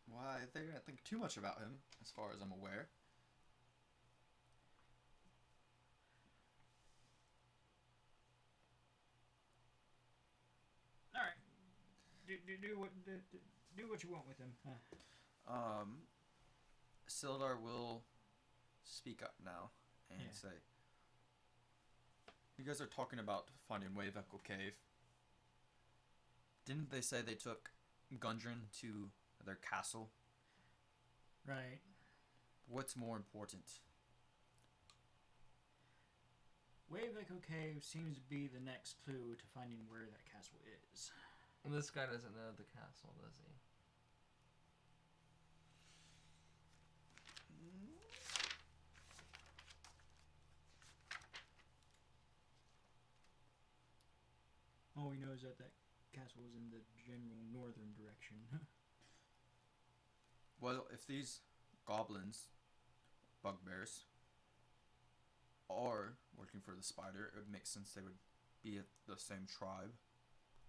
Why, they didn't think too much about him, as far as I'm aware. All right. Do what you want with him. Sildar will speak up now and say, you guys are talking about finding Wave Echo Cave. Didn't they say they took Gundren to their castle? Right. What's more important? Wave Echo Cave seems to be the next clue to finding where that castle is. And this guy doesn't know the castle, does he? All we know is that castle is in the general northern direction. Well, if these goblins, bugbears, are working for the spider, it would make sense they would be at the same tribe.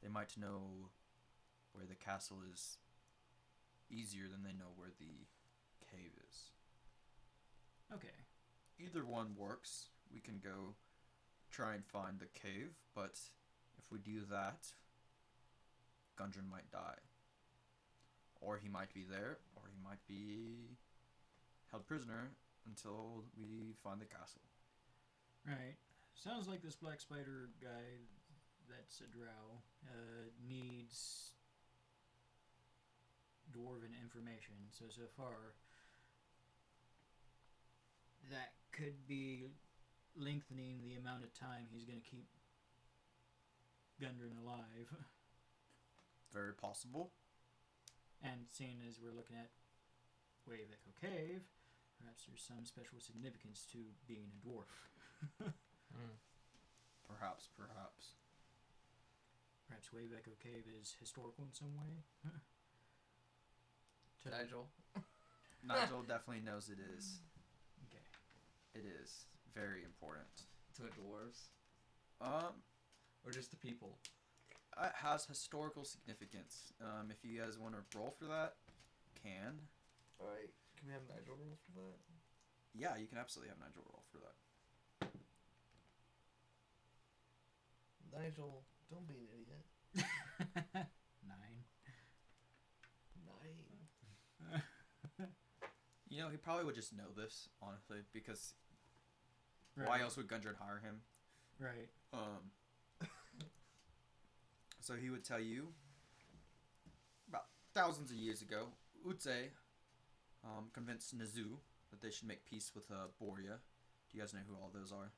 They might know where the castle is easier than they know where the cave is. Okay. Either one works. We can go try and find the cave, but if we do that, Gundren might die. Or he might be there, or he might be held prisoner until we find the castle. Right. Sounds like this black spider guy that's a drow needs dwarven information. So far, that could be lengthening the amount of time he's going to keep Gundren alive. Very possible. And seeing as we're looking at Wave Echo Cave, perhaps there's some special significance to being a dwarf. Perhaps. Perhaps Wave Echo Cave is historical in some way. Nigel. Nigel definitely knows it is. Okay. It is very important. To the dwarves. Or just to people. It has historical significance. If you guys want to roll for that, can. Alright, can we have Nigel roll for that? Yeah, you can absolutely have Nigel roll for that. Nigel, don't be an idiot. 9. 9. You know, he probably would just know this, honestly, because Right. why else would Gundren hire him? Right. So he would tell you, about thousands of years ago, Utse convinced Nazu that they should make peace with Boria. Do you guys know who all those are?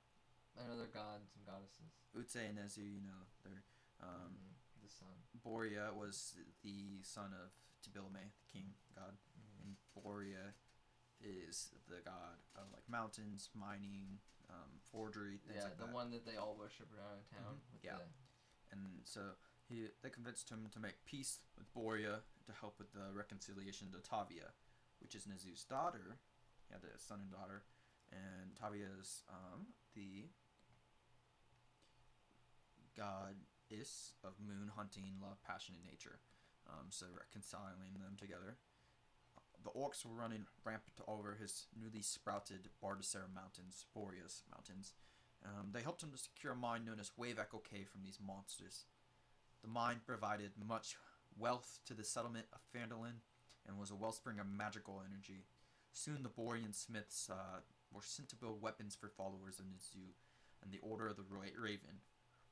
I know they're gods and goddesses. Utse and Nazu, you know, they're... The sun. Boria was the son of Tibilme, the king god, and Boria is the god of like mountains, mining, forgery, things like that. Yeah, the one that they all worship around in town. With Yeah. And so they convinced him to make peace with Boria to help with the reconciliation to Tavia, which is Nazu's daughter. He had a son and daughter, and Tavia is the goddess of moon hunting, love, passion, and nature. So reconciling them together. The orcs were running rampant over his newly sprouted Bardasera Mountains, Borea's mountains. They helped him to secure a mine known as Wave Echo Cave from these monsters. The mine provided much wealth to the settlement of Phandalin and was a wellspring of magical energy. Soon the Borean smiths were sent to build weapons for followers of Nazu and the Order of the Raven,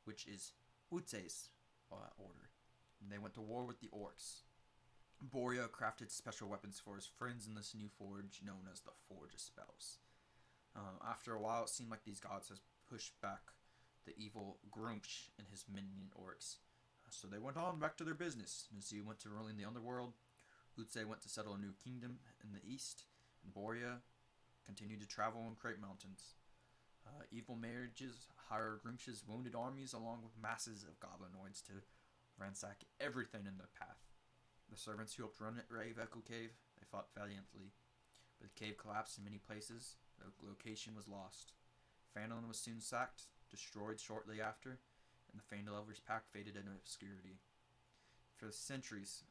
which is Utse's order. And they went to war with the orcs. Boria crafted special weapons for his friends in this new forge known as the Forge of Spells. After a while, it seemed like these gods had pushed back the evil Grumsh and his minion orcs. So they went on back to their business. Nazu went to ruling the underworld, Utse went to settle a new kingdom in the east, and Boria continued to travel and create mountains. Evil marriages hired Grumsh's wounded armies along with masses of goblinoids to ransack everything in their path. The servants who helped run at Wave Echo Cave, they fought valiantly, but the cave collapsed in many places. The location was lost. Phandalin was soon sacked, destroyed shortly after, and the Phandalovers pack faded into obscurity. For centuries,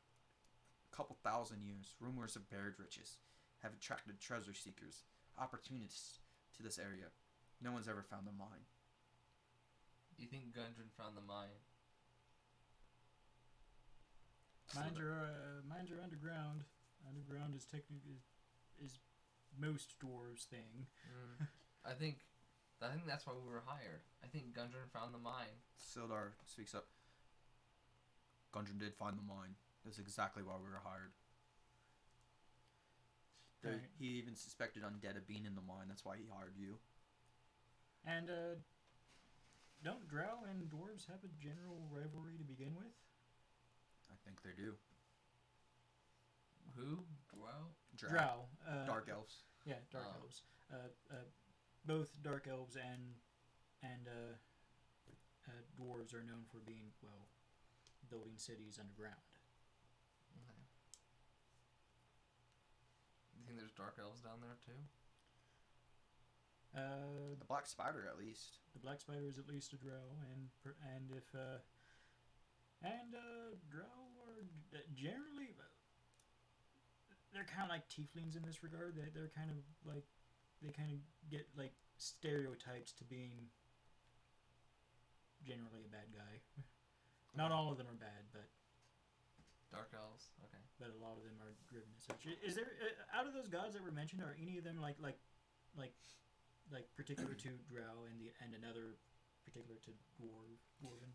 a couple thousand years, rumors of buried riches have attracted treasure seekers, opportunists to this area. No one's ever found the mine. Do you think Gundren found the mine? Mines are underground. Underground is technically is most dwarves' thing. I think that's why we were hired. I think Gundren found the mine. Sildar speaks up. Gundren did find the mine. That's exactly why we were hired. Right. He even suspected undead of being in the mine. That's why he hired you. And don't drow and dwarves have a general rivalry to begin with? I think they do. Who? Drow? Drow. Dark elves. Yeah, dark elves. Both dark elves and dwarves are known for being, well, building cities underground. Okay. You think there's dark elves down there too? The black spider, at least. The black spider is at least a drow, and if drow are generally, they're kind of like tieflings in this regard. They're kind of like, they kind of get like stereotypes to being generally a bad guy. Not all of them are bad, but Dark elves. Okay. but a lot of them are driven as such. Is there out of those gods that were mentioned, are any of them like particular to drow and another particular to dwarven?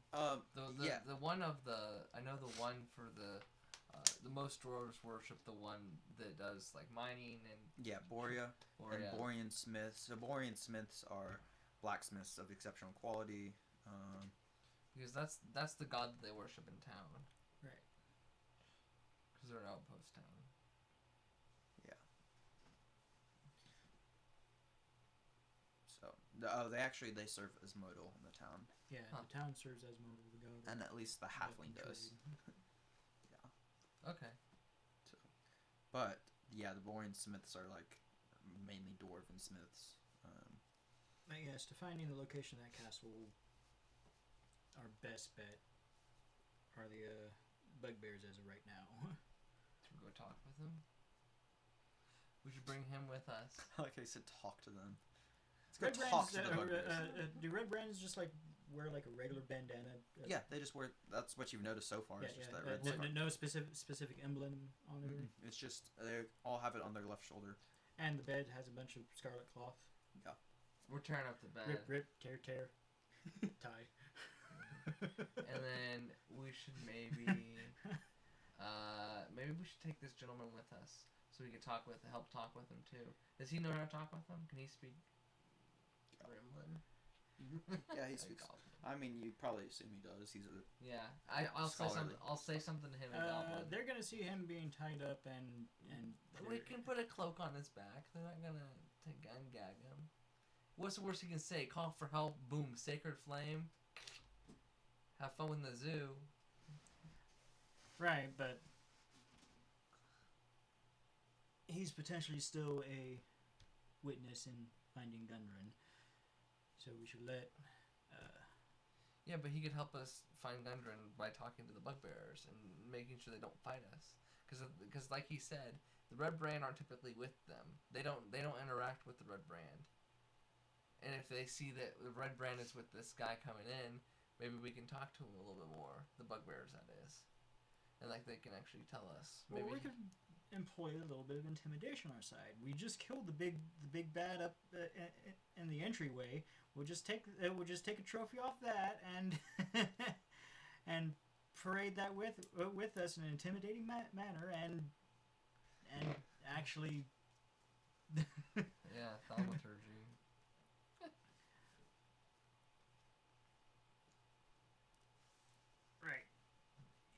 The one of the, I know the one for the most dwarves worship the one that does like mining and Yeah, Boria. And Borean smiths. So Borean smiths are blacksmiths of exceptional quality. Because that's the god that they worship in town. Right. Because they're an outpost town. Yeah. So they serve as modal in the town, Yeah, the town serves as model the god. and at least the halfling does. Okay. So, but yeah, the Borean smiths are like mainly dwarven smiths. But yes, to finding the location of that castle, our best bet are the bugbears as of right now. Should we go talk with him? We should bring him with us. Like I said, talk to them. Red talk brands, to the bugbears. do red brands just like wear like a regular bandana? Yeah, they just wear. That's what you've noticed so far. It's just that red. No specific emblem on it. Mm-mm. It's just they all have it on their left shoulder. And the bed has a bunch of scarlet cloth. Yeah. We're tearing up the bed. Rip, tear, tie. And then we should maybe we should take this gentleman with us so we can help talk with him too. Does he know how to talk with them? Can he speak Gremlin? Yeah, he speaks. I mean, you probably assume he does. He's a I'll say something. I'll say something to him in Goblin. They're gonna see him being tied up and We can put a cloak on his back. They're not gonna gag him. What's the worst he can say? Call for help. Boom. Sacred flame. Have fun in the zoo. Right, but he's potentially still a witness in finding Gundren, so we should let. Yeah, but he could help us find Gundren by talking to the bugbearers and making sure they don't fight us. Because like he said, the Redbrand aren't typically with them. They don't interact with the Redbrand. And if they see that the Redbrand is with this guy coming in, maybe we can talk to him a little bit more. The bugbearers, that is. And like they can actually tell us. Well, we could employ a little bit of intimidation on our side. We just killed the big bad up in the entryway. We'll just take a trophy off that and and parade that with us in an intimidating manner and actually. Yeah, thaumaturgy. Right.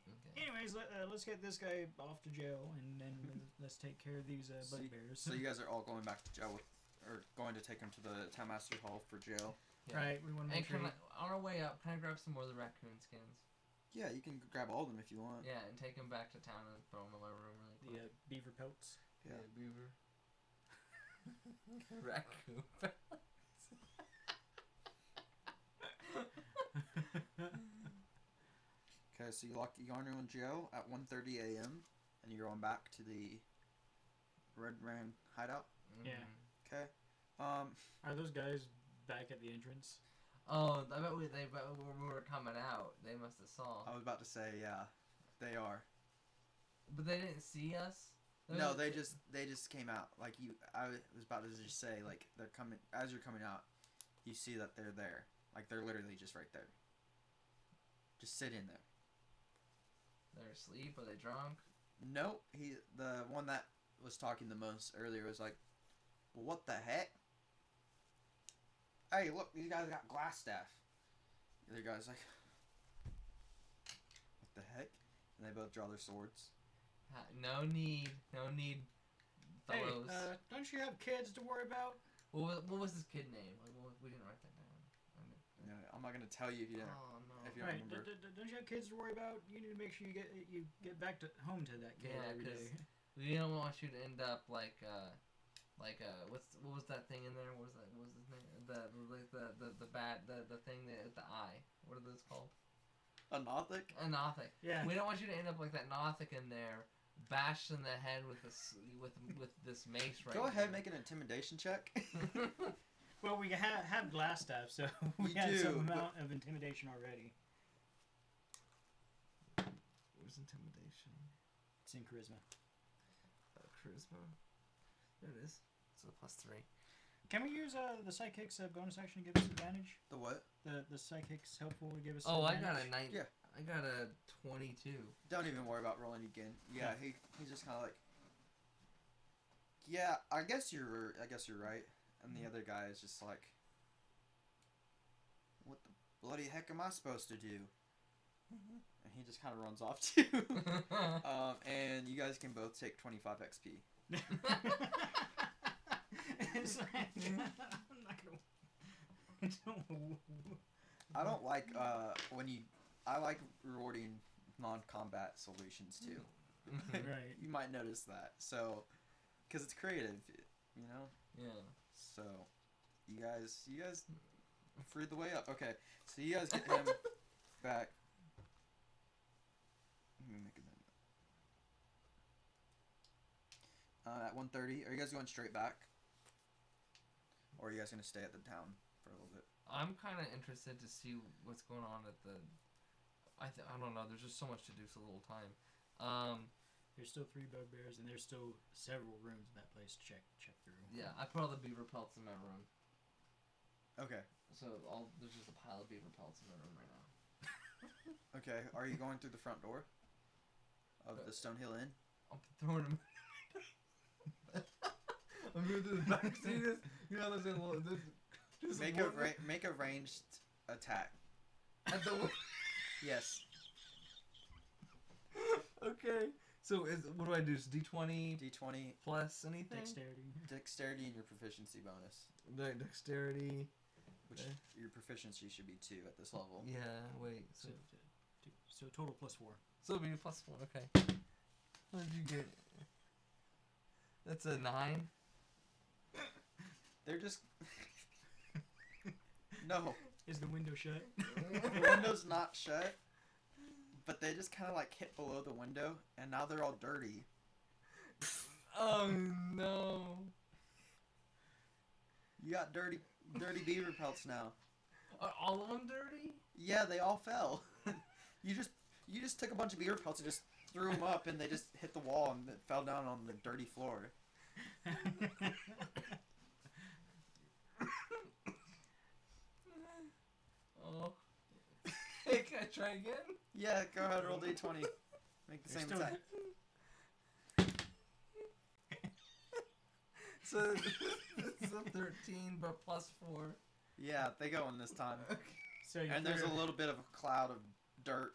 Okay. Anyways, let's get this guy off to jail, and then let's take care of these bugbears. So you guys are all going back to jail or going to take him to the Townmaster Hall for jail. Yeah. Right, we want to make sure. On our way up, can I grab some more of the raccoon skins? Yeah, you can grab all of them if you want. Yeah, and take them back to town and throw them in my room really quick. The beaver pelts. Yeah, beaver. Raccoon pelts. Okay, so you lock Yarno in jail at 1:30 a.m. and you're going back to the Redbrand Hideout. Yeah. Okay. Are those guys back at the entrance? Oh, I bet when we were coming out, they must have saw. I was about to say, yeah, they are. But they didn't see us. No, they just came out. Like I was about to just say, like they're coming as you're coming out. You see that they're there. Like they're literally just right there. Just sit in there. They're asleep. Are they drunk? Nope. The one that was talking the most earlier was like, well, what the heck? Hey, look, these guys got glass staff. The other guy's like, what the heck? And they both draw their swords. No need, fellows. Hey, don't you have kids to worry about? What was his kid name? We didn't write that down. No, I'm not gonna tell you if you don't. Oh no. If you don't Right, remember. don't you have kids to worry about? You need to make sure you get back to home to that kid every day. We don't want you to end up what was that thing in there? What was his name? The thing that the eye. What are those called? A Nothic? A Nothic. Yeah. We don't want you to end up like that Nothic in there, bashed in the head with this mace right Go ahead, here. make an intimidation check. Well, we have glass staff, so we You have do, some but- amount of intimidation already. Where's intimidation? It's in charisma. Charisma. There it is. It's a +3. Can we use the psychic's bonus action to give us advantage? The what? The psychic's helpful to give us. Oh, I advantage? got a 9. Yeah. I got a 22. Don't even worry about rolling again. Yeah, he's just kind of like, yeah, I guess you're right. And the other guy is just like, what the bloody heck am I supposed to do? And he just kind of runs off too. And you guys can both take 25 XP. It's like, I'm not gonna. I don't like I like rewarding non-combat solutions too. Right. You might notice that. So, because it's creative, you know. Yeah. So, you guys freed the way up. Okay, so you guys get him back. Let me make a minute. At 1:30, are you guys going straight back? Or are you guys going to stay at the town for a little bit? I'm kind of interested to see what's going on at the... I don't know, there's just so much to do, so little time. There's still 3 bugbears, and there's still several rooms in that place to check through. Yeah, I put all the beaver pelts in my room. Okay. So there's just a pile of beaver pelts in my room right now. Okay, are you going through the front door of the Stonehill Inn? I'm throwing them... I'm going to the back. See this? You know what I'm saying? Make a ranged attack. At the... Yes. Okay. So what do I do? Is D20 D20 plus anything? dexterity and your proficiency bonus. Dexterity. Which your proficiency should be 2 at this level. Yeah, wait. So total +4. So it'll be +4, okay. What did you get? That's a 9. They're just... No. Is the window shut? The window's not shut, but they just kind of like hit below the window, and now they're all dirty. Oh no. You got dirty beaver pelts now. Are all of them dirty? Yeah, they all fell. You just took a bunch of beaver pelts and just threw them up, and they just hit the wall and it fell down on the dirty floor. Oh. Hey, can I try again? Yeah, go ahead, roll D20. Make the same attack. So it's a 13, but +4. Yeah, they go in this time. So And there's a little bit of a cloud of dirt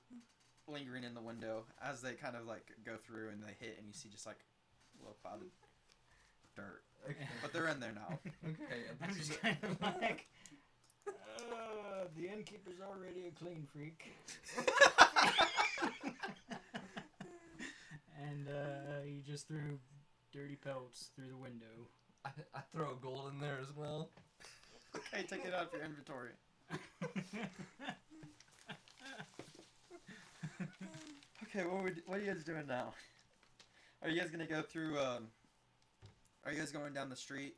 lingering in the window as they kind of like go through and they hit, and you see just like a little cloud of dirt. Okay. But they're in there now. Okay. I'm just kind of like, the innkeeper's already a clean freak. And he just threw dirty pelts through the window. I throw a gold in there as well. Okay, take it out of your inventory. Okay, what are you guys doing now? Are you guys gonna go through? Are you guys going down the street?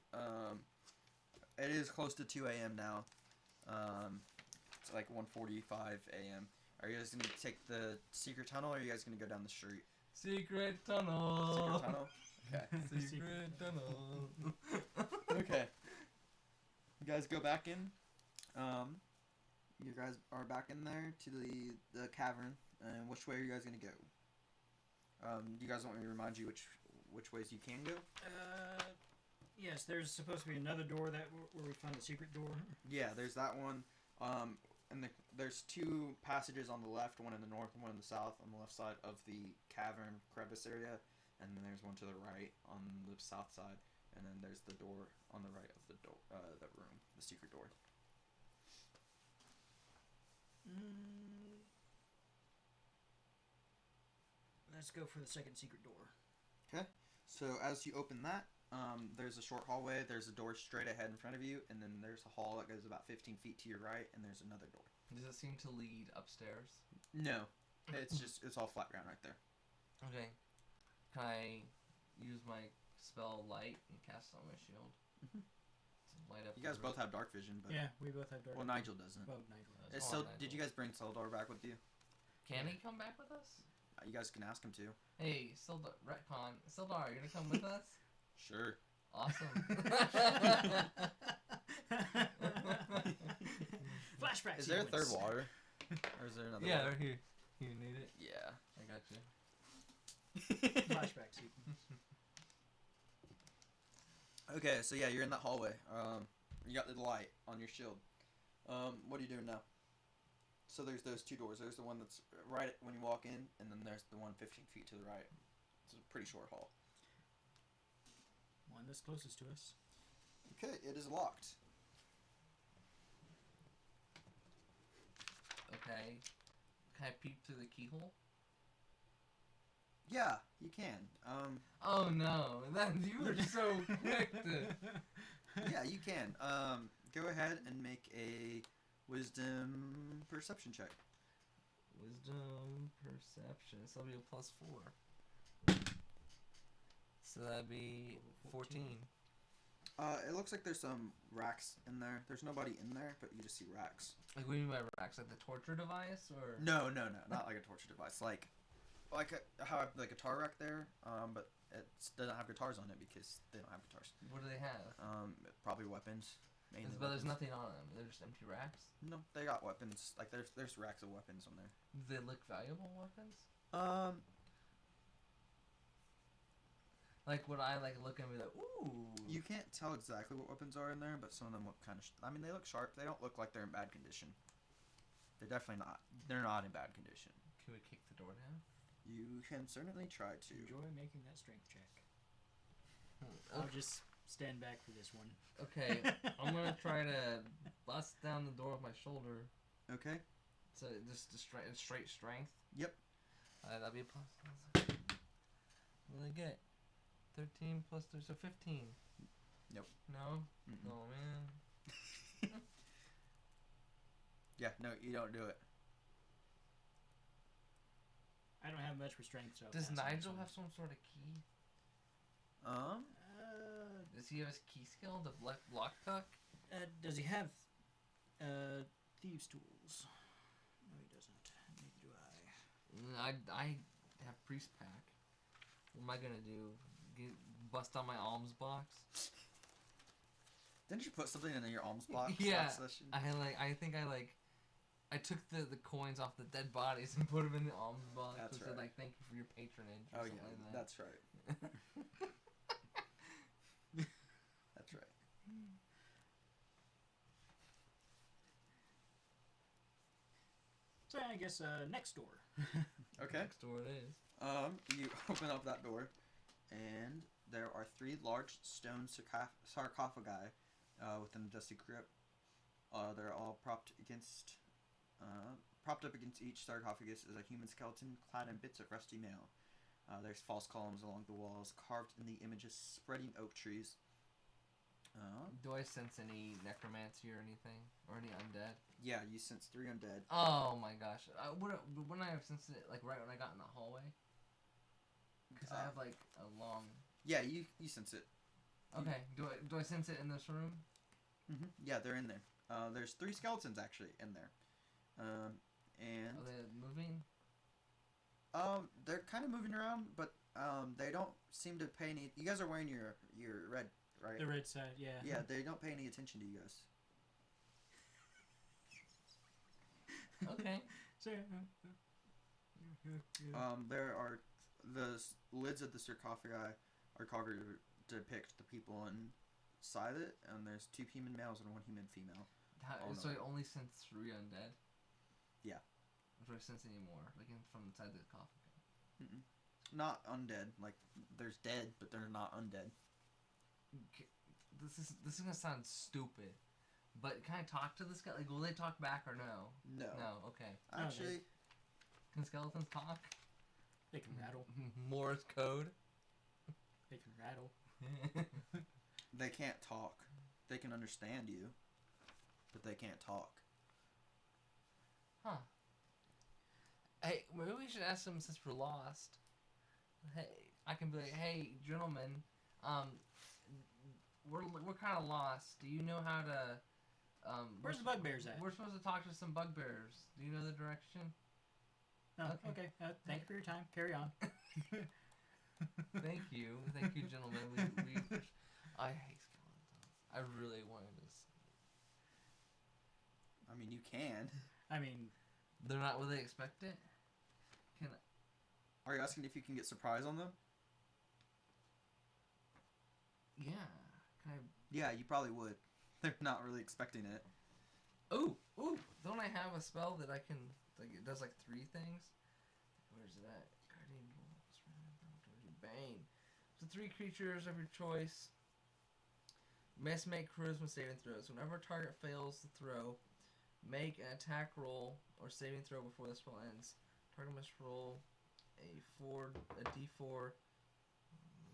It is close to 2 a.m. now. It's like 1:45 a.m. Are you guys gonna take the secret tunnel, or are you guys gonna go down the street? Secret tunnel. Secret tunnel. Okay. Secret tunnel. Okay. You guys go back in. You guys are back in there to the cavern. And which way are you guys gonna go? Do you guys want me to remind you which ways you can go? Yes, there's supposed to be another door where we found the secret door. Yeah, there's that one. And there's 2 passages on the left, one in the north and one in the south on the left side of the cavern crevice area, and then there's one to the right on the south side, and then there's the door on the right of the door, that room, the secret door. Let's go for the second secret door. Okay. So as you open that, there's a short hallway. There's a door straight ahead in front of you, and then there's a hall that goes about 15 feet to your right, and there's another door. Does it seem to lead upstairs? No, it's all flat ground right there. Okay. Can I use my spell light and cast it on my shield? Mm-hmm. To light up. You guys both have dark vision, but Yeah, we both have dark. well, Nigel doesn't. Well, Nigel has. So Nigel. did you guys bring Sildar back with you? Can he come back with us? You guys can ask him to. Hey, Sildar, retcon. Sildar, you gonna come with us? Sure. Awesome. Flashback. Is there a third sequence. water? Or is there another Yeah, water? they're here. You need it? Yeah. I got you. Flashback sequence. Okay, so yeah, you're in that hallway. You got the light on your shield. What are you doing now? So there's those two doors. There's the one that's right when you walk in, and then there's the one 15 feet to the right. It's a pretty short hall. One that's closest to us. Okay, it is locked. Okay. Can I peep through the keyhole? Yeah, you can. Oh no! You were so quick to... Yeah, you can. Go ahead and make a wisdom perception check. Wisdom perception. So that'll be a +4. So that'd be 14. It looks like there's some racks in there. There's nobody in there, but you just see racks. Like, what do you mean by racks? Like the torture device, or? No, not like a torture device. Like how I have the guitar rack there, but it doesn't have guitars on it because they don't have guitars. What do they have? Probably weapons. Mainly But there's weapons. nothing on them. They're just empty racks. No, they got weapons. Like there's racks of weapons on there. Do they look valuable weapons? Like, would I look and be like, ooh? You can't tell exactly what weapons are in there, but some of them look kind of. I mean, they look sharp. They don't look like they're in bad condition. They're definitely not. They're not in bad condition. Can we kick the door down? You can certainly try to. Enjoy making that strength check. I'll just stand back for this one. Okay, I'm gonna try to bust down the door with my shoulder. Okay. So just straight strength. Yep. That'd be a plus. What did I get? 13 plus 3, so 15. Nope. No? Mm-mm. Oh man. Yeah, no, you don't do it. I don't have much for strength, so. I'll Does pass on this Nigel one. have some sort of key? Does he have his key skill, the lockpick? Does he have thieves' tools? No, he doesn't. Neither do I. I have priest pack. What am I gonna do? Bust on my alms box? Didn't you put something in your alms box? Yeah. last session? I took the coins off the dead bodies and put them in the alms box. That's and said, right. thank you for your patronage. Oh Or yeah, something like that. that's right. That's right. So I guess next door. Okay. Next door it is. You open up that door, and there are 3 large stone sarcophagi within the dusty crypt. They're all propped up against each sarcophagus is a human skeleton clad in bits of rusty mail. There's false columns along the walls carved in the images spreading oak trees. Do I sense any necromancy or anything? Or any undead? Yeah, you sense 3 undead. Oh my gosh. Wouldn't I have sensed it right when I got in the hallway? Because I have a long... Yeah, you sense it. Okay, do I sense it in this room? Mm-hmm. Yeah, they're in there. There's 3 skeletons actually in there. And Are they moving? they're kind of moving around, but they don't seem to pay any. You guys are wearing your red, right? The red side, yeah. Yeah, they don't pay any attention to you guys. Okay. So, There are lids of the sarcophagi are carved to depict the people inside it, and there's 2 human males and 1 human female. So no. I only sense 3 undead? Yeah. Or do I sense any more? From inside the coffin? Mm-mm. Not undead. Like there's dead, but they're not undead. This is gonna sound stupid, but can I talk to this guy? Will they talk back or no? No. No. Okay. Actually, Can skeletons talk? they can rattle. Morse code. They can rattle. they can't talk. They can understand you, but they can't talk. Huh. Hey, maybe we should ask them since we're lost. Hey, I can be like, hey, gentlemen, we're kind of lost. Do you know how to? Where's the bugbears at? We're supposed to talk to some bugbears. Do you know the direction? Oh, okay. Thank you for your time. Carry on. Thank you, gentlemen. I hate skeletons. I really wanted to. I mean, you can. I mean, They're not. Will they expect it? Can I? Are you asking if you can get surprise on them? Yeah. Can I? Yeah, you probably would. They're not really expecting it. Ooh! Don't I have a spell that I can, like, it does, like, 3 things? Where's it at? Guardian Bane. So 3 creatures of your choice must make charisma saving throws. Whenever a target fails the throw, make an attack roll or saving throw before the spell ends. Target must roll a d4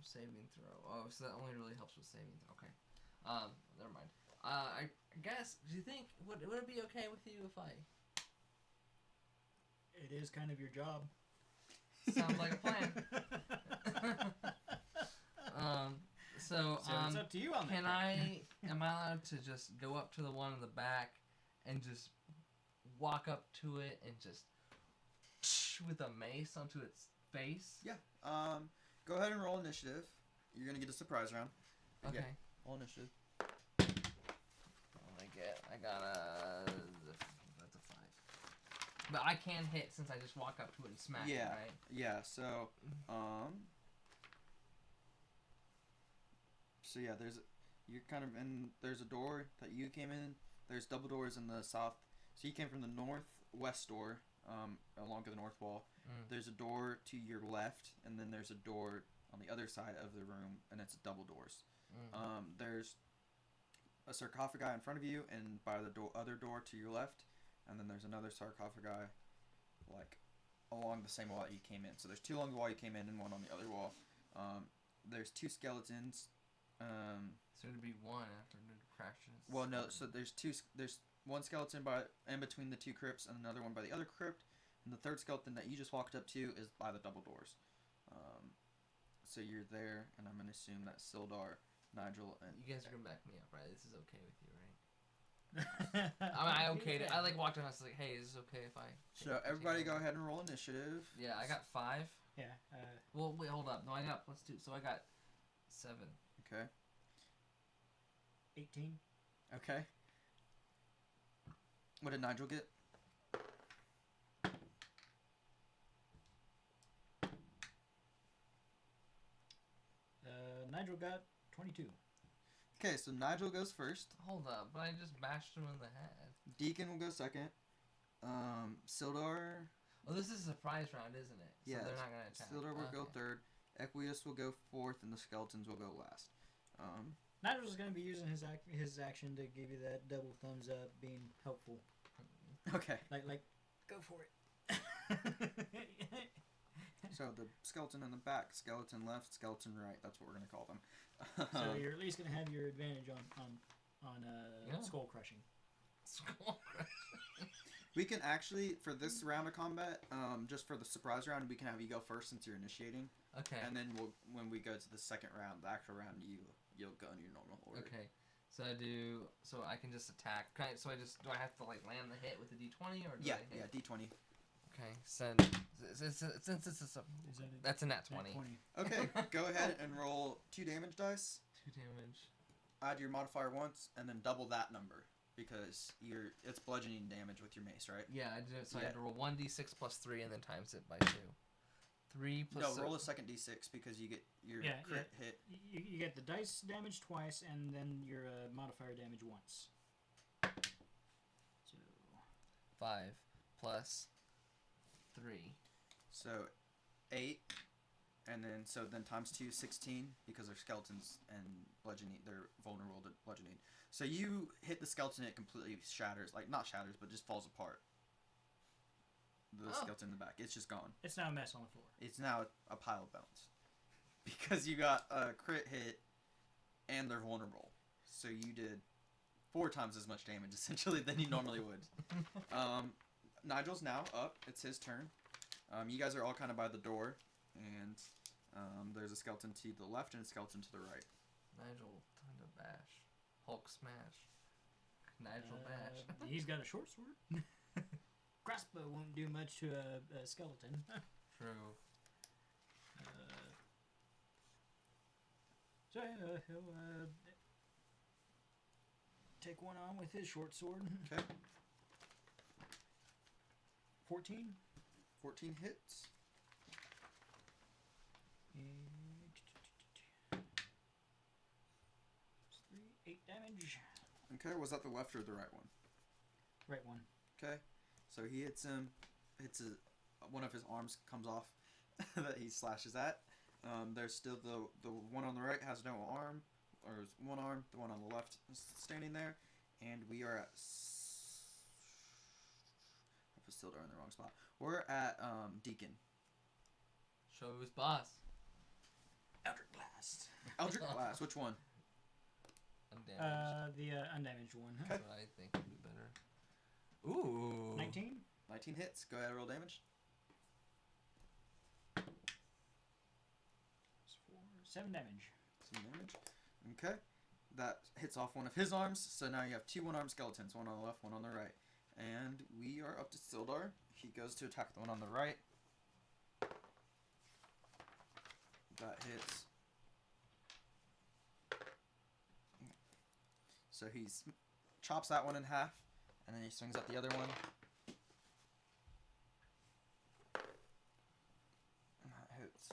saving throw. Oh, so that only really helps with saving throw. Okay. Never mind. I guess, do you think, would it be okay with you if I... It is kind of your job. Sounds like a plan. So it's up to you on that. am I allowed to just go up to the one in the back and just walk up to it and just with a mace onto its face? Yeah. Go ahead and roll initiative. You're gonna get a surprise round. Okay. Yeah. Roll initiative. I got that's a 5. But I can hit since I just walk up to it and smack it, right? Yeah. So yeah, there's a door that you came in. There's double doors in the south. So you came from the northwest door, along the north wall. There's a door to your left, and then there's a door on the other side of the room, and it's double doors. There's a sarcophagi in front of you, and by the other door to your left, and then there's another sarcophagi, like, along the same wall that you came in. So there's 2 along the wall you came in, and 1 on the other wall. There's 2 skeletons. So it'd be 1 after it crashes. Well, no. So there's 1 skeleton in between the 2 crypts, and another one by the other crypt. And the 3rd skeleton that you just walked up to is by the double doors. So you're there, and I'm gonna assume that Sildar, Nigel, and you guys are gonna back me up, right? This is okay with you, right? I okayed it. I walked in. I was like, "Hey, is this okay if I?" So everybody, go ahead and roll initiative. Yeah, I got 5. Yeah. Well, wait, hold up. No, I got +2. So I got 7. Okay. 18. Okay. What did Nigel get? Nigel got 22. Okay, so Nigel goes first. Hold up, but I just bashed him in the head. Deacon will go second. Sildar. Oh, this is a surprise round, isn't it? So Yeah. they're not gonna attack. Sildar will go third. Equius will go fourth, and the skeletons will go last. Nigel's going to be using his action to give you that double thumbs up, being helpful. Okay. Like, go for it. So the skeleton in the back, skeleton left, skeleton right. That's what we're gonna call them. So you're at least going to have your advantage on skull crushing. Skull crushing. We can actually, for this round of combat, just for the surprise round, we can have you go first since you're initiating. Okay. And then when we go to the second round, the actual round, you'll go in your normal order. Okay. So I can just attack. Do I have to like land the hit with a d20 or? Yeah, d20. Okay. So since it's that's a nat 20. Okay, go ahead and roll 2 damage dice. 2 damage. Add your modifier once, and then double that number because it's bludgeoning damage with your mace, right? Yeah, I did it. So I had to roll 1d6 plus 3 and then times it by 2. 3 plus. No, roll a second d6 because you get your crit hit. You get the dice damage twice, and then your modifier damage once. So 5 plus 3. So 8, and then times 2, 16 because they're skeletons and bludgeoning. They're vulnerable to bludgeoning. So you hit the skeleton, it completely shatters, like not shatters, but just falls apart. The skeleton in the back, it's just gone. It's now a mess on the floor. It's now a pile of bones because you got a crit hit and they're vulnerable. So you did 4 times as much damage essentially than you normally would. Nigel's now up. It's his turn. You guys are all kind of by the door, and there's a skeleton to the left and a skeleton to the right. Nigel, time to bash. Hulk smash. Nigel bash. He's got a short sword. Crossbow won't do much to a skeleton. True. So he'll take one on with his short sword. Okay. 14. 14 hits. 8 damage. Okay, was that the left or the right one? Right one. Okay. So he hits him. One of his arms comes off that he slashes at. There's still the one on the right has no arm, or one arm. The one on the left is standing there, and we are at. I put Sildar in the wrong spot. We're at Deacon. Show who's boss. Eldridge Blast. Eldridge Blast. Which one? Undamaged. The undamaged one. Huh? That's what I think would be better. Ooh. 19. 19 hits. Go ahead and roll damage. 7 damage. 7 damage. Okay. That hits off one of his arms. So now you have 2 one-armed skeletons. One on the left, one on the right. And we are up to Sildar. He goes to attack the one on the right. That hits. So he chops that one in half. And then he swings at the other one. And that hits.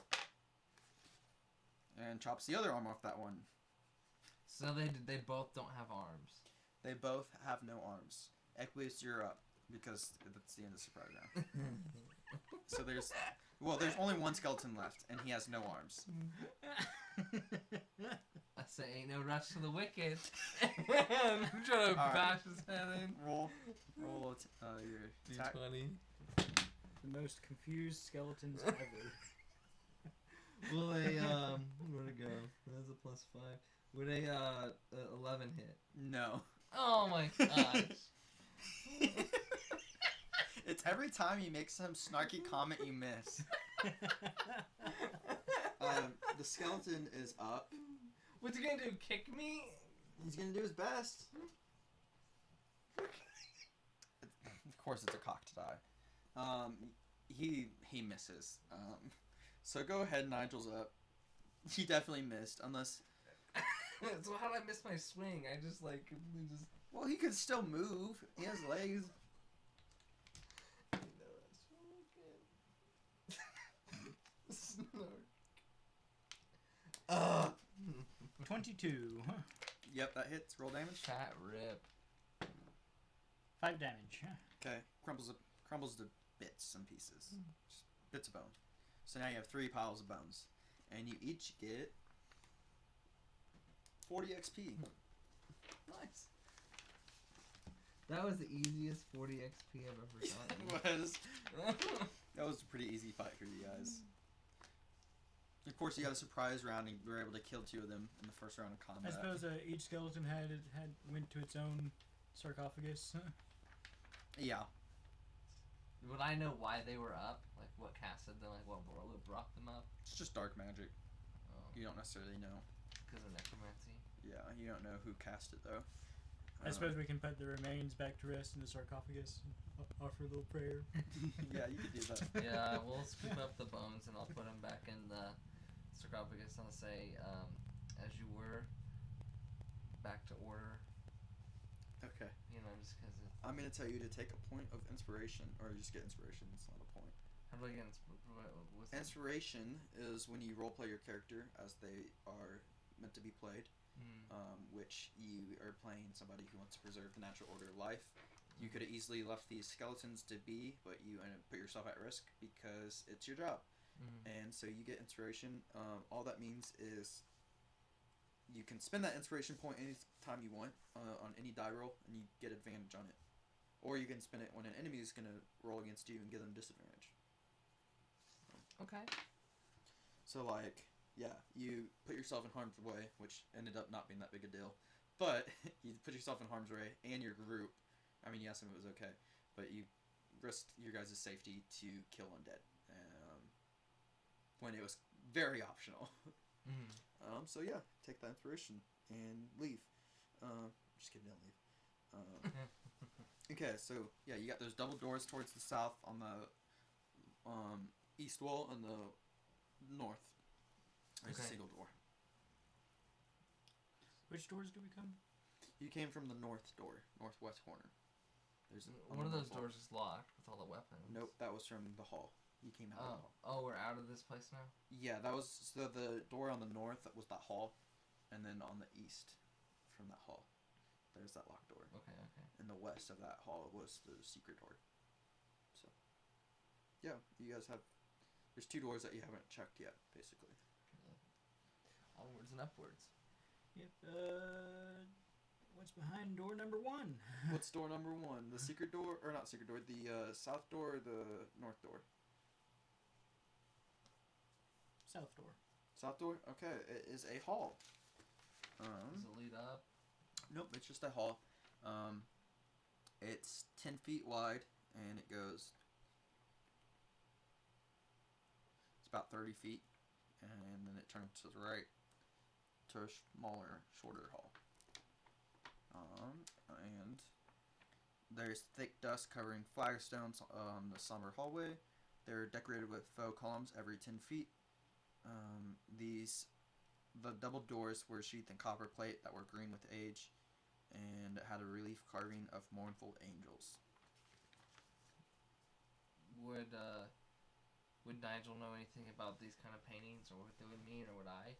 And chops the other arm off that one. So they both don't have arms. They both have no arms. Equius, you're up. Because that's the end of the surprise round. So there's only one skeleton left. And he has no arms. I say ain't no rush to the wicked. I'm trying to bash his head in. Roll your attack. D20. The most confused skeletons ever. Will a where'd it go? That's a +5. Would a 11 hit? No. Oh my gosh. It's every time you make some snarky comment you miss. The skeleton is up. What's he gonna do? Kick me? He's gonna do his best. Of course, it's a cocked die. He misses. So go ahead, Nigel's up. He definitely missed, unless. So how did I miss my swing? I just completely just. Well, he could still move. He has legs. I know that's so good. 22. Huh? Yep, that hits. Roll damage. Fat rip. 5 damage. Huh? Okay, crumbles to bits and pieces. Just bits of bone. So now you have 3 piles of bones. And you each get 40 XP. Nice. That was the easiest 40 XP I've ever gotten. That was a pretty easy fight for you guys. Of course, you got a surprise round, and you were able to kill 2 of them in the first round of combat. I suppose each skeleton went to its own sarcophagus. Huh? Yeah. Would I know why they were up? Like what casted them? Like what brought them up? It's just dark magic. Oh, You don't necessarily know. because of necromancy. Yeah, you don't know who cast it, though. I suppose we can put the remains back to rest in the sarcophagus and offer a little prayer. Yeah, you could do that. Yeah, we'll scoop up the bones and I'll put them back in the sarcophagus and I'll say, as you were, back to order. Okay. You know, just because it's... I'm going to tell you to take a point of inspiration, or just get inspiration. It's not a point. How do I get what's that? Inspiration is when you roleplay your character as they are meant to be played, which you are playing somebody who wants to preserve the natural order of life. You could have easily left these skeletons to be, but you end up put yourself at risk because it's your job. And so you get inspiration. All that means is you can spend that inspiration point any time you want on any die roll, and you get advantage on it. Or you can spend it when an enemy is going to roll against you and give them disadvantage. Okay. So, like, yeah, you put yourself in harm's way, which ended up not being that big a deal. But you put yourself in harm's way and your group. I mean, yes, it was okay. But you risked your guys' safety to kill undead. When it was very optional. So, yeah, take that inspiration and leave. Just kidding, don't leave. Okay, so, yeah, you got those double doors towards the south on the east wall and the north. There's a single door. Which doors do we come? You came from the north door, northwest corner. There's One of those doors is locked with all the weapons. Nope, that was from the hall. You came out of the hall. Oh, we're out of this place now? Yeah, that was so the door on the north was that hall, and then on the east from that hall. there's that locked door. Okay. And the west of that hall was the secret door. So, yeah, you guys have. There's 2 doors that you haven't checked yet, basically. Onwards and upwards. Yep. What's behind door number 1? What's door number 1? The secret door, or not secret door? The south door or the north door? South door. South door. Okay, it is a hall. Does it lead up? Nope, it's just a hall. It's 10 feet wide, and it goes. It's about 30 feet, and then it turns to the right to a smaller, shorter hall. And there's thick dust covering flagstones on the somber hallway. They're decorated with faux columns every 10 feet. The double doors were sheathed in copper plate that were green with age, and it had a relief carving of mournful angels. Would Nigel know anything about these kind of paintings, or what they would mean, or would I?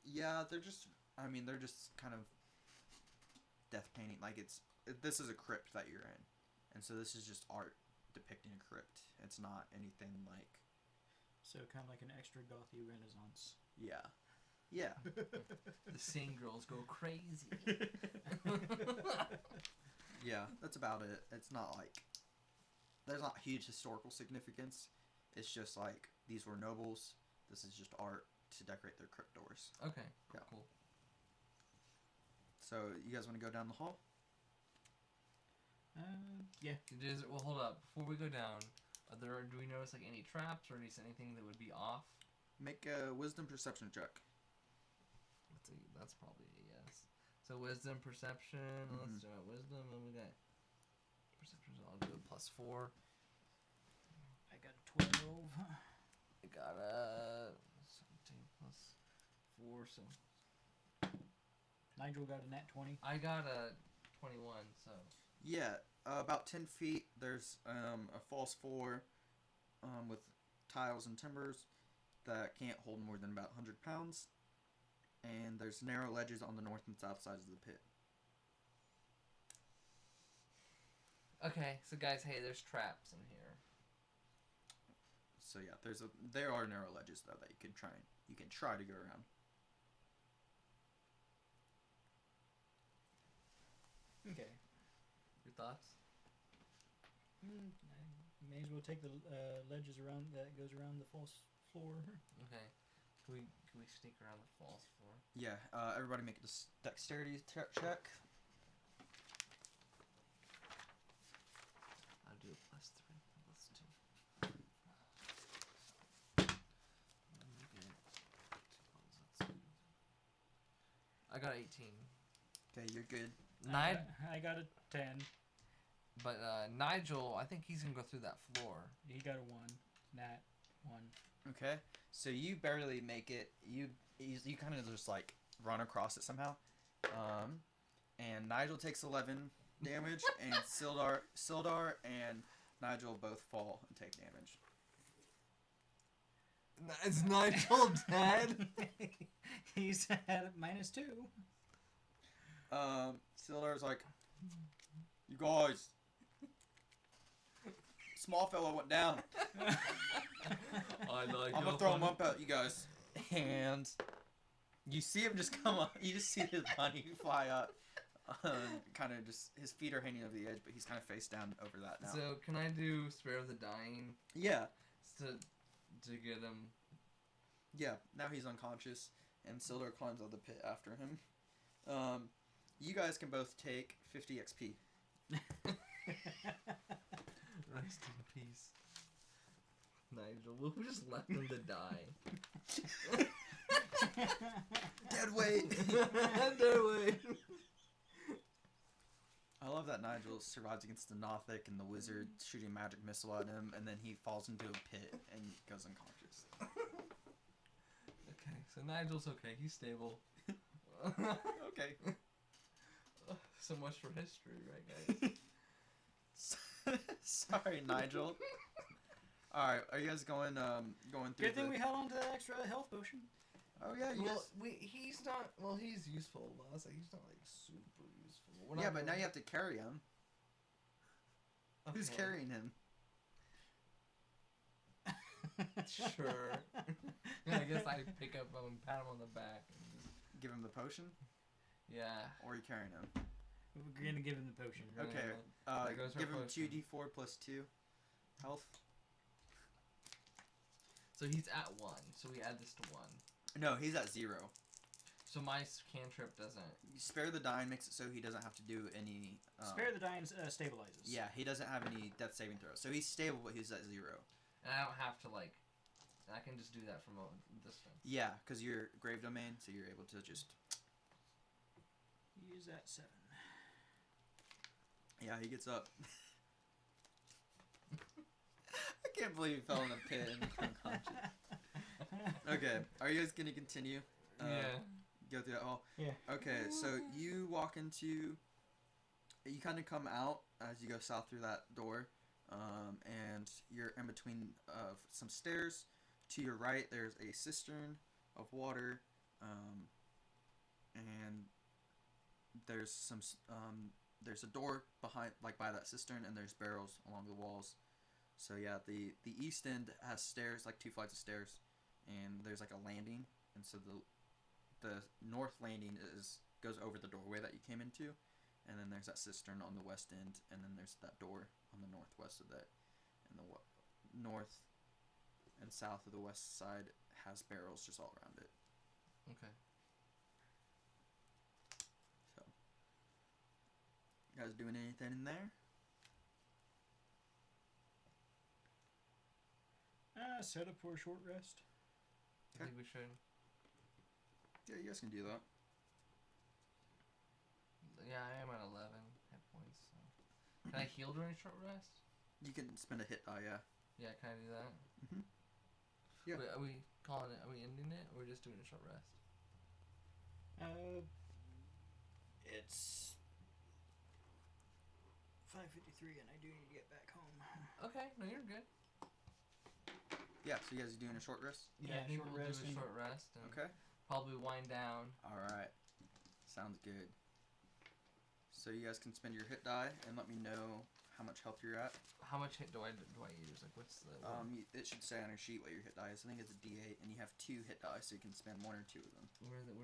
Yeah, they're just kind of death painting. Like this is a crypt that you're in, and so this is just art depicting a crypt. It's not anything like. So kind of like an extra gothy Renaissance. Yeah. Yeah. The sing girls go crazy. Yeah, that's about it. It's not like there's not huge historical significance. It's just like these were nobles. This is just art to decorate their crypt doors. Okay. Yeah. Cool. So you guys want to go down the hall? Yeah. Well, hold up. Before we go down, do we notice like any traps or anything that would be off? Make a wisdom perception check. Let's see. That's probably a yes. So wisdom, perception. Mm-hmm. Let's do it. Wisdom, and we got perception. I'll do a +4. I got 12. I got a 17 +4, so Nigel got a nat 20. I got a 21. So Yeah, about 10 feet. There's a false floor with tiles and timbers that can't hold more than about 100 pounds. And there's narrow ledges on the north and south sides of the pit. okay, so guys, hey, there's traps in here. So yeah, there are narrow ledges though that you can try to go around. Okay. Your thoughts? I may as well take the ledges around that goes around the false floor. Okay. Can we sneak around the false floor? Yeah, everybody make a dexterity check. I'll do a +3, +2. I got 18. Okay, you're good. I got a 10. But Nigel, I think he's gonna go through that floor. He got a 1. Nat 1. Okay, so you barely make it. You kind of just like run across it somehow. And Nigel takes 11 damage, and Sildar and Nigel both fall and take damage. Is Nigel dead? He's at -2. Sildar's like, you guys, small fella went down. I'm I'm gonna throw him up at you guys. And you see him just come up. You just see his bunny fly up. Kind of just, his feet are hanging over the edge, but he's kind of face down over that now. So can I do Spare of the Dying? Yeah. To get him. Yeah, now he's unconscious, and Sildar climbs out of the pit after him. You guys can both take 50 XP. Rest in peace. Nigel, we just left him to die. Dead weight! Dead weight! I love that Nigel survives against the Nothic and the wizard shooting a magic missile at him, and then he falls into a pit and goes unconscious. Okay, so Nigel's okay. He's stable. Okay. So much for history, right, guys? Sorry, Nigel. Alright, are you guys going through Good thing we held on to that extra health potion. Oh yeah, you guys. he's not. Well, he's useful. But I was like, he's not like super useful. Yeah, but now you have to carry him. Okay. Who's carrying him? Sure. Yeah, I guess I pick up him, pat him on the back, and just Give him the potion, yeah. or are you carrying him? We're gonna give him the potion. Okay. There goes her Give him potion. 2d4 plus 2 health. So he's at 1. So we add this to 1. No, he's at 0. So my cantrip doesn't. You spare the dying makes it so he doesn't have to do any. Spare the dying stabilizes. Yeah, he doesn't have any death saving throws, so he's stable, but he's at 0. And I don't have to like. I can just do that from a distance. Yeah, because you're grave domain, so you're able to just. Use that 7. Yeah, he gets up. I can't believe he fell in a pit and became unconscious. Okay, are you guys gonna continue? Yeah. Go through that hall. Yeah. Okay, so you walk into. You kind of come out as you go south through that door, and you're in between some stairs. To your right, there's a cistern of water, and there's some there's a door behind, like by that cistern, and there's barrels along the walls. So yeah, the east end has stairs, like 2 flights of stairs, and there's like a landing, and so the north landing goes over the doorway that you came into, and then there's that cistern on the west end, and then there's that door on the northwest of that, and the north and south of the west side has barrels just all around it. Okay. So, you guys doing anything in there? Set up for a short rest. I think we should. Yeah, you guys can do that. Yeah, I am at 11 hit points. So. Can I heal during short rest? You can spend a hit die, yeah. Yeah, can I do that? Mhm. Yeah. Wait, are we calling it? Are we ending it, or are we just doing a short rest? It's 5:53, and I do need to get back home. Okay, no, you're good. Yeah, so you guys are doing a short rest? Yeah, I think short we'll rest do a and- short rest and Okay. probably wind down. Alright. Sounds good. So you guys can spend your hit die and let me know how much health you're at. How much hit do I use? Like, what's the? It should say on your sheet what your hit die is. I think it's a D8, and you have 2 hit die, so you can spend 1 or 2 of them. Where's it?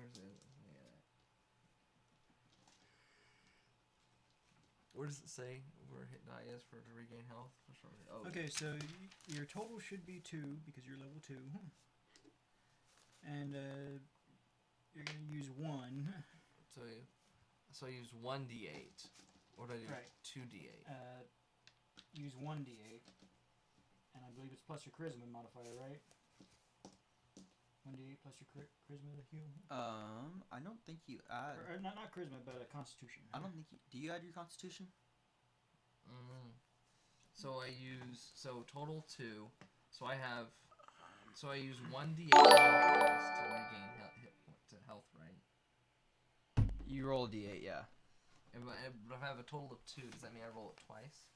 Where does it say where hit die is for to regain health? For sure. Oh. Okay, so your total should be 2 because you're level 2, and you're gonna use 1. So I use 1d8, or do I do Right. 2d8? Use 1d8, and I believe it's plus your charisma modifier, right? 1d8 plus your charisma to heal. I don't think you add. Or not charisma, but Constitution. I don't think you. Do you add your constitution? So I use total 2. So I use 1d8 to regain hit point to health, right? You roll a D8, yeah. But if I have a total of 2, does that mean I roll it twice?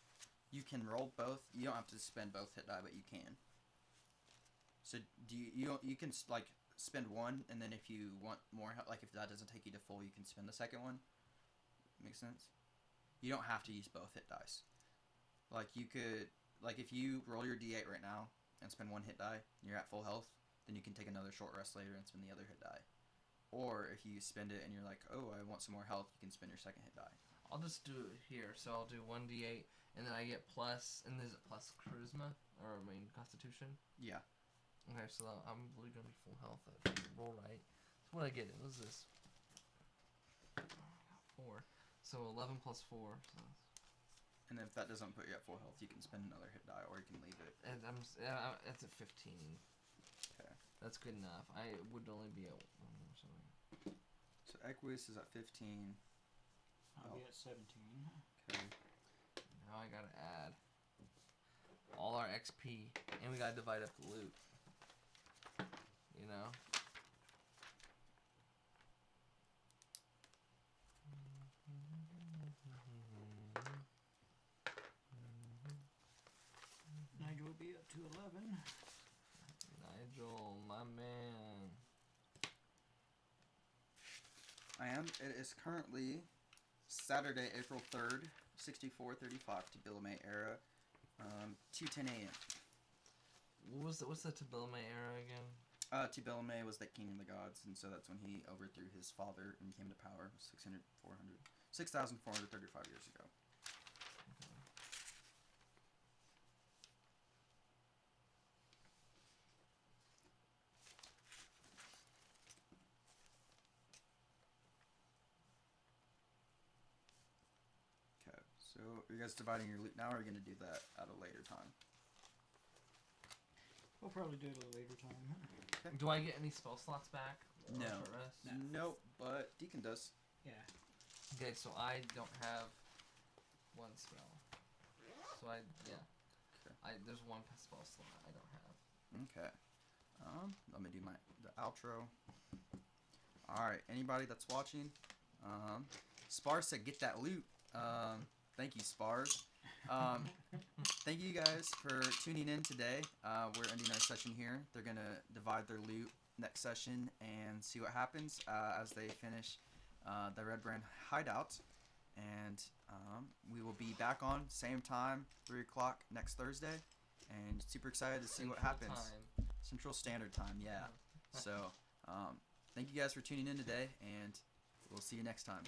You can roll both. You don't have to spend both hit die, but you can. So do you can like spend 1, and then if you want more, like if that doesn't take you to full, you can spend the second one. Makes sense? You don't have to use both hit dice. Like you could, like if you roll your D8 right now and spend 1 hit die, and you're at full health, then you can take another short rest later and spend the other hit die. Or if you spend it and you're like, oh, I want some more health, you can spend your second hit die. I'll just do it here. So I'll do 1d8, and then I get plus, and is it plus charisma? Or, constitution? Yeah. Okay, so I'm really going to be full health. I roll right. So what did I get? What was this? 4. So 11 plus 4. So. And then if that doesn't put you at full health, you can spend another hit die, or you can leave it. And that's at 15. Okay. That's good enough. I would only be at... So Equius is at 15. I'll be at 17. Okay. Now I gotta add all our XP, and we gotta divide up the loot. You know? Nigel will be up to 11. Nigel, my man. I am. It is currently Saturday, April 3rd, 6435 Tibilime era, 2:10 a.m. What's the Tibilime era again? Tibilime was the king of the gods, and so that's when he overthrew his father and came to power 6,435 years ago. Okay, so are you guys dividing your loot now, or are you going to do that at a later time? We'll probably do it at a later time. Do I get any spell slots back? Or No. short rest? Nope, but Deacon does. Yeah. Okay, so I don't have one spell. So Okay. there's one spell slot I don't have. Okay. Let me do the outro. Alright, anybody that's watching, Spar said get that loot. Thank you, Spars. Thank you guys for tuning in today. We're ending our session here. They're going to divide their loot next session and see what happens as they finish the Redbrand Hideout. And we will be back on same time, 3 o'clock next Thursday. And super excited to see what happens. Central Standard Time, yeah. So, thank you guys for tuning in today, and we'll see you next time.